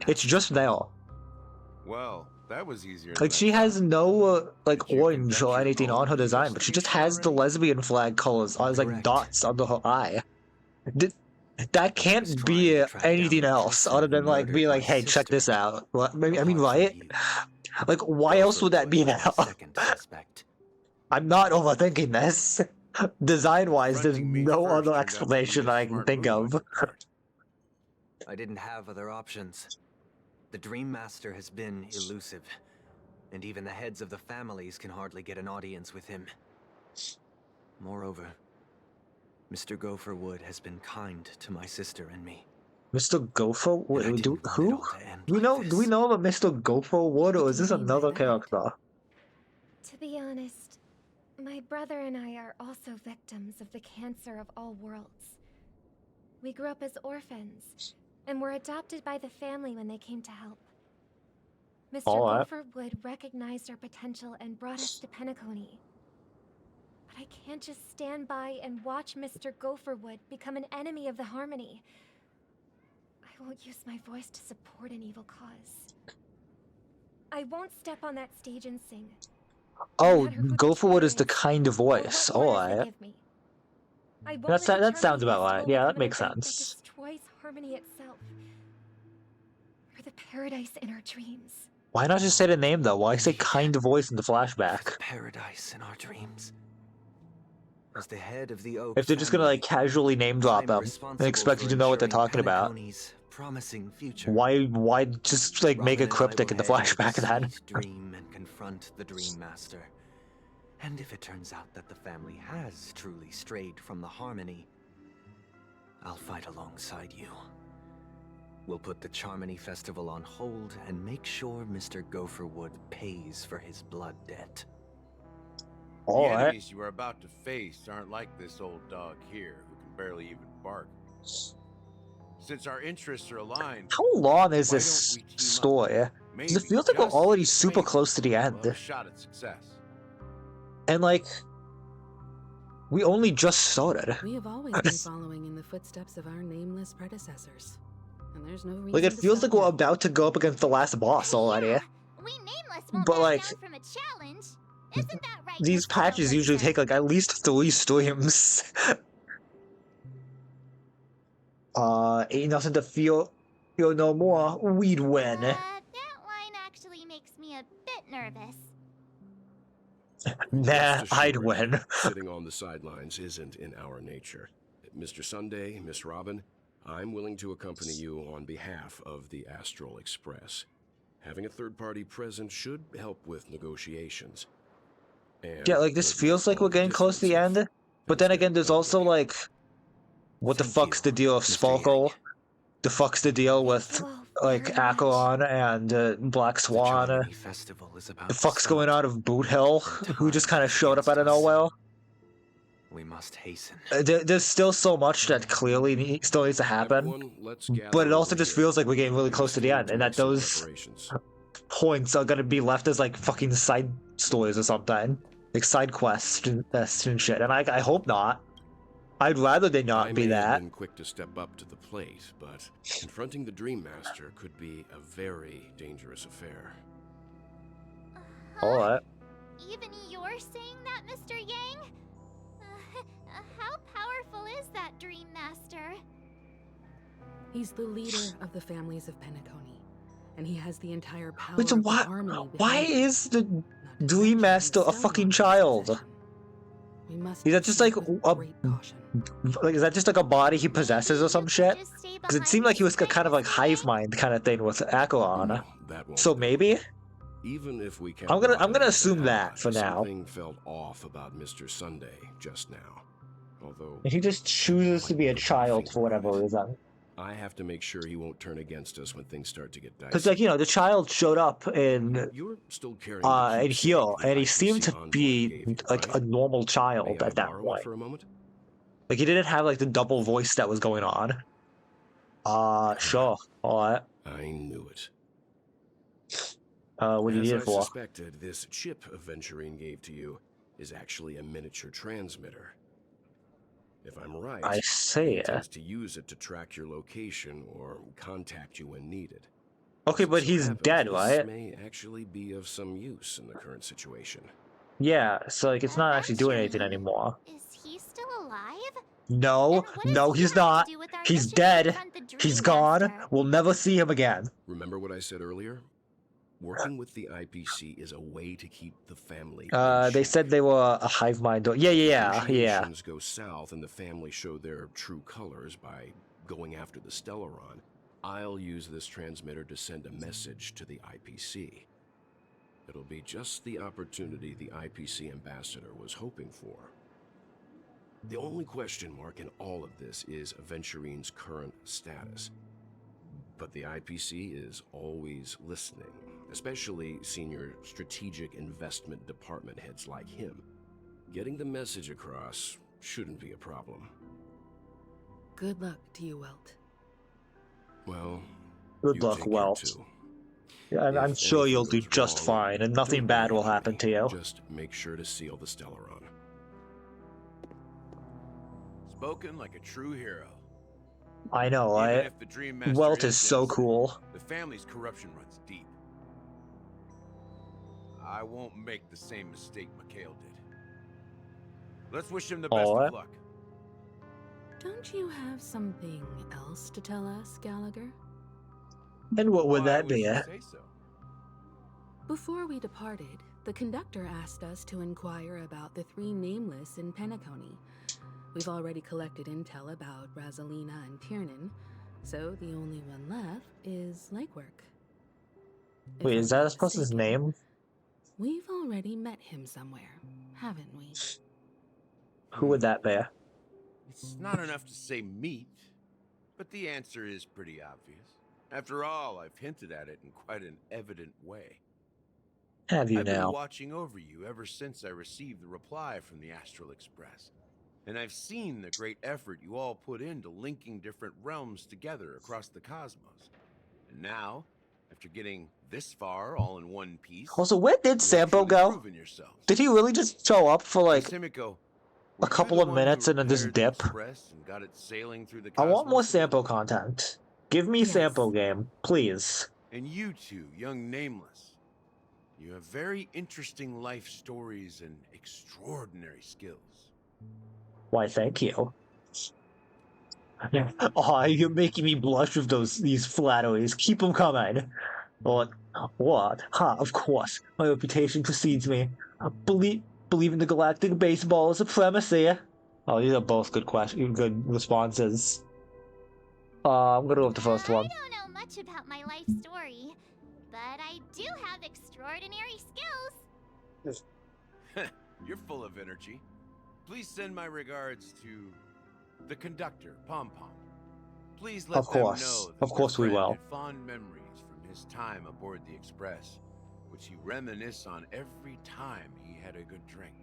Speaker 1: It's just there.
Speaker 4: Well, that was easier.
Speaker 1: Like she has no like orange or anything on her design, but she just has the lesbian flag colors as like dots under her eye. That can't be anything else other than like be like, hey, check this out. I mean, right? Like, why else would that be there? I'm not overthinking this. Design-wise, there's no other explanation I can think of.
Speaker 21: I didn't have other options. The Dream Master has been elusive, and even the heads of the families can hardly get an audience with him. Moreover, Mr. Gopherwood has been kind to my sister and me.
Speaker 1: Mr. Gopherwood? Who? Do we know about Mr. Gopherwood, or is this another character?
Speaker 19: To be honest, my brother and I are also victims of the cancer of all worlds. We grew up as orphans, and were adopted by the family when they came to help. Mr. Gopherwood recognized our potential and brought us to Penacony. But I can't just stand by and watch Mr. Gopherwood become an enemy of the Harmony. I won't use my voice to support an evil cause. I won't step on that stage and sing.
Speaker 1: Oh, Gopherwood is the kind of voice. Alright. That sounds about right. Yeah, that makes sense.
Speaker 19: Destroys Harmony itself. Or the paradise in our dreams.
Speaker 1: Why not just say the name though? Why say kind of voice in the flashback?
Speaker 21: Paradise in our dreams. As the head of the Oak
Speaker 1: If they're just gonna like casually name drop them and expect you to know what they're talking about,
Speaker 21: promising future.
Speaker 1: why just like make it cryptic in the flashback then?
Speaker 21: Dream and confront the Dream Master. And if it turns out that the family has truly strayed from the Harmony, I'll fight alongside you. We'll put the Charmony Festival on hold and make sure Mr. Gopherwood pays for his blood debt.
Speaker 4: The enemies you are about to face aren't like this old dog here, who can barely even bark. Since our interests are aligned,
Speaker 1: How long is this story? Because it feels like we're already super close to the end.
Speaker 4: a shot at success.
Speaker 1: And like, we only just started.
Speaker 14: We have always been following in the footsteps of our nameless predecessors. And there's no reason
Speaker 1: Like, it
Speaker 14: to
Speaker 1: feels
Speaker 14: stop
Speaker 1: like we're
Speaker 14: now.
Speaker 1: about to go up against the last boss already.
Speaker 7: We nameless won't
Speaker 1: But
Speaker 7: back
Speaker 1: like,
Speaker 7: down from a challenge. Isn't that right?
Speaker 1: these patches usually take like at least 3 streams. Ain't nothing to feel no more. We'd win.
Speaker 7: That line actually makes me a bit nervous.
Speaker 1: Nah,
Speaker 13: Rest
Speaker 1: I'd
Speaker 13: assured,
Speaker 1: win.
Speaker 13: Sitting on the sidelines isn't in our nature. Mr. Sunday, Miss Robin, I'm willing to accompany you on behalf of the Astral Express. Having a third party present should help with negotiations. And
Speaker 1: Yeah, like this feels like we're getting close to the end, but then again, there's also like, what the fuck's the deal with Sparkle? The fuck's the deal with like
Speaker 15: Very much.
Speaker 1: Acheron and Black Swan.
Speaker 21: Harmony Festival is about
Speaker 1: The
Speaker 21: to
Speaker 1: fuck's going
Speaker 21: start,
Speaker 1: on of Boot Hill,
Speaker 21: and
Speaker 1: who just
Speaker 21: time
Speaker 1: kind of
Speaker 21: is
Speaker 1: showed up
Speaker 21: against
Speaker 1: out of
Speaker 21: us.
Speaker 1: nowhere.
Speaker 21: We must hasten.
Speaker 1: There's still so much that clearly still needs to happen,
Speaker 13: Everyone, let's gather
Speaker 1: but it also
Speaker 13: over
Speaker 1: just
Speaker 13: here.
Speaker 1: feels like we're getting really
Speaker 13: I
Speaker 1: close to
Speaker 13: just
Speaker 1: the
Speaker 13: need
Speaker 1: end,
Speaker 13: to
Speaker 1: and
Speaker 13: make
Speaker 1: that
Speaker 13: some
Speaker 1: those
Speaker 13: preparations.
Speaker 1: points are gonna be left as like fucking side stories or something, like side quests and shit. And I hope not. I'd rather they not
Speaker 13: I
Speaker 1: be
Speaker 13: may have
Speaker 1: that.
Speaker 13: been quick to step up to the plate, but confronting the Dream Master could be a very dangerous affair.
Speaker 1: All right.
Speaker 7: Even you're saying that, Mr. Yang? How powerful is that Dream Master?
Speaker 14: He's the leader of the families of Penacony, and he has the entire power
Speaker 1: Wait, so
Speaker 14: of the
Speaker 1: why
Speaker 14: harmony
Speaker 1: why
Speaker 14: behind him.
Speaker 1: is the Dream Master a fucking child?
Speaker 14: We must
Speaker 1: Is that just like
Speaker 14: proceed with
Speaker 1: a
Speaker 14: great caution.
Speaker 1: like is that just like a body he possesses or some shit? Because it seemed like he was kind of like hive mind kind of thing with Acheron.
Speaker 13: No, that won't
Speaker 1: So
Speaker 13: do.
Speaker 1: maybe
Speaker 13: Even if we can
Speaker 1: I'm gonna assume that for now.
Speaker 13: Something felt off about Mr. Sunday just now. Although
Speaker 1: He just chooses to be a child for whatever reason.
Speaker 13: I have to make sure he won't turn against us when things start to get dicey.
Speaker 1: Because like the child showed up in
Speaker 13: You're still carrying the
Speaker 1: in
Speaker 13: keepsake
Speaker 1: here,
Speaker 13: the
Speaker 1: and he
Speaker 13: IPC
Speaker 1: seemed to
Speaker 13: envoy
Speaker 1: be
Speaker 13: gave you,
Speaker 1: like
Speaker 13: right?
Speaker 1: a normal
Speaker 13: May
Speaker 1: child
Speaker 13: I
Speaker 1: at that
Speaker 13: borrow
Speaker 1: point.
Speaker 13: it for a moment?
Speaker 1: Like he didn't have like the double voice that was going on. Sure. Alright.
Speaker 13: I knew it.
Speaker 1: What do you need
Speaker 13: As
Speaker 1: it
Speaker 13: I
Speaker 1: for?
Speaker 13: suspected, this chip Aventurine gave to you is actually a miniature transmitter. If I'm right,
Speaker 1: I see.
Speaker 13: he intends to use it to track your location or contact you when needed.
Speaker 1: Okay,
Speaker 13: As it
Speaker 1: but
Speaker 13: so
Speaker 1: he's
Speaker 13: happens,
Speaker 1: dead,
Speaker 13: this
Speaker 1: right?
Speaker 13: may actually be of some use in the current situation.
Speaker 1: Yeah, so like it's not actually doing anything anymore.
Speaker 7: Is he still alive?
Speaker 1: No, no, he's not. He's dead. He's gone. We'll never see him again.
Speaker 13: Remember what I said earlier? Working with the IPC is a way to keep the family
Speaker 1: They said they were a hive mind. Yeah.
Speaker 13: Negotiations go south and the family show their true colors by going after the Stellaron. I'll use this transmitter to send a message to the IPC. It'll be just the opportunity the IPC ambassador was hoping for. The only question mark in all of this is Aventurine's current status. But the IPC is always listening, especially senior strategic investment department heads like him. Getting the message across shouldn't be a problem.
Speaker 14: Good luck to you, Welt.
Speaker 13: Well,
Speaker 1: Good
Speaker 13: you
Speaker 1: luck,
Speaker 13: take care
Speaker 1: Welt.
Speaker 13: too.
Speaker 1: Yeah, and I'm
Speaker 13: If
Speaker 1: sure
Speaker 13: anything
Speaker 1: you'll do
Speaker 13: goes
Speaker 1: just
Speaker 13: wrong,
Speaker 1: fine, and nothing
Speaker 13: don't
Speaker 1: bad
Speaker 13: worry
Speaker 1: will
Speaker 13: about
Speaker 1: happen
Speaker 13: me.
Speaker 1: to you.
Speaker 13: Just make sure to seal the Stellaron.
Speaker 10: Spoken like a true hero.
Speaker 1: I know,
Speaker 10: Even
Speaker 1: right?
Speaker 10: if the Dream Master
Speaker 1: Welt is so
Speaker 10: innocent,
Speaker 1: cool.
Speaker 10: The family's corruption runs deep. I won't make the same mistake Mikhail did. Let's wish him the best
Speaker 1: Alright.
Speaker 10: of luck.
Speaker 14: Don't you have something else to tell us, Gallagher?
Speaker 1: And what would
Speaker 10: Why
Speaker 1: that be?
Speaker 10: you say so?
Speaker 14: Before we departed, the conductor asked us to inquire about the 3 nameless in Penacony. We've already collected intel about Razalina and Tiernan, so the only one left is Lakework. If
Speaker 1: Wait,
Speaker 14: I'm
Speaker 1: is that
Speaker 14: not
Speaker 1: a person's
Speaker 14: mistaken,
Speaker 1: name?
Speaker 14: We've already met him somewhere, haven't we?
Speaker 1: Who would that be?
Speaker 10: It's not enough to say meat, but the answer is pretty obvious. After all, I've hinted at it in quite an evident way.
Speaker 1: Have you
Speaker 10: I've been
Speaker 1: now?
Speaker 10: watching over you ever since I received the reply from the Astral Express. And I've seen the great effort you all put into linking different realms together across the cosmos. And now, after getting this far all in one piece,
Speaker 1: Also, where did
Speaker 10: you have
Speaker 1: Sampo
Speaker 10: truly
Speaker 1: go?
Speaker 10: proven yourselves.
Speaker 1: Did he really just show up for like
Speaker 10: Simiko,
Speaker 1: a couple of minutes and then just dip?
Speaker 10: and got it sailing through the
Speaker 1: I want more
Speaker 10: cosmos?
Speaker 1: Sampo content. Give me
Speaker 14: Yes.
Speaker 1: Sampo game, please.
Speaker 10: And you two, young Nameless, you have very interesting life stories and extraordinary skills.
Speaker 1: Why, thank you. Oh, you're making me blush with these flatteries. Keep them coming. What? Ha, of course. My reputation precedes me. Believe in the galactic baseball supremacy. Oh, these are both good responses. I'm gonna go with the first one.
Speaker 7: I don't know much about my life story, but I do have extraordinary skills.
Speaker 10: You're full of energy. Please send my regards to the conductor, Pom Pom. Please let
Speaker 1: Of
Speaker 10: them
Speaker 1: course.
Speaker 10: know that
Speaker 1: Of course we
Speaker 10: your friend
Speaker 1: will.
Speaker 10: had fond memories from his time aboard the Express, which he reminisced on every time he had a good drink.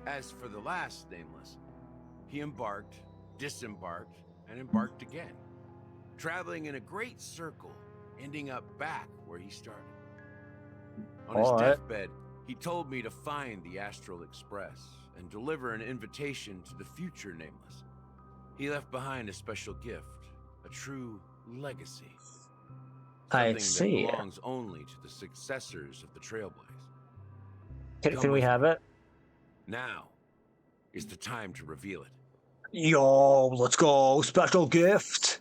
Speaker 10: As for the last nameless, he embarked, disembarked, and embarked again, traveling in a great circle, ending up back where he started. On his
Speaker 1: Alright.
Speaker 10: deathbed, he told me to find the Astral Express and deliver an invitation to the future nameless. He left behind a special gift, a true legacy.
Speaker 1: I
Speaker 10: Something
Speaker 1: see.
Speaker 10: that belongs only to the successors of the Trailblaze.
Speaker 1: Can we have it?
Speaker 10: Now is the time to reveal it.
Speaker 1: Yo, let's go. Special gift.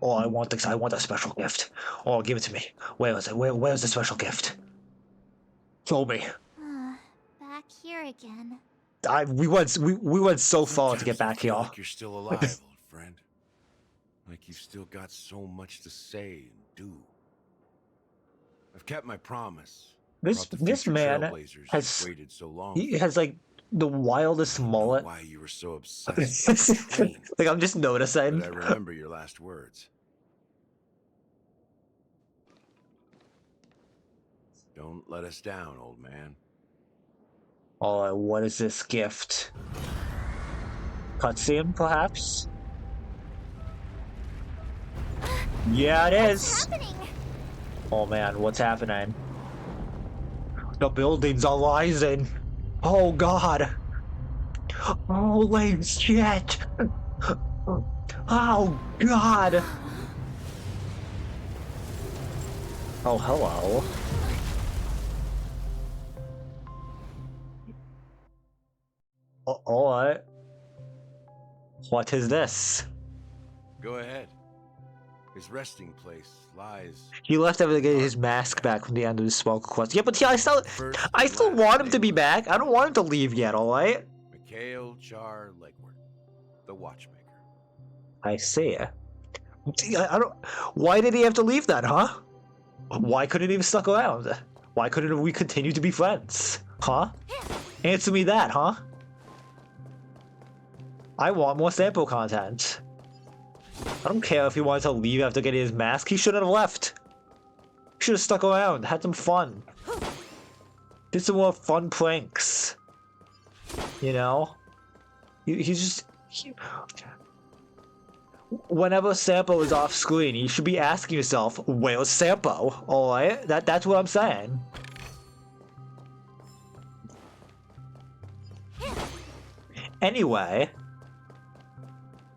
Speaker 1: Oh, I want this. I want a special gift. Oh, give it to me. Where is it? Where's the special gift? Show me.
Speaker 7: Back here again.
Speaker 1: We went so far to get back
Speaker 10: I feel
Speaker 1: here.
Speaker 10: like you're still alive, old friend. Like you've still got so much to say and do. I've kept my promise.
Speaker 1: This
Speaker 10: Brought the
Speaker 1: this
Speaker 10: future
Speaker 1: man
Speaker 10: Trailblazers
Speaker 1: has
Speaker 10: you've waited so long.
Speaker 1: he has like the wildest mullet.
Speaker 10: Why you were so obsessed with the plane.
Speaker 1: Like I'm just noticing.
Speaker 10: But I remember your last words. Don't let us down, old man.
Speaker 1: Oh, what is this gift? Cutscene, perhaps? Yeah, it is. Oh man, what's happening? The buildings are rising. Oh god. Holy shit. Oh god. Oh, hello. Alright. What is this?
Speaker 10: Go ahead. His resting place lies.
Speaker 1: He left after getting his mask back from the end of the smoke quest. Yeah, but yeah, I still want him to be back. I don't want him to leave yet, alright?
Speaker 10: Mikhail Char Legward, the Watchmaker.
Speaker 1: I see. I don't. Why did he have to leave then, huh? Why couldn't he have stuck around? Why couldn't we continue to be friends? Huh? Answer me that, huh? I want more sample content. I don't care if he wanted to leave after getting his mask. He shouldn't have left. He should have stuck around, had some fun. Did some more fun pranks. You know? Whenever Sampo is off screen, you should be asking yourself, where's Sampo? Alright? That's what I'm saying. Anyway,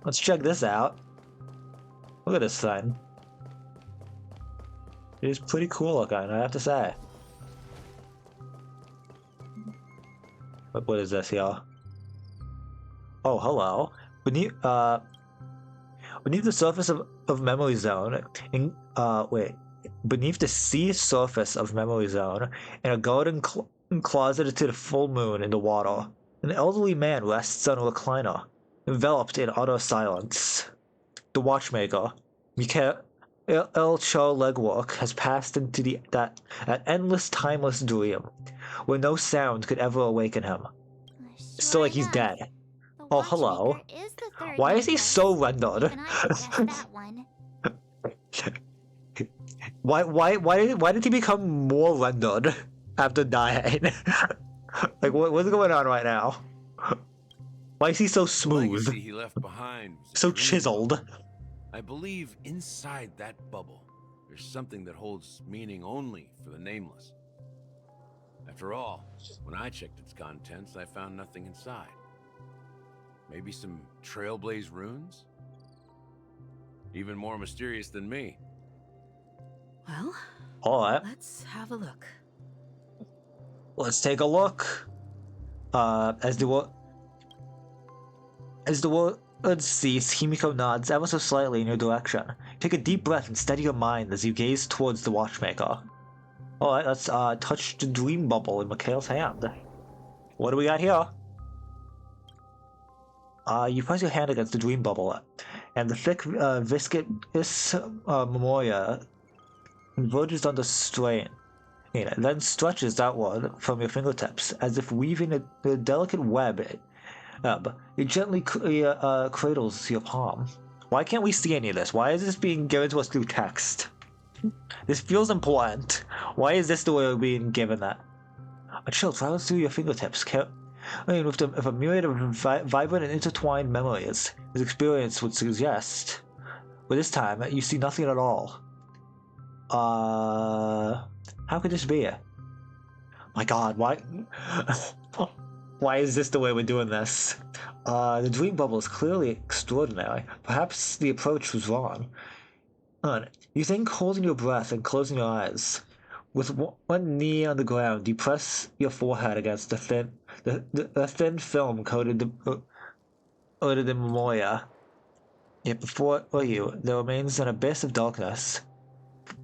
Speaker 1: let's check this out. Look at this thing. It is pretty cool looking, I have to say. What is this here? Oh, hello. Beneath the surface of Memory Zone, beneath the sea surface of Memory Zone, in a garden closeted to the full moon in the water, an elderly man rests on a recliner, enveloped in utter silence. The Watchmaker, Mikhail Char Legwork, has passed into that endless, timeless dream, where no sound could ever awaken him. It's still like he's dead. Oh, hello. Why is he so rendered? Why did he become more rendered after dying? Like what's going on right now? Why is he so smooth?
Speaker 10: He left behind
Speaker 1: So chiseled.
Speaker 10: I believe inside that bubble, there's something that holds meaning only for the nameless. After all, when I checked its contents, I found nothing inside. Maybe some Trailblaze runes? Even more mysterious than me.
Speaker 14: Well,
Speaker 1: alright.
Speaker 14: Let's have a look.
Speaker 1: Let's take a look. As the words cease, Himiko nods ever so slightly in your direction. Take a deep breath and steady your mind as you gaze towards the Watchmaker. Alright, let's touch the dream bubble in Mikhail's hand. What do we got here? You press your hand against the dream bubble, and the thick, viscous memoria converges under strain. It then stretches outward from your fingertips, as if weaving a delicate web. It gently cradles your palm. Why can't we see any of this? Why is this being given to us through text? This feels important. Why is this the way we're being given that? A chill travels through your fingertips. I mean, with a myriad of vibrant and intertwined memories, his experience would suggest. But this time, you see nothing at all. How could this be? My god, why? Why is this the way we're doing this? The dream bubble is clearly extraordinary. Perhaps the approach was wrong. You think holding your breath and closing your eyes. With one knee on the ground, you press your forehead against the thin film coated the memoria. Yet before you, there remains an abyss of darkness.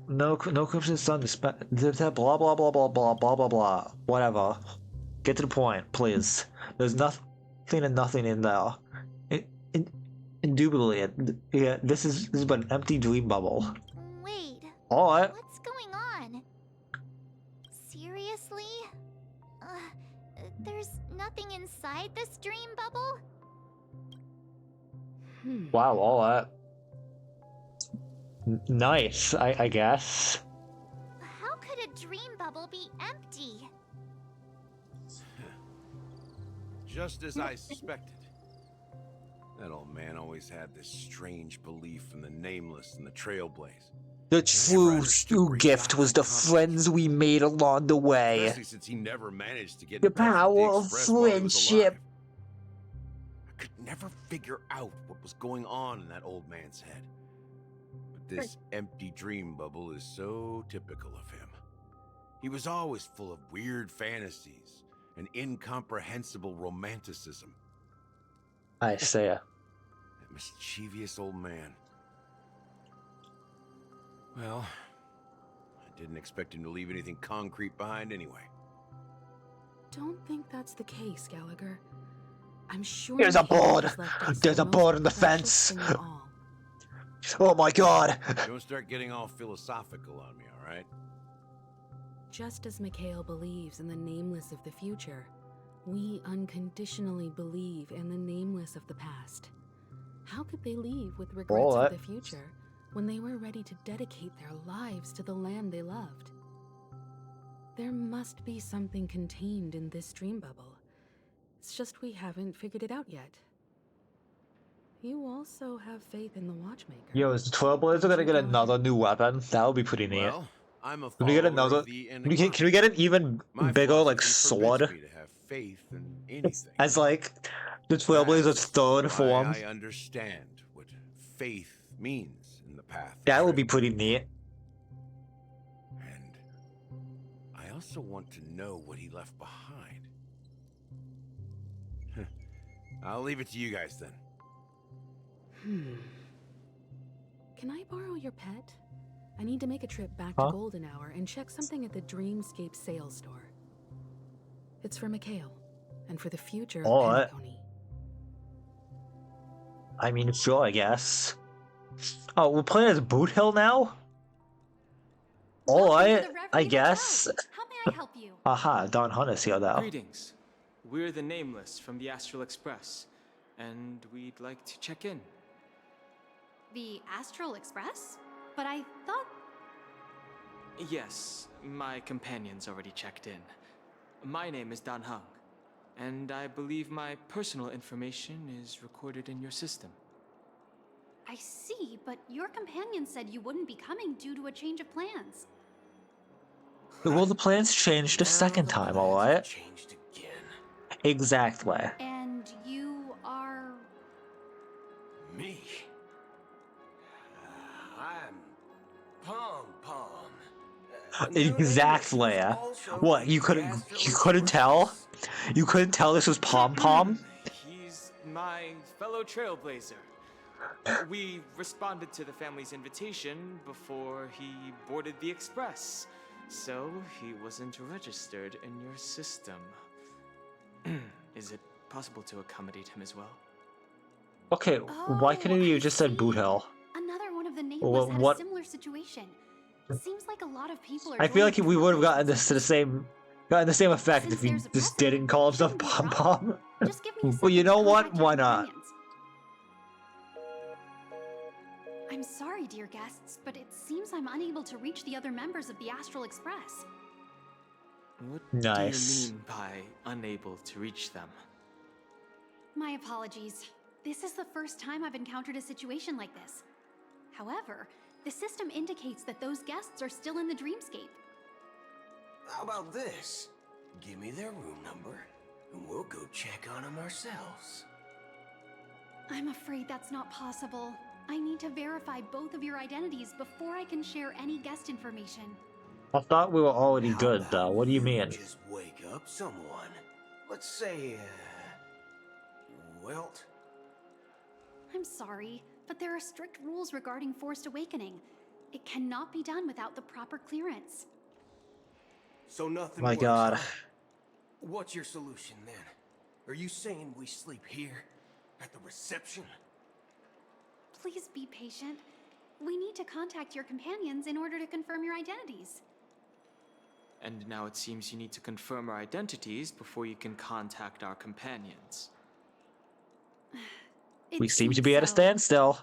Speaker 1: No crimson sun, blah blah blah blah blah blah blah blah blah. Whatever. Get to the point, please. There's nothing and nothing in there. Indubitably, this is but an empty dream bubble.
Speaker 12: Wait.
Speaker 1: Alright.
Speaker 12: What's going on? Seriously? There's nothing inside this dream bubble?
Speaker 1: Wow, alright. Nice, I guess.
Speaker 12: How could a dream bubble be empty?
Speaker 10: Just as I suspected. That old man always had this strange belief in the nameless and the trailblaze.
Speaker 1: The true gift was the friends we made along the way.
Speaker 10: Especially since he never managed to get
Speaker 1: The
Speaker 10: in touch with
Speaker 1: power
Speaker 10: the
Speaker 1: of
Speaker 10: Express while he was
Speaker 1: friendship.
Speaker 10: alive. I could never figure out what was going on in that old man's head. But this empty dream bubble is so typical of him. He was always full of weird fantasies and incomprehensible romanticism.
Speaker 1: I see.
Speaker 10: That mischievous old man. Well, I didn't expect him to leave anything concrete behind anyway.
Speaker 14: Don't think that's the case, Gallagher. I'm sure
Speaker 1: There's a board! There's a board on the
Speaker 14: precious
Speaker 1: fence!
Speaker 14: thing of all.
Speaker 1: Oh my god!
Speaker 10: Don't start getting all philosophical on me, alright?
Speaker 14: Just as Mikhail believes in the nameless of the future, we unconditionally believe in the nameless of the past. How could they leave with regrets for the future when they were ready to dedicate their lives to the land they loved? There must be something contained in this dream bubble. It's just we haven't figured it out yet. You also have faith in the Watchmaker.
Speaker 1: Yo, is the Trailblazer gonna get another new weapon? That would be pretty neat.
Speaker 10: Well, I'm a
Speaker 1: Can we get
Speaker 10: follower
Speaker 1: another?
Speaker 10: of the
Speaker 1: Can we get an even bigger like sword?
Speaker 10: me to have faith in anything.
Speaker 1: As like the Trailblazer's third
Speaker 10: Why
Speaker 1: form.
Speaker 10: I understand what faith means in the path.
Speaker 1: That would be pretty neat.
Speaker 10: And I also want to know what he left behind. I'll leave it to you guys then.
Speaker 14: Can I borrow your pet? I need to make a trip back
Speaker 1: Huh?
Speaker 14: to Golden Hour and check something at the Dreamscape sales store. It's for Mikhail, and for the future of
Speaker 1: Alright.
Speaker 14: Penacony.
Speaker 1: I mean, sure, I guess. Oh, we're playing as Boot Hill now? Alright, I guess.
Speaker 5: How may I help you?
Speaker 1: Aha, Don Hunter's here now.
Speaker 22: Greetings. We're the Nameless from the Astral Express, and we'd like to check in.
Speaker 5: The Astral Express? But I thought...
Speaker 22: Yes, my companion's already checked in. My name is Dan Hung, and I believe my personal information is recorded in your system.
Speaker 5: I see, but your companion said you wouldn't be coming due to a change of plans.
Speaker 1: Well, the plans changed a second time, alright?
Speaker 4: Changed again.
Speaker 1: Exactly.
Speaker 5: And you are...
Speaker 4: Me? I'm Pom Pom.
Speaker 1: Exactly. What, you couldn't tell? You couldn't tell this was Pom Pom?
Speaker 22: He's my fellow trailblazer. We responded to the family's invitation before he boarded the express, so he wasn't registered in your system. Is it possible to accommodate him as well?
Speaker 1: Okay, why couldn't you just said Boot Hill?
Speaker 5: Another one of the nameless
Speaker 1: Well,
Speaker 5: had
Speaker 1: what-
Speaker 5: a similar situation. Seems like a lot of people are
Speaker 1: I feel like
Speaker 5: joining
Speaker 1: we would have gotten
Speaker 5: the
Speaker 1: this to the same effect if you just didn't call himself Pom Pom.
Speaker 5: Just give me a
Speaker 1: Well, you
Speaker 5: second to
Speaker 1: know what?
Speaker 5: contact your
Speaker 1: Why not?
Speaker 5: companions. I'm sorry, dear guests, but it seems I'm unable to reach the other members of the Astral Express.
Speaker 22: What
Speaker 1: Nice.
Speaker 22: do you mean by unable to reach them?
Speaker 5: My apologies. This is the first time I've encountered a situation like this. However, the system indicates that those guests are still in the dreamscape.
Speaker 4: How about this? Give me their room number, and we'll go check on them ourselves.
Speaker 5: I'm afraid that's not possible. I need to verify both of your identities before I can share any guest information.
Speaker 1: I thought we were already good, though. What do you mean?
Speaker 4: Just wake up someone. Let's say, Welt?
Speaker 5: I'm sorry, but there are strict rules regarding forced awakening. It cannot be done without the proper clearance.
Speaker 4: So nothing
Speaker 1: My
Speaker 4: works,
Speaker 1: God.
Speaker 4: huh? What's your solution, then? Are you saying we sleep here? At the reception?
Speaker 5: Please be patient. We need to contact your companions in order to confirm your identities.
Speaker 22: And now it seems you need to confirm our identities before you can contact our companions.
Speaker 1: We seem to be at a
Speaker 5: so.
Speaker 1: standstill.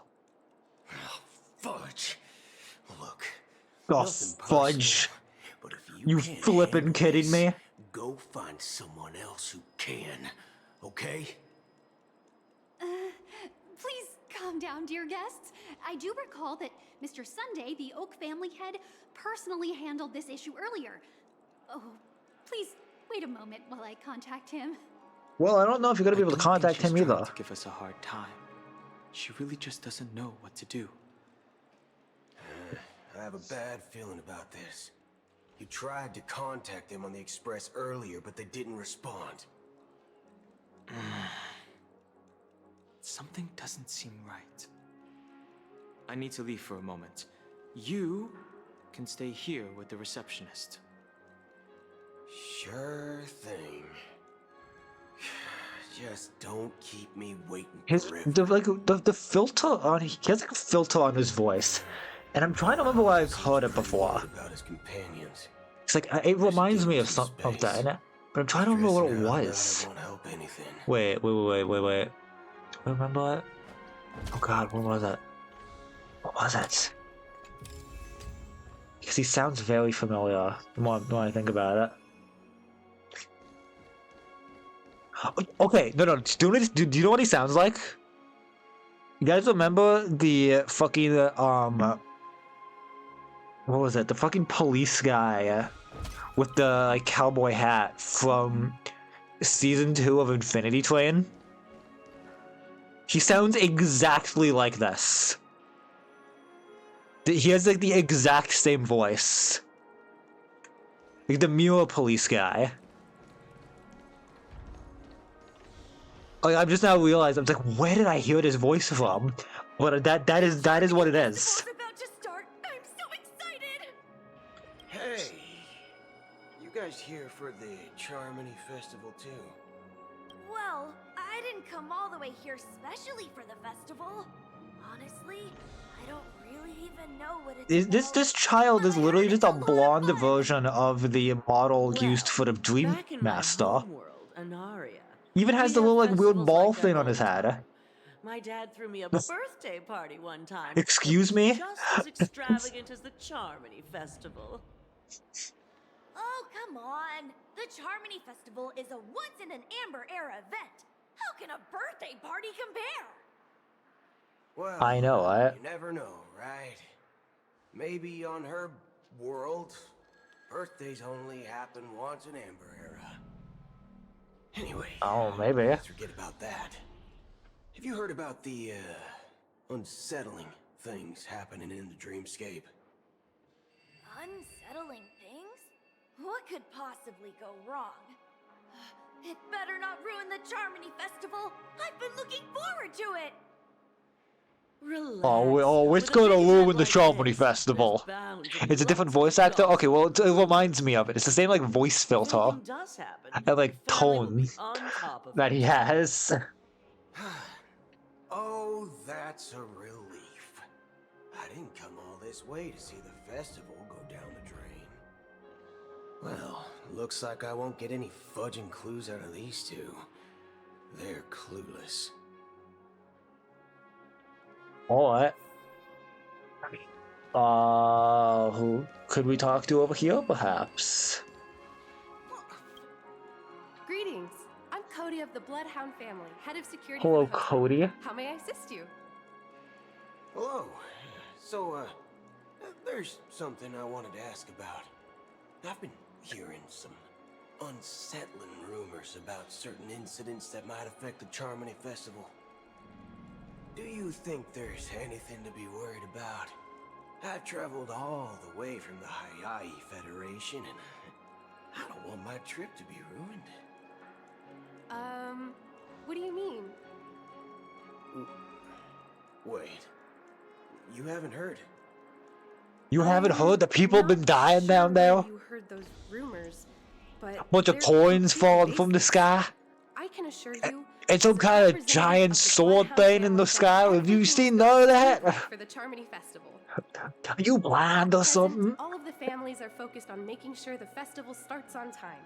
Speaker 4: Fudge. Look.
Speaker 1: Oh,
Speaker 4: nothing
Speaker 1: fudge.
Speaker 4: personal, but if
Speaker 1: You
Speaker 4: can't
Speaker 1: flippin'
Speaker 4: handle
Speaker 1: kidding
Speaker 4: this,
Speaker 1: me?
Speaker 4: Go find someone else who can. Okay?
Speaker 5: Please calm down, dear guests. I do recall that Mr. Sunday, the Oak family head, personally handled this issue earlier. Oh, please wait a moment while I contact him.
Speaker 1: Well, I don't know if you're gonna be able to contact him either.
Speaker 22: To give us a hard time. She really just doesn't know what to do.
Speaker 4: I have a bad feeling about this. You tried to contact them on the Express earlier, but they didn't respond.
Speaker 22: Something doesn't seem right. I need to leave for a moment. You can stay here with the receptionist.
Speaker 4: Sure thing. Just don't keep me waiting.
Speaker 1: The filter on he has like a filter on his voice, and I'm trying to remember where I've heard it before.
Speaker 4: About his companions.
Speaker 1: It's like it reminds me of some of that, but I'm trying to remember what it was. Wait. Remember it? Oh God, what was it? What was it? Because he sounds very familiar. The more I think about it. Okay, no. Do you know what he sounds like? You guys remember the fucking what was it? The fucking police guy with the like cowboy hat from season 2 of Infinity Train? He sounds exactly like this. He has like the exact same voice. Like the Mura police guy. Like, I'm just now realized, I'm like, where did I hear this voice from? But that is what it is.
Speaker 9: About to start. I'm so excited.
Speaker 4: Hey, you guys here for the Charmony Festival too?
Speaker 8: Well, I didn't come all the way here specially for the festival. Honestly, I don't really even know what it's
Speaker 1: This child is literally just a blonde version of the model used for the Dream Master. Even has the little like weird ball thing on his head.
Speaker 2: My dad threw me a birthday party one time.
Speaker 1: Excuse me?
Speaker 2: Just as extravagant as the Charmony Festival.
Speaker 8: Oh, come on. The Charmony Festival is a once-in-an-Amber-era event. How can a birthday party compare?
Speaker 4: Well,
Speaker 1: I know,
Speaker 4: you never know, right? Maybe on her world, birthdays only happen once in Amber Era. Anyway,
Speaker 1: Oh, maybe.
Speaker 4: let's forget about that. Have you heard about the, unsettling things happening in the dreamscape?
Speaker 8: Unsettling things? What could possibly go wrong? It better not ruin the Charmony Festival. I've been looking forward to it.
Speaker 1: It's gonna ruin the Charmony Festival. It's a different voice actor? Okay, well, it reminds me of it. It's the same, like, voice filter. And, like, tone that he has.
Speaker 4: Oh, that's a relief. I didn't come all this way to see the festival go down the drain. Well, looks like I won't get any fudging clues out of these two. They're clueless.
Speaker 1: Alright. Who could we talk to over here, perhaps?
Speaker 6: Greetings. I'm Cody of the Bloodhound family, head of security
Speaker 1: Hello,
Speaker 6: for the hotel.
Speaker 1: Cody.
Speaker 6: How may I assist you?
Speaker 4: Hello. So, there's something I wanted to ask about. I've been hearing some unsettling rumors about certain incidents that might affect the Charmony Festival. Do you think there's anything to be worried about? I've traveled all the way from the Hayai Federation, and I don't want my trip to be ruined.
Speaker 6: What do you mean?
Speaker 4: Wait. You haven't heard?
Speaker 1: You haven't heard that people have been dying down there?
Speaker 6: You heard those rumors, but
Speaker 1: Bunch of
Speaker 6: they're
Speaker 1: coins
Speaker 6: completely
Speaker 1: falling from the
Speaker 6: baseless.
Speaker 1: sky?
Speaker 6: I can assure you,
Speaker 1: And some kind of giant sword thing in the sky? Have you seen none of that?
Speaker 6: for the Charmony Festival.
Speaker 1: Are you blind or something?
Speaker 6: All of the families are focused on making sure the festival starts on time.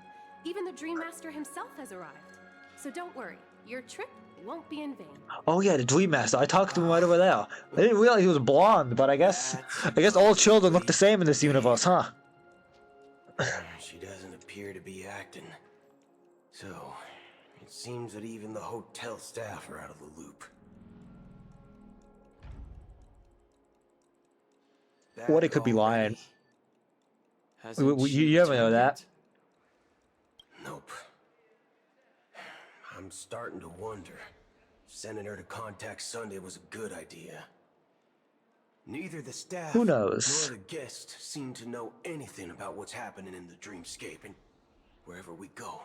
Speaker 6: Even the Dream Master himself has arrived. So don't worry, your trip won't be in vain.
Speaker 1: Oh yeah, the Dream Master. I talked to him right over there. I didn't realize he was blonde, but I guess all children look the same in this universe, huh?
Speaker 4: She doesn't appear to be acting. So, it seems that even the hotel staff are out of the loop.
Speaker 1: What, it could be lying. You ever know that?
Speaker 4: Nope. I'm starting to wonder. Sending her to contact Sunday was a good idea. Neither the staff
Speaker 1: Who knows?
Speaker 4: nor the guests seem to know anything about what's happening in the dreamscape, and wherever we go,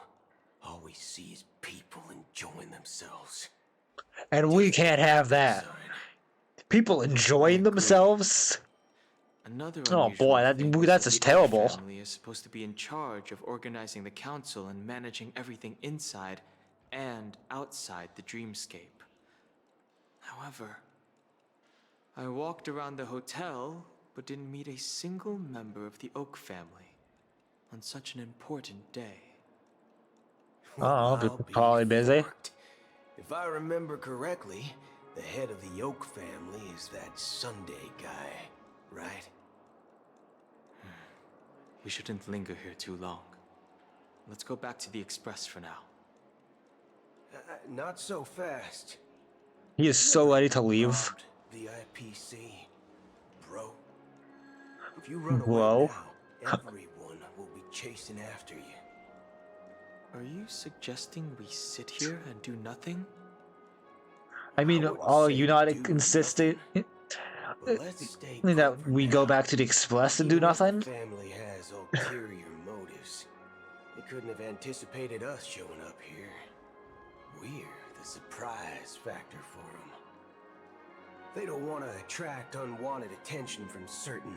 Speaker 4: all we see is people enjoying themselves.
Speaker 1: And we can't have that. People enjoying themselves?
Speaker 22: Another
Speaker 1: Oh
Speaker 22: unusual
Speaker 1: boy,
Speaker 22: thing is
Speaker 1: that's
Speaker 22: that
Speaker 1: just
Speaker 22: the Oak
Speaker 1: terrible.
Speaker 22: family is supposed to be in charge of organizing the council and managing everything inside and outside the dreamscape. However, I walked around the hotel, but didn't meet a single member of the Oak family on such an important day.
Speaker 1: Oh, people probably busy.
Speaker 4: If I remember correctly, the head of the Oak family is that Sunday guy, right?
Speaker 22: We shouldn't linger here too long. Let's go back to the Express for now.
Speaker 4: Not so fast.
Speaker 1: He is so ready to leave.
Speaker 4: VIPC, bro. If you run away
Speaker 1: Whoa.
Speaker 4: now, everyone will be chasing after you.
Speaker 22: Are you suggesting we sit here and do nothing?
Speaker 1: I mean, are you not insistent that we go back to the Express and do nothing?
Speaker 4: The family has ulterior motives. They couldn't have anticipated us showing up here. We're the surprise factor for them. They don't want to attract unwanted attention from certain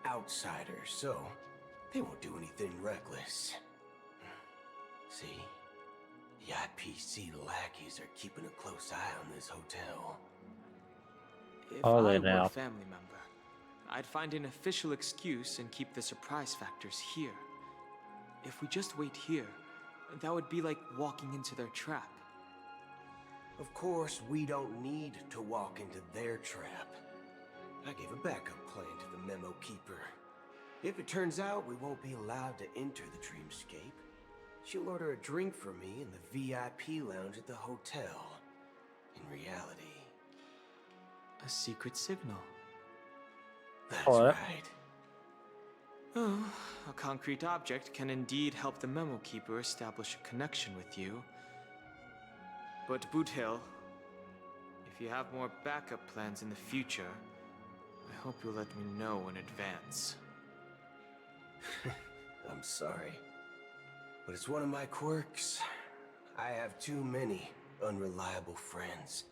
Speaker 4: outsiders, so they won't do anything reckless. See? The IPC lackeys are keeping a close eye on this hotel.
Speaker 22: If
Speaker 1: Are they
Speaker 22: I were
Speaker 1: now?
Speaker 22: a family member, I'd find an official excuse and keep the surprise factors here. If we just wait here, that would be like walking into their trap.
Speaker 4: Of course, we don't need to walk into their trap. I gave a backup plan to the memo keeper. If it turns out we won't be allowed to enter the dreamscape, she'll order a drink for me in the VIP lounge at the hotel. In reality,
Speaker 22: A secret signal.
Speaker 4: that's
Speaker 1: Alright.
Speaker 4: right.
Speaker 22: Oh, a concrete object can indeed help the memo keeper establish a connection with you. But Boot Hill, if you have more backup plans in the future, I hope you'll let me know in advance.
Speaker 4: I'm sorry, but it's one of my quirks. I have too many unreliable friends.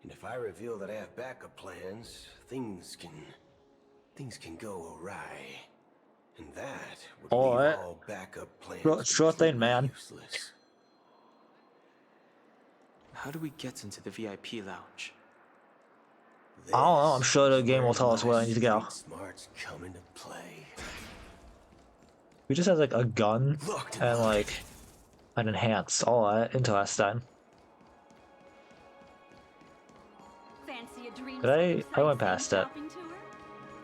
Speaker 4: And if I reveal that I have backup plans, things can go awry. And that would leave
Speaker 1: Alright.
Speaker 4: all backup plans
Speaker 1: Sure thing, man.
Speaker 4: useless.
Speaker 22: How do we get into the VIP lounge?
Speaker 1: I don't know, I'm sure the game will tell us where I need to go.
Speaker 4: Smarts come into play.
Speaker 1: We just have like a gun and like an enhance. Alright, interesting.
Speaker 5: Fancy a dream
Speaker 1: Did I went past it.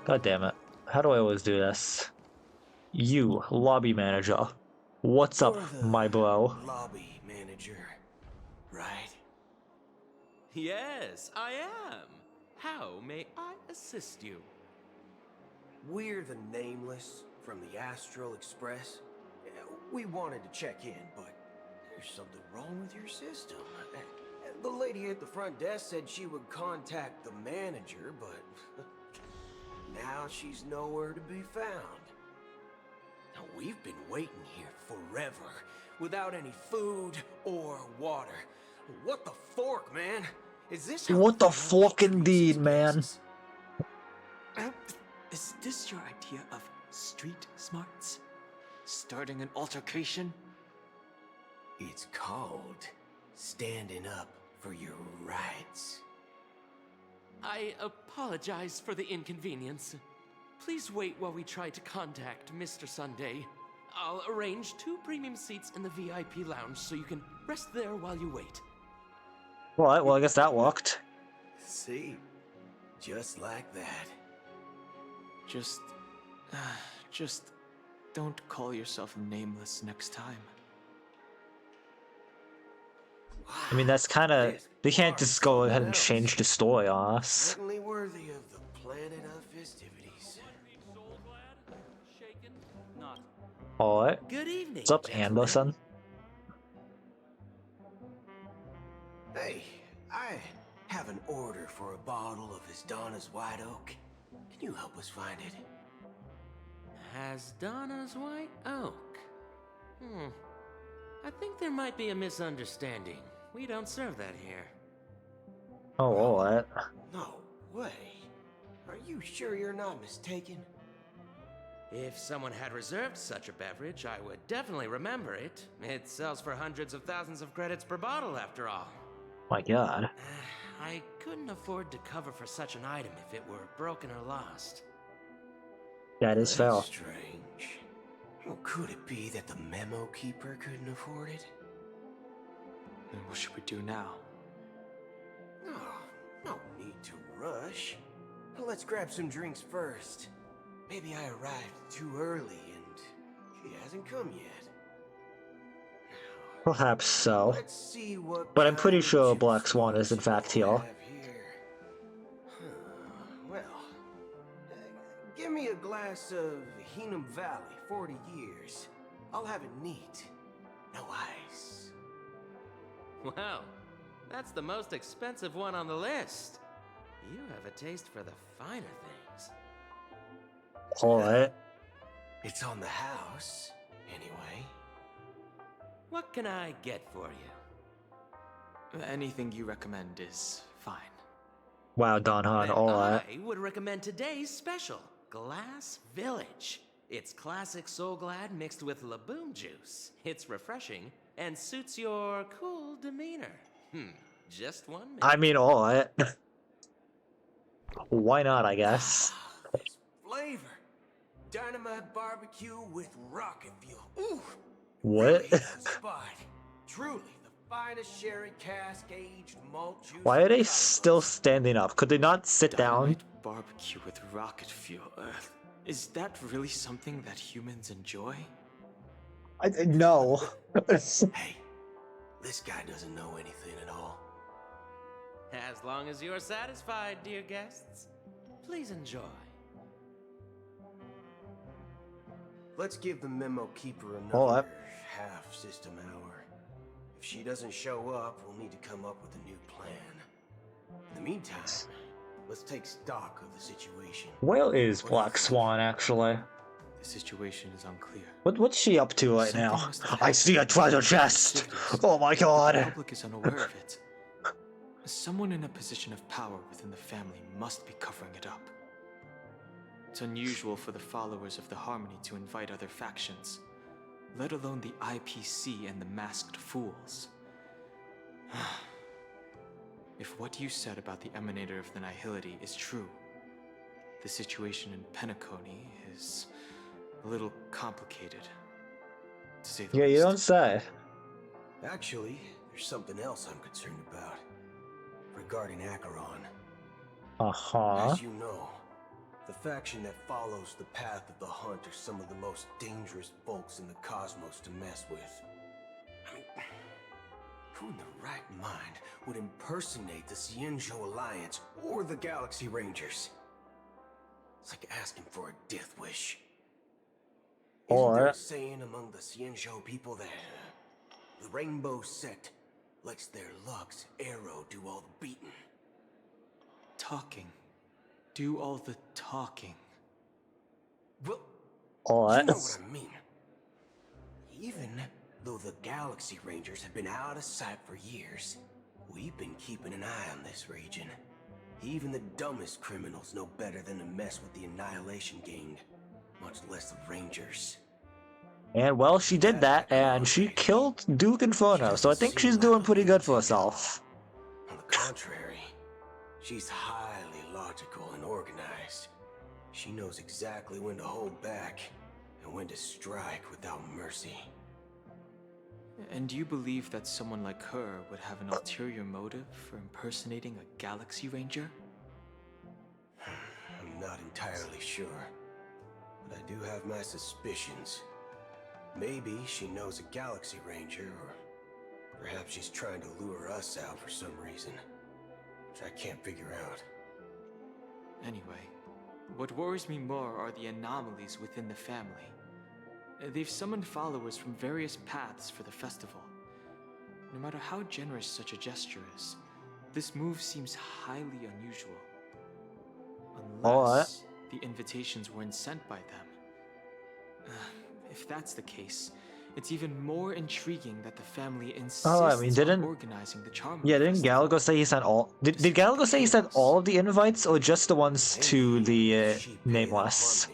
Speaker 1: God damn it. How do I always do this? You, lobby manager. What's up,
Speaker 4: You're the
Speaker 1: my bro?
Speaker 4: lobby manager, right?
Speaker 11: Yes, I am. How may I assist you?
Speaker 4: We're the Nameless from the Astral Express. We wanted to check in, but there's something wrong with your system. The lady at the front desk said she would contact the manager, but now she's nowhere to be found. Now, we've been waiting here forever, without any food or water. What the fork, man? Is this how
Speaker 1: What the
Speaker 4: the family
Speaker 1: fuck
Speaker 4: treats
Speaker 1: indeed,
Speaker 4: its
Speaker 1: man?
Speaker 4: guests?
Speaker 22: Is this your idea of street smarts? Starting an altercation?
Speaker 4: It's called standing up for your rights.
Speaker 11: I apologize for the inconvenience. Please wait while we try to contact Mr. Sunday. I'll arrange 2 premium seats in the VIP lounge so you can rest there while you wait.
Speaker 1: Alright, well I guess that worked.
Speaker 4: See? Just like that.
Speaker 22: Just don't call yourself Nameless next time.
Speaker 1: I mean, that's kind of... They can't just go ahead and change the story on us.
Speaker 4: Certainly worthy of the planet of festivities.
Speaker 1: Alright.
Speaker 11: Good evening,
Speaker 1: What's up,
Speaker 11: gentlemen.
Speaker 1: Anderson?
Speaker 4: Hey, I have an order for a bottle of Donna's White Oak. Can you help us find it?
Speaker 11: Donna's White Oak? I think there might be a misunderstanding. We don't serve that here.
Speaker 1: Oh, alright.
Speaker 4: No way. Are you sure you're not mistaken?
Speaker 11: If someone had reserved such a beverage, I would definitely remember it. It sells for hundreds of thousands of credits per bottle, after all.
Speaker 1: My god.
Speaker 11: I couldn't afford to cover for such an item if it were broken or lost.
Speaker 1: That is fair.
Speaker 4: That's strange. Well, could it be that the memo keeper couldn't afford it?
Speaker 22: Then what should we do now?
Speaker 4: No need to rush. Let's grab some drinks first. Maybe I arrived too early and she hasn't come yet.
Speaker 1: Perhaps so.
Speaker 4: Let's see what
Speaker 1: But I'm pretty
Speaker 4: kind
Speaker 1: sure
Speaker 4: of
Speaker 1: Black Swan is in fact here.
Speaker 4: have here. Well, give me a glass of Hinum Valley, 40 years. I'll have it neat. No ice.
Speaker 11: Wow, that's the most expensive one on the list. You have a taste for the finer things.
Speaker 1: Alright.
Speaker 4: It's on the house, anyway.
Speaker 11: What can I get for you?
Speaker 22: Anything you recommend is fine.
Speaker 1: Wow, Don Han,
Speaker 11: Then
Speaker 1: alright.
Speaker 11: I would recommend today's special, Glass Village. It's classic Soul Glad mixed with Laboom juice. It's refreshing and suits your cool demeanor. Just 1 minute.
Speaker 1: I mean, alright. Why not, I guess?
Speaker 4: Flavor. Dynamite barbecue with rocket fuel. Ooh!
Speaker 1: What?
Speaker 4: Really good spot. Truly the finest sherry cask aged malt juice.
Speaker 1: Why are they still standing up? Could they not sit down?
Speaker 22: Barbecue with rocket fuel. Is that really something that humans enjoy?
Speaker 1: No.
Speaker 4: Hey, this guy doesn't know anything at all.
Speaker 11: As long as you're satisfied, dear guests, please enjoy.
Speaker 4: Let's give the memo keeper
Speaker 1: Oh,
Speaker 4: another half system hour. If she doesn't show up, we'll need to come up with a new plan. In the meantime, let's take stock of the situation.
Speaker 1: Where is Black Swan, actually?
Speaker 22: The situation is unclear.
Speaker 1: What's she up to right now?
Speaker 22: Something must have
Speaker 1: I see a treasure chest! Oh my
Speaker 22: The
Speaker 1: god!
Speaker 22: public is unaware of it. Someone in a position of power within the family must be covering it up. It's unusual for the followers of the Harmony to invite other factions, let alone the IPC and the Masked Fools. If what you said about the Emanator of the Nihility is true, the situation in Penacony is a little complicated, to say the
Speaker 1: Yeah,
Speaker 22: least.
Speaker 1: you don't say.
Speaker 4: Actually, there's something else I'm concerned about. Regarding Acheron.
Speaker 1: Uh-huh.
Speaker 4: As you know, The faction that follows the path of the hunt are some of the most dangerous folks in the cosmos to mess with. I mean, who in the right mind would impersonate the Xianzhou Alliance or the Galaxy Rangers? It's like asking for a death wish. Isn't there a saying among the Xianzhou people that the Rainbow Sect lets their Lux arrow do all the beating?
Speaker 22: Talking. Do all the talking.
Speaker 4: Well,
Speaker 1: Alright.
Speaker 4: you know what I mean. Even though the Galaxy Rangers have been out of sight for years, we've been keeping an eye on this region. Even the dumbest criminals know better than to mess with the Annihilation Gang, much less the Rangers.
Speaker 1: And well, she did that, and she killed Duke Inferno, so I think she's doing pretty good for herself.
Speaker 4: On the contrary, she's highly logical and organized. She knows exactly when to hold back and when to strike without mercy.
Speaker 22: And you believe that someone like her would have an ulterior motive for impersonating a Galaxy Ranger?
Speaker 4: I'm not entirely sure, but I do have my suspicions. Maybe she knows a Galaxy Ranger, or perhaps she's trying to lure us out for some reason, which I can't figure out.
Speaker 22: Anyway, what worries me more are the anomalies within the family. They've summoned followers from various paths for the festival. No matter how generous such a gesture is, this move seems highly unusual. Unless the invitations weren't sent by them. If that's the case, it's even more intriguing that the family insists on organizing the Charm.
Speaker 1: Yeah, didn't Galago say he sent all? Did Galago say he sent all of the invites, or just the ones to the Nameless?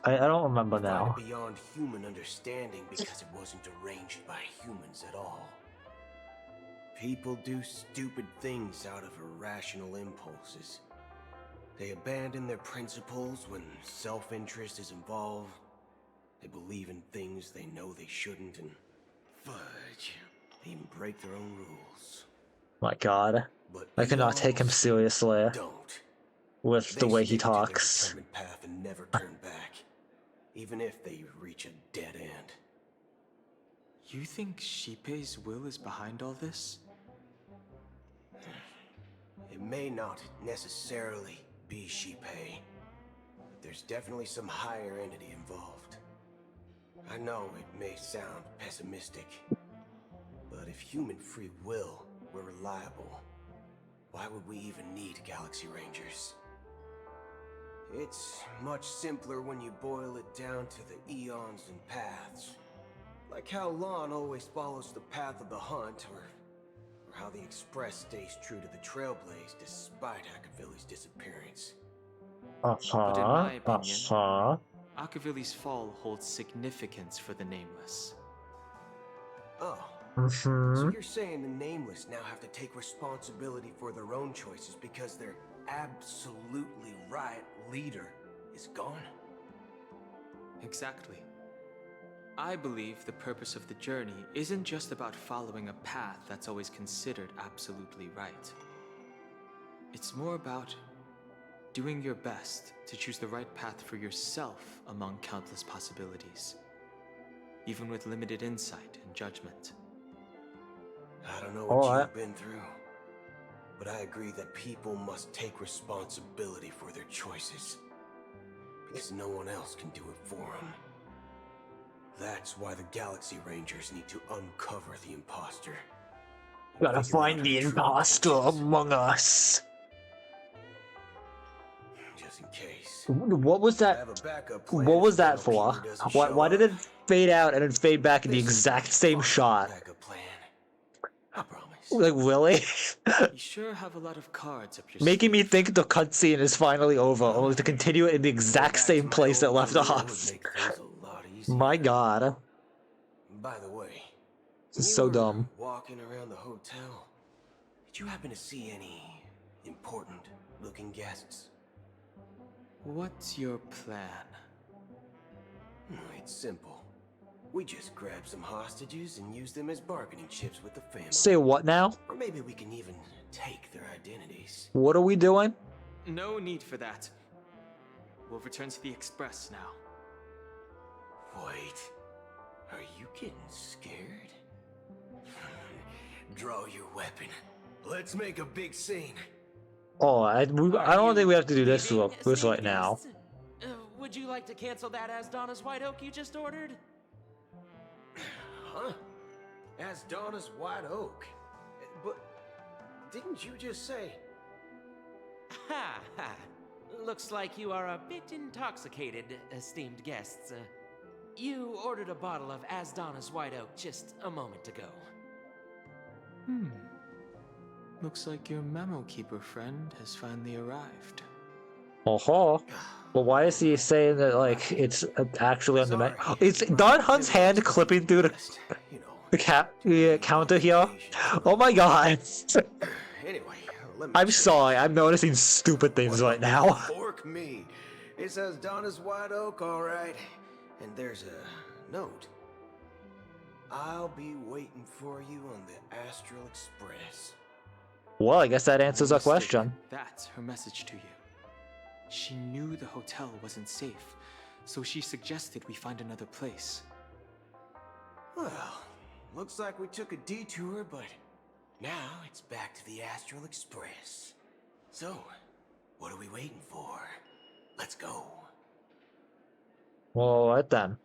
Speaker 1: I don't remember now.
Speaker 4: Beyond human understanding because it wasn't arranged by humans at all. People do stupid things out of irrational impulses. They abandon their principles when self-interest is involved. They believe in things they know they shouldn't, and fudge, they even break their own rules.
Speaker 1: My god. I cannot take him seriously with the way he talks.
Speaker 4: They path and never turn back, even if they reach a dead end.
Speaker 22: You think Shipei's will is behind all this?
Speaker 4: It may not necessarily be Shipei, but there's definitely some higher entity involved. I know it may sound pessimistic, but if human free will were reliable, why would we even need Galaxy Rangers? It's much simpler when you boil it down to the eons and paths. Like how Lon always follows the path of the hunt, or how the Express stays true to the Trailblaze despite Akavili's disappearance.
Speaker 22: But in my opinion, Akavili's fall holds significance for the Nameless.
Speaker 4: Oh, so you're saying the Nameless now have to take responsibility for their own choices because their absolutely right leader is gone?
Speaker 22: Exactly. I believe the purpose of the journey isn't just about following a path that's always considered absolutely right. It's more about doing your best to choose the right path for yourself among countless possibilities, even with limited insight and judgment.
Speaker 4: I don't know what you've been through, but I agree that people must take responsibility for their choices, because no one else can do it for them. That's why the Galaxy Rangers need to uncover the imposter.
Speaker 1: Gotta find the imposter among us.
Speaker 4: Just in case.
Speaker 1: What was that? What was that for? Why did it fade out and then fade back in the exact same shot? Like, really?
Speaker 22: You sure have a lot of cards up your
Speaker 1: Making me think the cutscene is finally over, only to continue it in the exact same place it left off. My god.
Speaker 4: By the way,
Speaker 1: this is so dumb.
Speaker 4: Walking around the hotel, did you happen to see any important looking guests?
Speaker 22: What's your plan?
Speaker 4: It's simple. We just grab some hostages and use them as bargaining chips with the family.
Speaker 1: Say what now?
Speaker 4: Or maybe we can even take their identities.
Speaker 1: What are we doing?
Speaker 22: No need for that. We'll return to the Express now.
Speaker 4: Wait, are you getting scared? Draw your weapon. Let's make a big scene.
Speaker 1: Oh, I don't think we have to do this right now.
Speaker 11: Would you like to cancel that Asdana's White Oak you just ordered?
Speaker 4: Huh? As Donna's White Oak. But didn't you just say?
Speaker 11: Ha ha. Looks like you are a bit intoxicated, esteemed guests. You ordered a bottle of Asdana's White Oak just a moment ago.
Speaker 22: Looks like your memo keeper friend has finally arrived.
Speaker 1: Oh, but why is he saying that like it's actually on the menu? It's Don Hunt's hand clipping through the counter here. Oh my god!
Speaker 4: Anyway,
Speaker 1: I'm sorry. I'm noticing stupid things right now.
Speaker 4: Fork me. It says Donna's White Oak, all right. And there's a note. I'll be waiting for you on the Astral Express.
Speaker 1: Well, I guess that answers our question.
Speaker 22: That's her message to you. She knew the hotel wasn't safe, so she suggested we find another place.
Speaker 4: Well, looks like we took a detour, but now it's back to the Astral Express. So, what are we waiting for? Let's go.
Speaker 1: Well, alright then.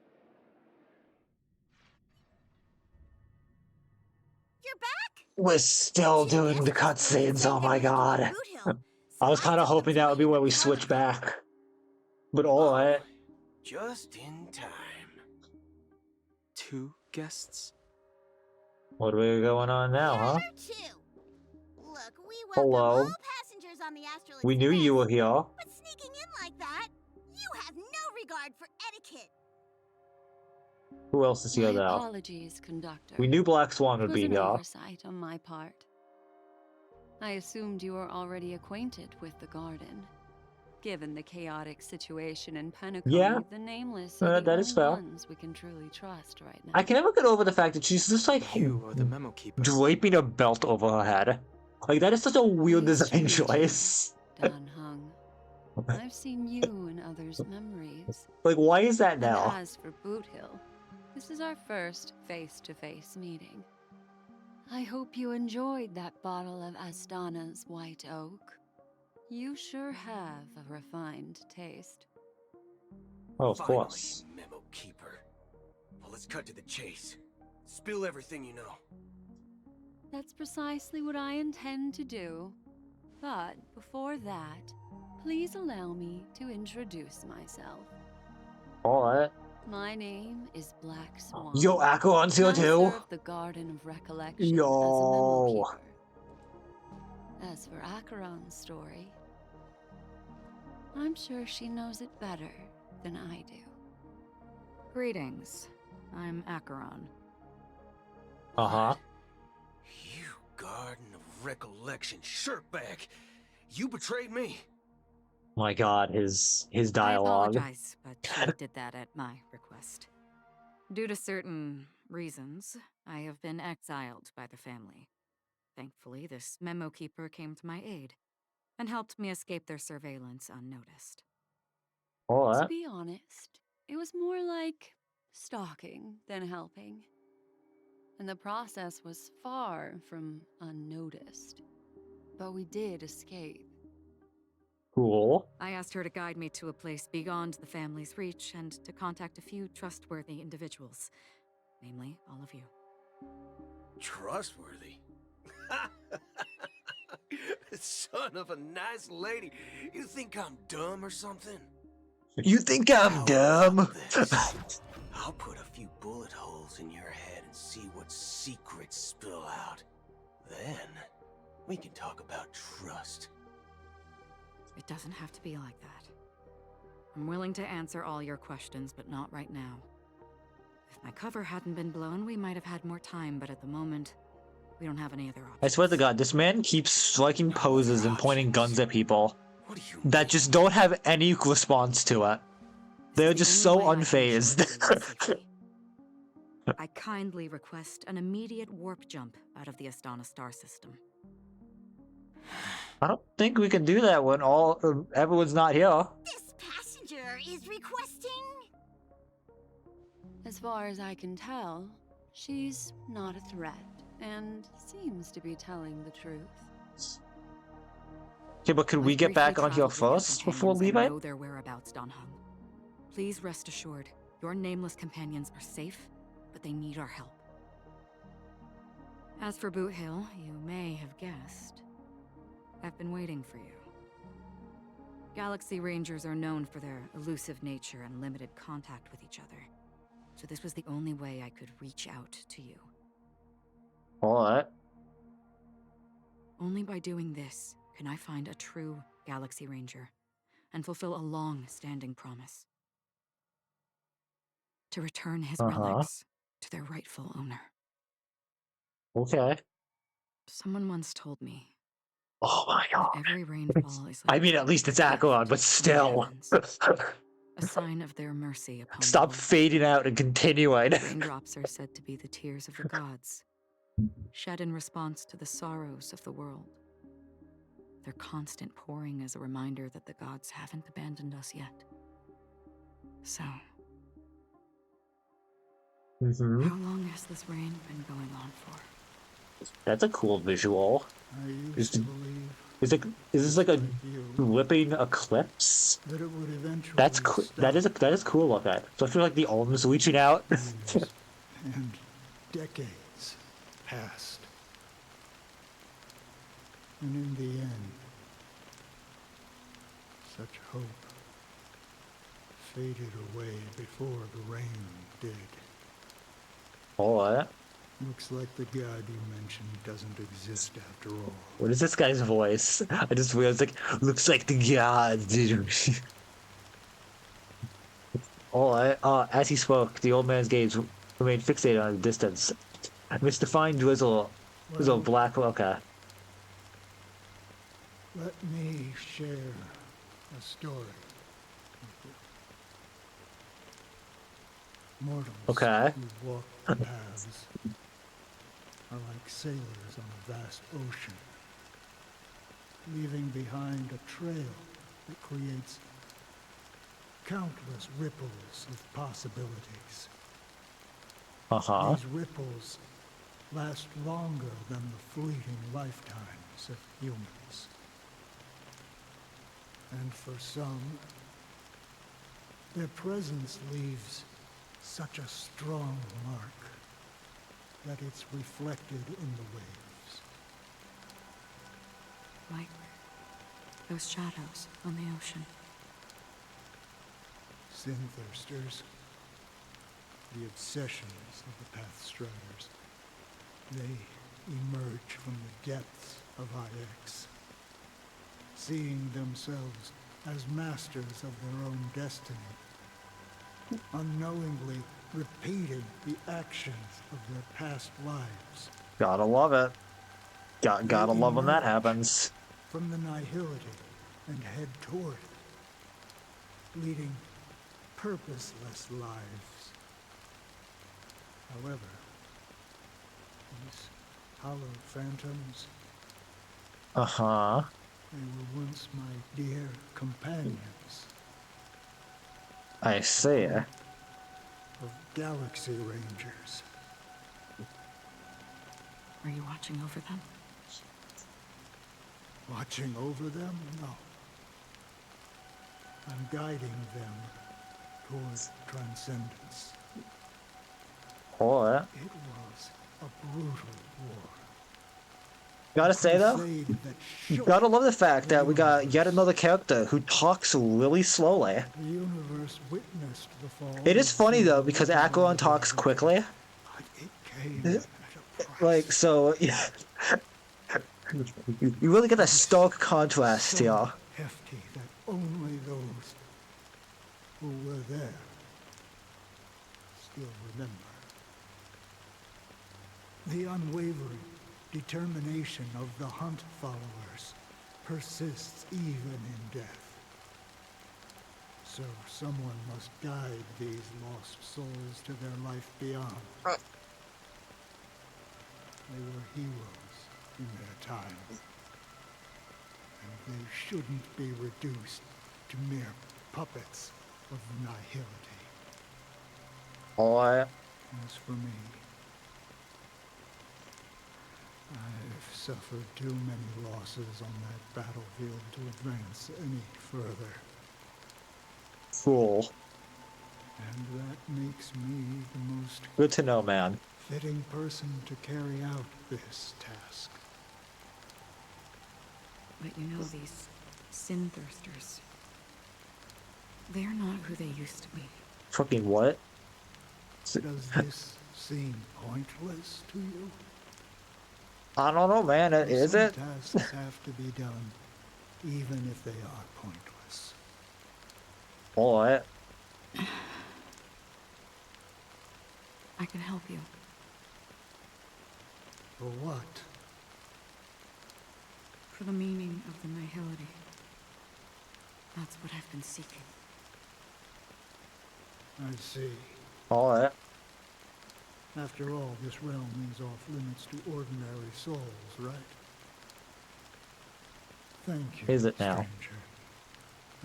Speaker 12: You're back?
Speaker 1: We're still doing the cutscenes, oh my god. I was kind of hoping that would be where we switch back. But alright.
Speaker 4: Just in time.
Speaker 22: 2 guests?
Speaker 1: What are we going on now, huh?
Speaker 12: Look, we
Speaker 1: Hello.
Speaker 12: all passengers on the Astral
Speaker 1: We knew you were here.
Speaker 12: But sneaking in like that, you have no regard for etiquette.
Speaker 1: Who else is here
Speaker 16: My
Speaker 1: now?
Speaker 16: apologies, conductor.
Speaker 1: We knew Black Swan would
Speaker 16: It was
Speaker 1: be
Speaker 16: an
Speaker 1: here.
Speaker 16: oversight on my part. I assumed you were already acquainted with the garden. Given the chaotic situation in Penacony,
Speaker 1: Yeah,
Speaker 16: the nameless are the
Speaker 1: that is
Speaker 16: only
Speaker 1: fair.
Speaker 16: ones we can truly trust right now.
Speaker 1: I can never get over the fact that she's just like draping a belt over her head. Like that is such a weird design choice.
Speaker 16: Dan Hung. I've seen you in others' memories.
Speaker 1: Like why is that
Speaker 16: And
Speaker 1: now?
Speaker 16: as for Boot Hill, this is our first face-to-face meeting. I hope you enjoyed that bottle of Astana's White Oak. You sure have a refined taste.
Speaker 1: Oh, of
Speaker 4: Finally,
Speaker 1: course.
Speaker 4: Memo Keeper. Well, let's cut to the chase. Spill everything you know.
Speaker 16: That's precisely what I intend to do. But before that, please allow me to introduce myself.
Speaker 1: Alright.
Speaker 16: My name is Black Swan.
Speaker 1: Yo, Acheron's here
Speaker 16: I
Speaker 1: too.
Speaker 16: serve the Garden of Recollection
Speaker 1: Yo.
Speaker 16: as a memo keeper. As for Acheron's story, I'm sure she knows it better than I do.
Speaker 18: Greetings. I'm Acheron.
Speaker 1: Uh-huh.
Speaker 4: You Garden of Recollection shirtbag. You betrayed me.
Speaker 1: My god, his dialogue.
Speaker 18: I apologize, but she did that at my request. Due to certain reasons, I have been exiled by the family. Thankfully, this memo keeper came to my aid and helped me escape their surveillance unnoticed.
Speaker 16: To be honest, it was more like stalking than helping. And the process was far from unnoticed. But we did escape.
Speaker 1: Cool.
Speaker 18: I asked her to guide me to a place beyond the family's reach and to contact a few trustworthy individuals. Namely, all of you.
Speaker 4: Trustworthy? Son of a nice lady. You think I'm dumb or something?
Speaker 1: You think I'm dumb?
Speaker 4: I'll put a few bullet holes in your head and see what secrets spill out. Then, we can talk about trust.
Speaker 18: It doesn't have to be like that. I'm willing to answer all your questions, but not right now. If my cover hadn't been blown, we might have had more time, but at the moment, we don't have any other options.
Speaker 1: I swear to god, this man keeps striking poses and pointing guns at people that just don't have any response to it. They're just so unfazed.
Speaker 18: I kindly request an immediate warp jump out of the Astana star system.
Speaker 1: I don't think we can do that when everyone's not here.
Speaker 12: This passenger
Speaker 8: Ranger is requesting?
Speaker 16: As far as I can tell, she's not a threat and seems to be telling the truth.
Speaker 1: Okay, but could we get back on here first before leaving?
Speaker 18: Know their whereabouts, Don Hung. Please rest assured, your nameless companions are safe, but they need our help. As for Boot Hill, you may have guessed. I've been waiting for you. Galaxy Rangers are known for their elusive nature and limited contact with each other. So this was the only way I could reach out to you.
Speaker 1: Alright.
Speaker 18: Only by doing this can I find a true Galaxy Ranger and fulfill a long-standing promise. To return his relics to their rightful owner.
Speaker 1: Okay.
Speaker 18: Someone once told me.
Speaker 1: Oh my god.
Speaker 18: Every rainfall is like
Speaker 1: I mean, at least it's Acheron, but still.
Speaker 18: a sign of their mercy upon
Speaker 1: Stop fading out and continuing.
Speaker 18: Raindrops are said to be the tears of the gods, shed in response to the sorrows of the world. Their constant pouring is a reminder that the gods haven't abandoned us yet. So, how long has this rain been going on for?
Speaker 1: That's a cool visual. Is this like a dripping eclipse? That's cool. That is cool looking. So I feel like the arms reaching out.
Speaker 3: And decades passed. And in the end, such hope faded away before the rain did.
Speaker 1: Alright.
Speaker 3: Looks like the god you mentioned doesn't exist after all.
Speaker 1: What is this guy's voice? I just realized, like, looks like the god, dude. Alright, as he spoke, the old man's gaze remained fixated on the distance. Amidst the fine drizzle of black, okay.
Speaker 3: Let me share a story with you. Mortals who walk the paths are like sailors on a vast ocean, leaving behind a trail that creates countless ripples of possibilities. These ripples last longer than the fleeting lifetimes of humans. And for some, their presence leaves such a strong mark that it's reflected in the waves.
Speaker 18: Like those shadows on the ocean.
Speaker 3: Sin-thirsters, the obsessions of the Pathstriders, they emerge from the depths of IX, seeing themselves as masters of their own destiny, unknowingly repeating the actions of their past lives.
Speaker 1: Gotta love it. Gotta love when that happens.
Speaker 3: From the nihility and head toward it, leading purposeless lives. However, these hollow phantoms, they were once my dear companions.
Speaker 1: I see.
Speaker 3: Of Galaxy Rangers.
Speaker 18: Are you watching over them?
Speaker 3: Watching over them? No. I'm guiding them towards transcendence.
Speaker 1: Alright.
Speaker 3: It was a brutal war.
Speaker 1: Gotta say though, gotta love the fact that we got yet another character who talks really slowly.
Speaker 3: The universe witnessed the fall.
Speaker 1: It is funny though because Acheron talks quickly. Like so, yeah. You really get a stark contrast here.
Speaker 3: Hefty that only those who were there still remember. The unwavering determination of the Hunt followers persists even in death. So someone must guide these lost souls to their life beyond. They were heroes in their time. And they shouldn't be reduced to mere puppets of nihility.
Speaker 1: Alright.
Speaker 3: As for me, I've suffered too many losses on that battlefield to advance any further.
Speaker 1: Cool.
Speaker 3: And that makes me the most
Speaker 1: Good to know, man.
Speaker 3: fitting person to carry out this task.
Speaker 18: But you know, these sin thirsters, they're not who they used to be.
Speaker 1: Fucking what?
Speaker 3: Does this seem pointless to you?
Speaker 1: I don't know, man. Is
Speaker 3: Some
Speaker 1: it?
Speaker 3: tasks have to be done, even if they are pointless.
Speaker 1: Alright.
Speaker 18: I can help you.
Speaker 3: For what?
Speaker 18: For the meaning of the nihility. That's what I've been seeking.
Speaker 3: I see.
Speaker 1: Alright.
Speaker 3: After all, this realm is off limits to ordinary souls, right? Thank you,
Speaker 1: Is it now?
Speaker 3: stranger.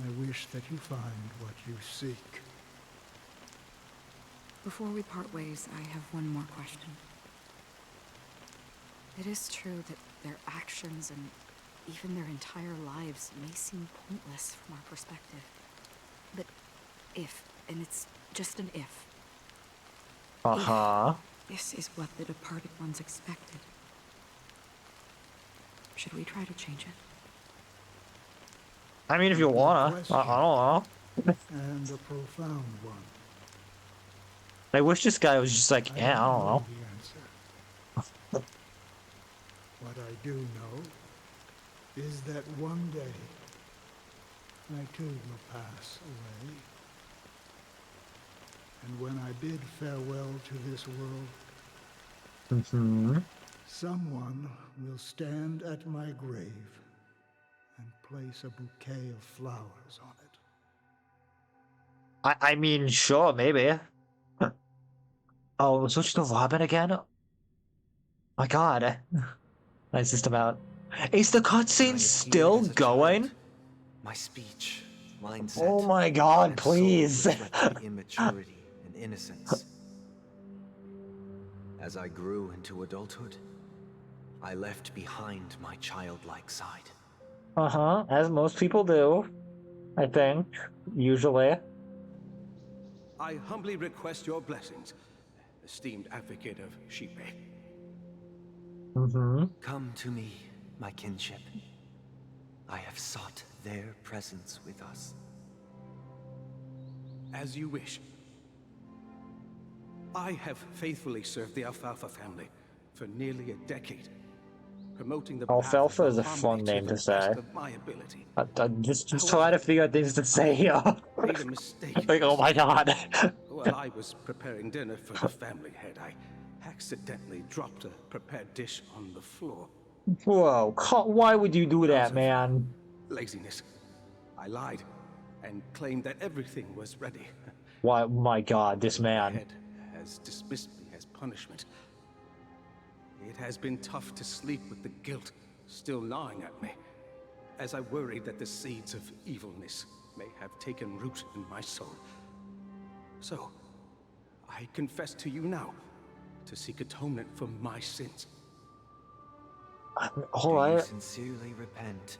Speaker 3: I wish that you find what you seek.
Speaker 18: Before we part ways, I have one more question. It is true that their actions and even their entire lives may seem pointless from our perspective. But if, and it's just an if,
Speaker 1: Uh-huh.
Speaker 18: this is what the departed ones expected, should we try to change it?
Speaker 1: I mean, if you wanna. I don't know.
Speaker 3: And a profound one.
Speaker 1: I wish this guy was just like, yeah, I don't know.
Speaker 3: The answer. What I do know is that one day I too will pass away. And when I bid farewell to this world,
Speaker 1: Mm-hmm.
Speaker 3: someone will stand at my grave and place a bouquet of flowers on it.
Speaker 1: I mean, sure, maybe. Oh, switch to Robin again? My god. Nice system out. Is the cutscene still going?
Speaker 21: My speech, mindset,
Speaker 1: Oh my god,
Speaker 21: and
Speaker 1: please.
Speaker 21: soul reflected immaturity and innocence. As I grew into adulthood, I left behind my childlike side.
Speaker 1: Uh-huh, as most people do. I think. Usually.
Speaker 17: I humbly request your blessings, esteemed advocate of Shipe.
Speaker 1: Mm-hmm.
Speaker 21: Come to me, my kinship. I have sought their presence with us.
Speaker 17: As you wish. I have faithfully served the Alfalfa family for nearly a decade, promoting the
Speaker 1: Alfalfa
Speaker 17: path
Speaker 1: is a
Speaker 17: of
Speaker 1: fun
Speaker 17: harmony
Speaker 1: name
Speaker 17: to
Speaker 1: to
Speaker 17: the best
Speaker 1: say.
Speaker 17: of my ability.
Speaker 1: I'm just trying to figure out things to say here.
Speaker 17: Made a mistake.
Speaker 1: Like, oh my god.
Speaker 17: While I was preparing dinner for the family head, I accidentally dropped a prepared dish on the floor.
Speaker 1: Whoa, why would you do that, man?
Speaker 17: Laziness. I lied and claimed that everything was ready.
Speaker 1: Why, my god, this
Speaker 17: My
Speaker 1: man.
Speaker 17: head has dismissed me as punishment. It has been tough to sleep with the guilt still gnawing at me, as I worried that the seeds of evilness may have taken root in my soul. So, I confess to you now, to seek atonement for my sins.
Speaker 21: Do you
Speaker 1: Alright.
Speaker 21: sincerely repent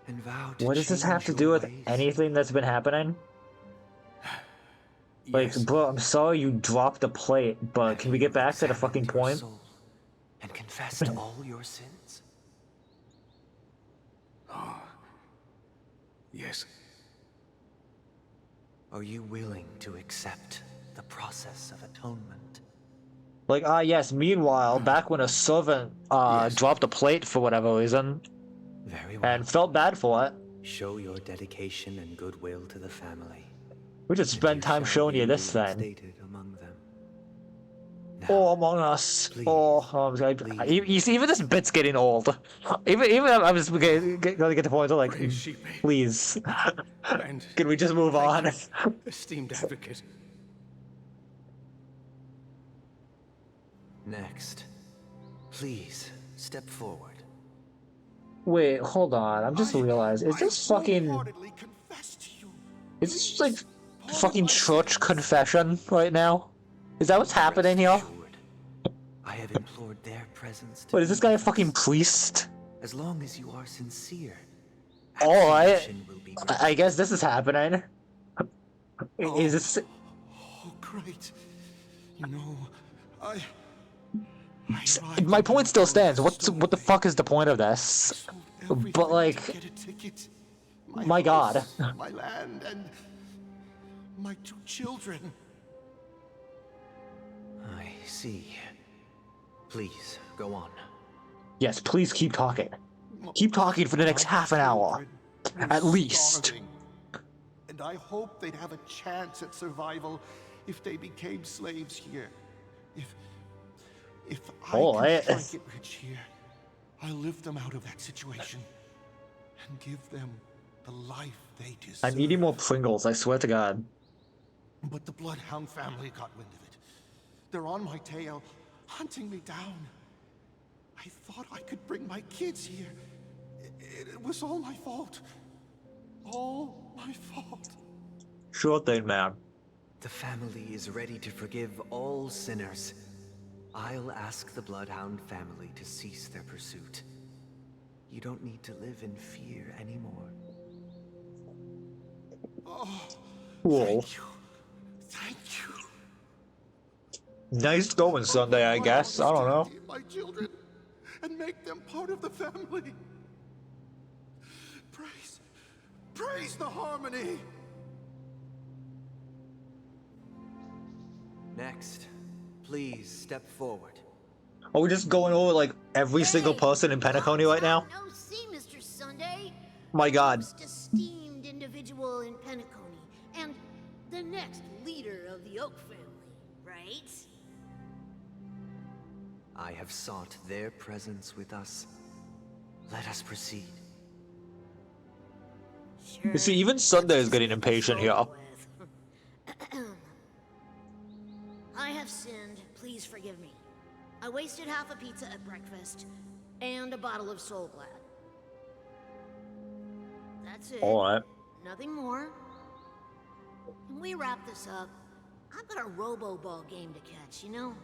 Speaker 21: and vow to
Speaker 1: What does this have
Speaker 21: change
Speaker 1: to
Speaker 21: your
Speaker 1: do with
Speaker 21: ways?
Speaker 1: anything that's been happening? Like, bro, I'm sorry you dropped the plate, but can we get back to the fucking point?
Speaker 21: And confessed all your sins?
Speaker 17: Yes.
Speaker 21: Are you willing to accept the process of atonement?
Speaker 1: Like, yes, meanwhile, back when a servant, dropped a plate for whatever reason,
Speaker 21: Very well.
Speaker 1: and felt bad for it,
Speaker 21: Show your dedication and goodwill to the family.
Speaker 1: we just spend time showing you this thing.
Speaker 21: Stated among them.
Speaker 1: Or Among Us. Or, even this bit's getting old. Even I'm just gonna get to the point of like, please, can we just move on?
Speaker 17: Esteemed advocate.
Speaker 21: Next, please step forward.
Speaker 1: Wait, hold on. I'm just realized. Is this fucking? Is this like fucking church confession right now? Is that what's happening here?
Speaker 21: I have implored their presence to
Speaker 1: Wait, is this guy a
Speaker 21: be with
Speaker 1: fucking
Speaker 21: us.
Speaker 1: priest?
Speaker 21: As long as you are sincere,
Speaker 1: Alright.
Speaker 21: absolution will be
Speaker 1: I guess this is happening. Is this...
Speaker 3: Oh, great. You know,
Speaker 1: My point still stands. What the fuck is the point of this? But like...
Speaker 3: to get a ticket.
Speaker 1: My god.
Speaker 3: house, my land, and my 2 children.
Speaker 21: I see. Please, go on.
Speaker 1: Yes, please keep talking. Keep talking for the next half an hour. At least.
Speaker 3: Starving. And I hope they'd have a chance at survival if they became slaves here. If I can try to get rich here, I'll lift them out of that situation and give them the life they deserve.
Speaker 1: I'm eating more Pringles, I swear to God.
Speaker 3: But the Bloodhound family got wind of it. They're on my tail, hunting me down. I thought I could bring my kids here. It was all my fault. All my fault.
Speaker 1: Sure thing, man.
Speaker 21: The family is ready to forgive all sinners. I'll ask the Bloodhound family to cease their pursuit. You don't need to live in fear anymore.
Speaker 3: Oh,
Speaker 1: Cool.
Speaker 3: thank you.
Speaker 1: Nice going, Sunday, I guess. I don't know.
Speaker 3: My children and make them part of the family. Praise the harmony.
Speaker 21: Next, please step forward.
Speaker 1: Are we just going over like every single person in Penacony right now?
Speaker 19: No, see, Mr. Sunday.
Speaker 1: My god.
Speaker 19: Most esteemed individual in Penacony, and the next leader of the Oak family, right?
Speaker 21: I have sought their presence with us. Let us proceed.
Speaker 19: Sure.
Speaker 1: You see, even Sunday is getting impatient here.
Speaker 19: I have sinned. Please forgive me. I wasted half a pizza at breakfast and a bottle of Soul Glad. That's it.
Speaker 1: Alright.
Speaker 19: Nothing more. Can we wrap this up? I've got a robo-ball game to catch, you know?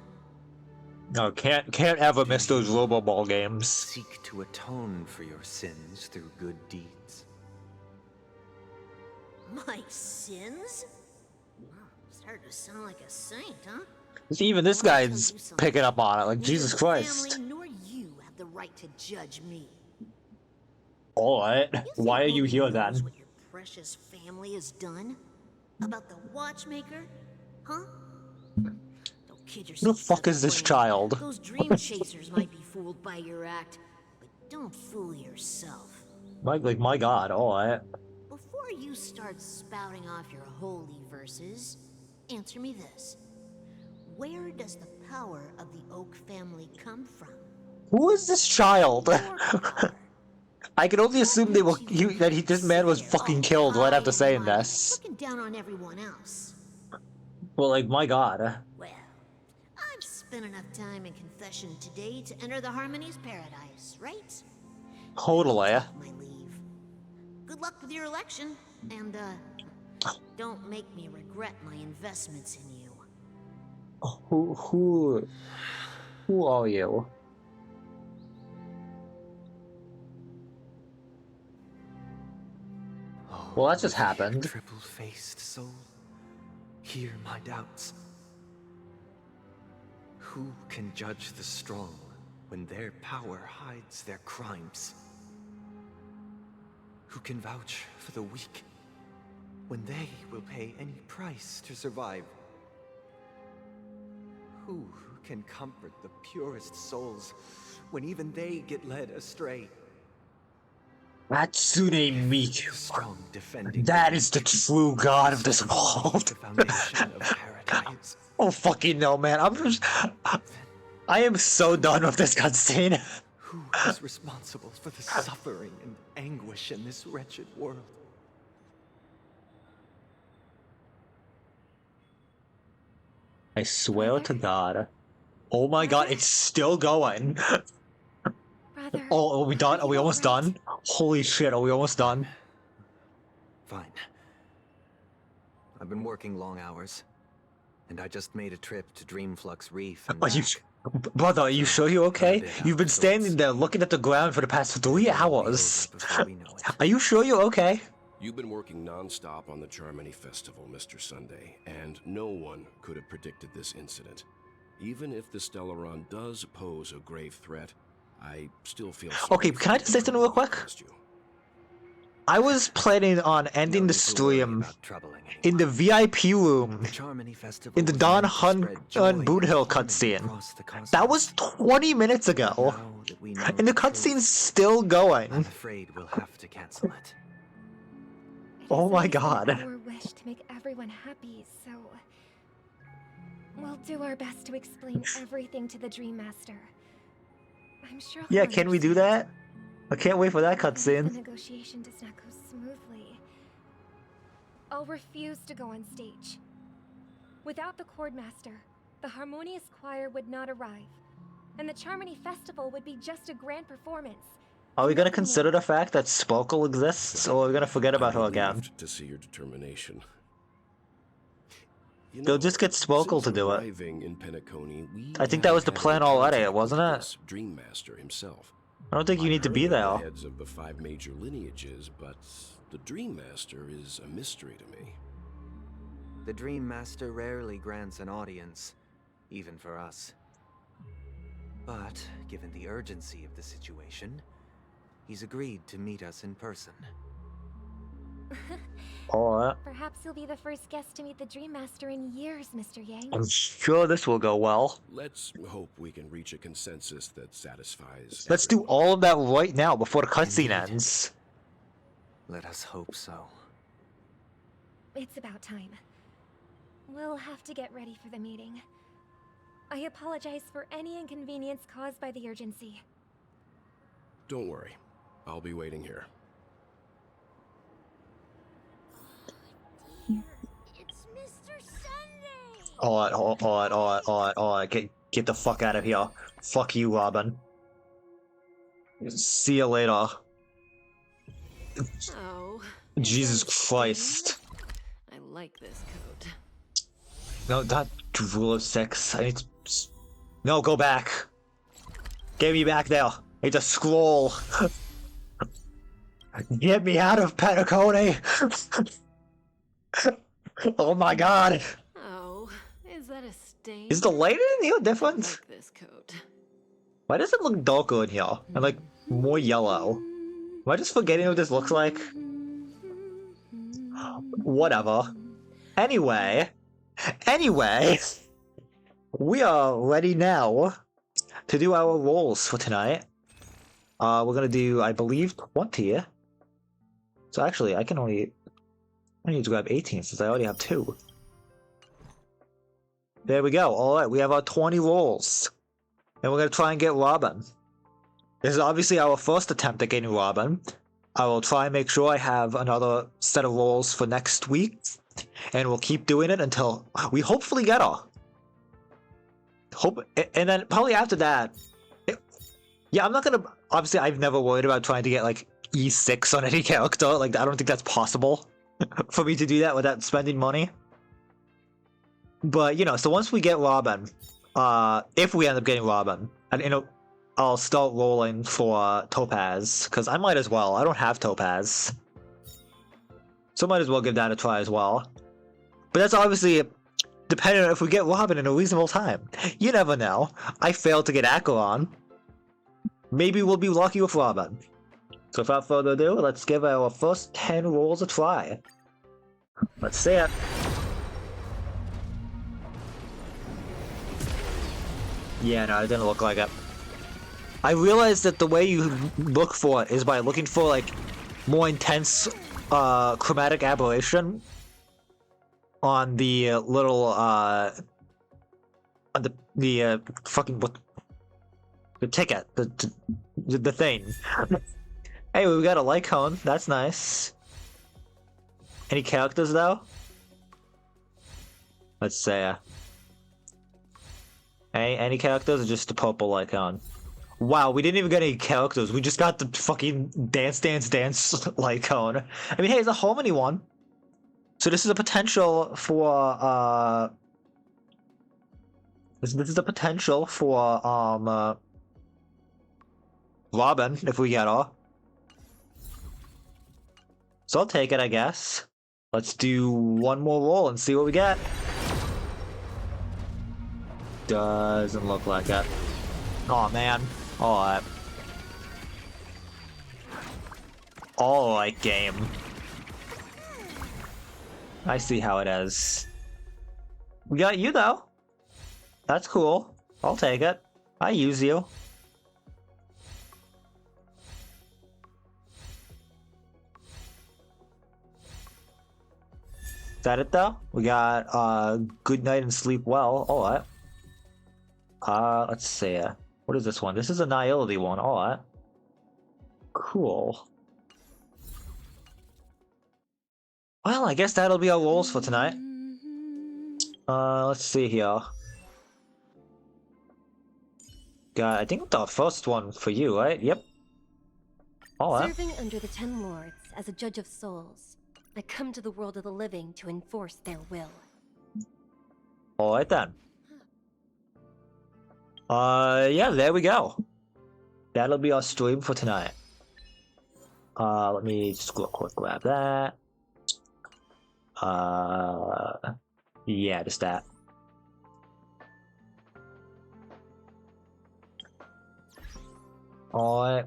Speaker 1: No, can't ever miss those Robo Ball games.
Speaker 21: Seek to atone for your sins through good deeds.
Speaker 19: My sins? Wow, starting to sound like a saint, huh?
Speaker 1: See, even this guy's picking up on it, like, Jesus
Speaker 19: Neither
Speaker 1: Christ.
Speaker 19: family nor you have the right to judge me.
Speaker 1: Alright, why are you here
Speaker 19: Knows
Speaker 1: then?
Speaker 19: what your precious family has done? About the watchmaker? Huh? Don't kid
Speaker 1: Who
Speaker 19: yourself.
Speaker 1: the fuck is this child?
Speaker 19: Those dream chasers might be fooled by your act, but don't fool yourself.
Speaker 1: Like, my god, alright.
Speaker 19: Before you start spouting off your holy verses, answer me this. Where does the power of the Oak family come from?
Speaker 1: Who is this child? I can only assume this man was fucking killed right after saying this.
Speaker 19: Looking down on everyone else.
Speaker 1: Well, like, my god.
Speaker 19: Well, I've spent enough time in confession today to enter the Harmony's paradise, right?
Speaker 1: Totally.
Speaker 19: My leave. Good luck with your election, and don't make me regret my investments in you.
Speaker 1: Who are you? Well, that just happened.
Speaker 21: Triple-faced soul, hear my doubts. Who can judge the strong when their power hides their crimes? Who can vouch for the weak when they will pay any price to survive? Who can comfort the purest souls when even they get led astray?
Speaker 1: Hatsune Miku.
Speaker 21: Strong defending.
Speaker 1: That is the true god of this world.
Speaker 21: The foundation of paradise.
Speaker 1: Oh fucking no, man. I am so done with this cutscene.
Speaker 21: Who is responsible for the suffering and anguish in this wretched world?
Speaker 1: I swear to God. Oh my god, it's still going. Oh, are we done? Are we almost done? Holy shit, are we almost done?
Speaker 21: Fine. I've been working long hours, and I just made a trip to Dreamflux Reef and
Speaker 1: Are you,
Speaker 21: back.
Speaker 1: brother? Are you sure you're okay?
Speaker 21: bit out
Speaker 1: You've been
Speaker 21: of
Speaker 1: standing there looking at the ground for the past 3 hours.
Speaker 21: Before we know it.
Speaker 1: Are you sure you're okay?
Speaker 13: You've been working non-stop on the Charmony Festival, Mr. Sunday, and no one could have predicted this incident. Even if the Stellaron does pose a grave threat, I still feel sorry.
Speaker 1: Okay, can I just say something real quick? I was planning on ending the stream in the VIP room in the Don Hun Boothill cutscene. That was 20 minutes ago, and the cutscene's still going.
Speaker 21: I'm afraid we'll have to cancel it.
Speaker 1: Oh my god.
Speaker 15: Our wish to make everyone happy, so we'll do our best to explain everything to the Dream Master. I'm sure.
Speaker 1: Yeah, can we do that? I can't wait for that
Speaker 15: The
Speaker 1: cutscene.
Speaker 15: negotiation does not go smoothly. I'll refuse to go on stage. Without the Chord Master, the Harmonious Choir would not arrive, and the Charmony Festival would be just a grand performance.
Speaker 1: Are we gonna consider the fact that Sparkle exists, or are we gonna forget about her again?
Speaker 13: To see your determination.
Speaker 1: They'll just get Sparkle to do it.
Speaker 13: Arriving in Penacony, we
Speaker 1: I think that was the
Speaker 13: had
Speaker 1: plan
Speaker 13: a
Speaker 1: already,
Speaker 13: contact
Speaker 1: wasn't
Speaker 13: with
Speaker 1: it?
Speaker 13: this Dream Master himself.
Speaker 1: I don't think you need to be
Speaker 13: I've heard
Speaker 1: there.
Speaker 13: of the heads of the 5 major lineages, but the Dream Master is a mystery to me.
Speaker 21: The Dream Master rarely grants an audience, even for us. But, given the urgency of the situation, he's agreed to meet us in person.
Speaker 1: Alright.
Speaker 15: Perhaps you'll be the first guest to meet the Dream Master in years, Mr. Yang.
Speaker 1: I'm sure this will go well.
Speaker 13: Let's hope we can reach a consensus that satisfies.
Speaker 1: Let's do all of that right now before the cutscene ends.
Speaker 21: Let us hope so.
Speaker 15: It's about time. We'll have to get ready for the meeting. I apologize for any inconvenience caused by the urgency.
Speaker 13: Don't worry. I'll be waiting here.
Speaker 19: It's Mr. Sunday!
Speaker 1: Alright. Get the fuck out of here. Fuck you, Robin. See you later.
Speaker 16: Oh.
Speaker 1: Jesus Christ.
Speaker 16: I like this coat.
Speaker 1: No, not rule of 6. I need to... No, go back. Get me back there. I need to scroll. Get me out of Penacony. Oh my god.
Speaker 16: Oh, is that a stain?
Speaker 1: Is the lighting in here different?
Speaker 16: Like this coat.
Speaker 1: Why does it look darker in here? And like more yellow. Am I just forgetting what this looks like? Whatever. Anyway, we are ready now to do our rolls for tonight. We're gonna do, I believe, 20. So actually, I need to grab 18 since I already have 2. There we go. Alright, we have our 20 rolls. And we're gonna try and get Robin. This is obviously our first attempt at getting Robin. I will try and make sure I have another set of rolls for next week. And we'll keep doing it until we hopefully get her. And then probably after that... yeah, I'm not gonna... Obviously, I've never worried about trying to get, like, E6 on any character. Like, I don't think that's possible for me to do that without spending money. But, you know, so once we get Robin, if we end up getting Robin, and, you know, I'll start rolling for Topaz, because I might as well. I don't have Topaz. So might as well give that a try as well. But that's obviously depending on if we get Robin in a reasonable time. You never know. I failed to get Acheron. Maybe we'll be lucky with Robin. So without further ado, let's give our first 10 rolls a try. Let's see it. Yeah, no, it didn't look like it. I realized that the way you look for it is by looking for, like, more intense chromatic aberration on the little, on the fucking, what, the ticket, the thing. Hey, we got a light cone, that's nice. Any characters, though? Let's say, any characters or just the purple light cone? Wow, we didn't even get any characters. We just got the fucking dance light cone. I mean, hey, it's a Harmony one. So this is a potential for this is the potential for Robin if we get her. So I'll take it, I guess. Let's do one more roll and see what we get. Doesn't look like it. Oh man. Alright. Alright, game. I see how it is. We got you though. That's cool. I'll take it. I use you. Is that it though? We got good night and sleep well. Alright. Let's see. What is this one? This is a Nihility one. Alright. Cool. Well, I guess that'll be our rolls for tonight. Let's see here. Got, I think the first one for you, right? Yep. Alright.
Speaker 7: Serving under the 10 Lords as a judge of souls, I come to the world of the living to enforce their will.
Speaker 1: Alright then. Yeah, there we go. That'll be our stream for tonight. Let me just quick grab that. Yeah, just that. Alright.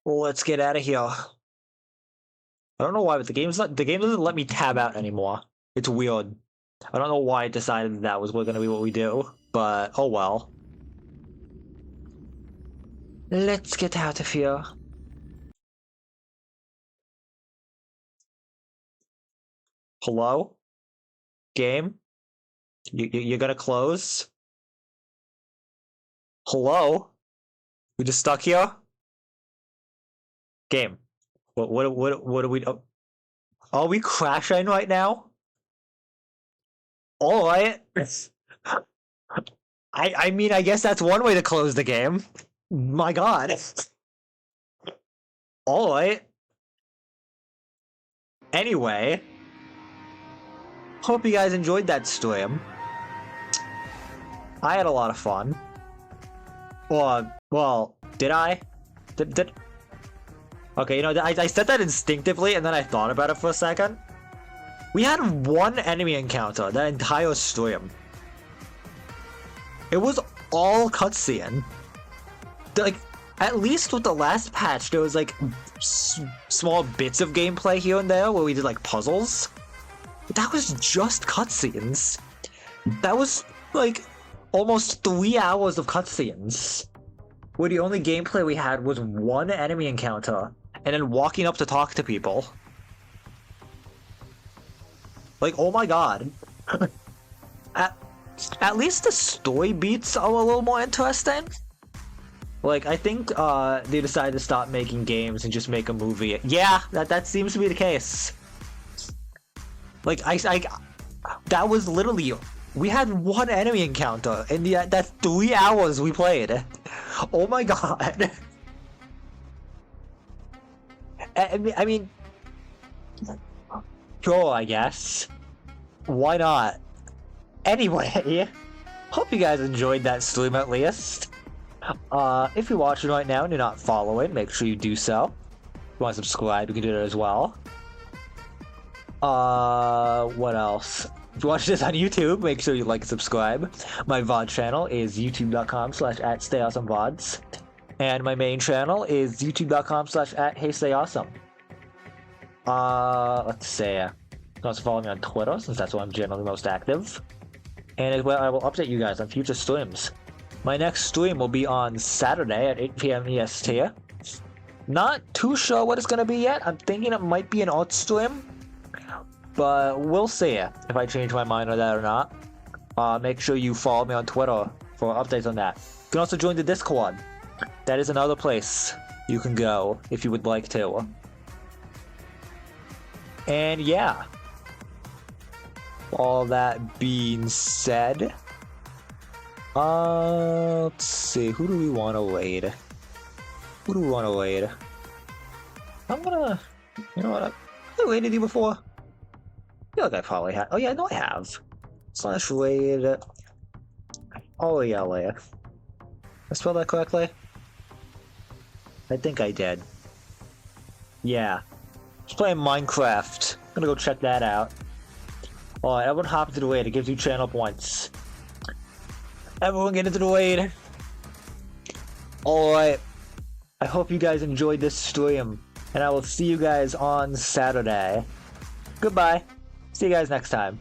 Speaker 1: Well, let's get out of here. I don't know why, but the game doesn't let me tab out anymore. It's weird. I don't know why it decided that was gonna be what we do, but oh well. Let's get out of here. Hello? Game? You're gonna close? Hello? We just stuck here? Game. What are we... Oh, are we crashing right now? Alright. I mean, I guess that's one way to close the game. My god. Alright. Anyway. Hope you guys enjoyed that stream. I had a lot of fun. Well, did I? Did... Okay, you know, I said that instinctively, and then I thought about it for a second. We had one enemy encounter that entire stream. It was all cutscene. Like, at least with the last patch, there was like small bits of gameplay here and there where we did like puzzles. But that was just cutscenes. That was like almost 3 hours of cutscenes. Where the only gameplay we had was one enemy encounter and then walking up to talk to people. Like, oh my god. At least the story beats are a little more interesting. Like, I think they decided to stop making games and just make a movie. Yeah, that seems to be the case. Like, that was literally... We had one enemy encounter, and that's 3 hours we played. Oh my god. I mean... Sure, I guess. Why not? Anyway, hope you guys enjoyed that stream at least. If you're watching right now and you're not following, make sure you do so. If you want to subscribe, you can do that as well. What else? If you watch this on YouTube, make sure you like and subscribe. My VOD channel is youtube.com/@StayAwesomeVODs. And my main channel is youtube.com/@HeyStayAwesome. Let's see. You can also follow me on Twitter, since that's where I'm generally most active. And as well, I will update you guys on future streams. My next stream will be on Saturday at 8 PM EST. Not too sure what it's going to be yet. I'm thinking it might be an art stream. But we'll see if I change my mind on that or not. Make sure you follow me on Twitter for updates on that. You can also join the Discord. That is another place you can go if you would like to. And yeah. All that being said, let's see, who do we want to raid? I'm gonna, you know what, I've raided you before. feel like I probably have. Oh yeah, no, I have. Slash raid. Oh yeah, I spelled that correctly? I think I did. Yeah. Just playing Minecraft. I'm gonna go check that out. Alright, everyone hop into the raid. It gives you channel points. Everyone get into the raid. Alright. I hope you guys enjoyed this stream. And I will see you guys on Saturday. Goodbye. See you guys next time.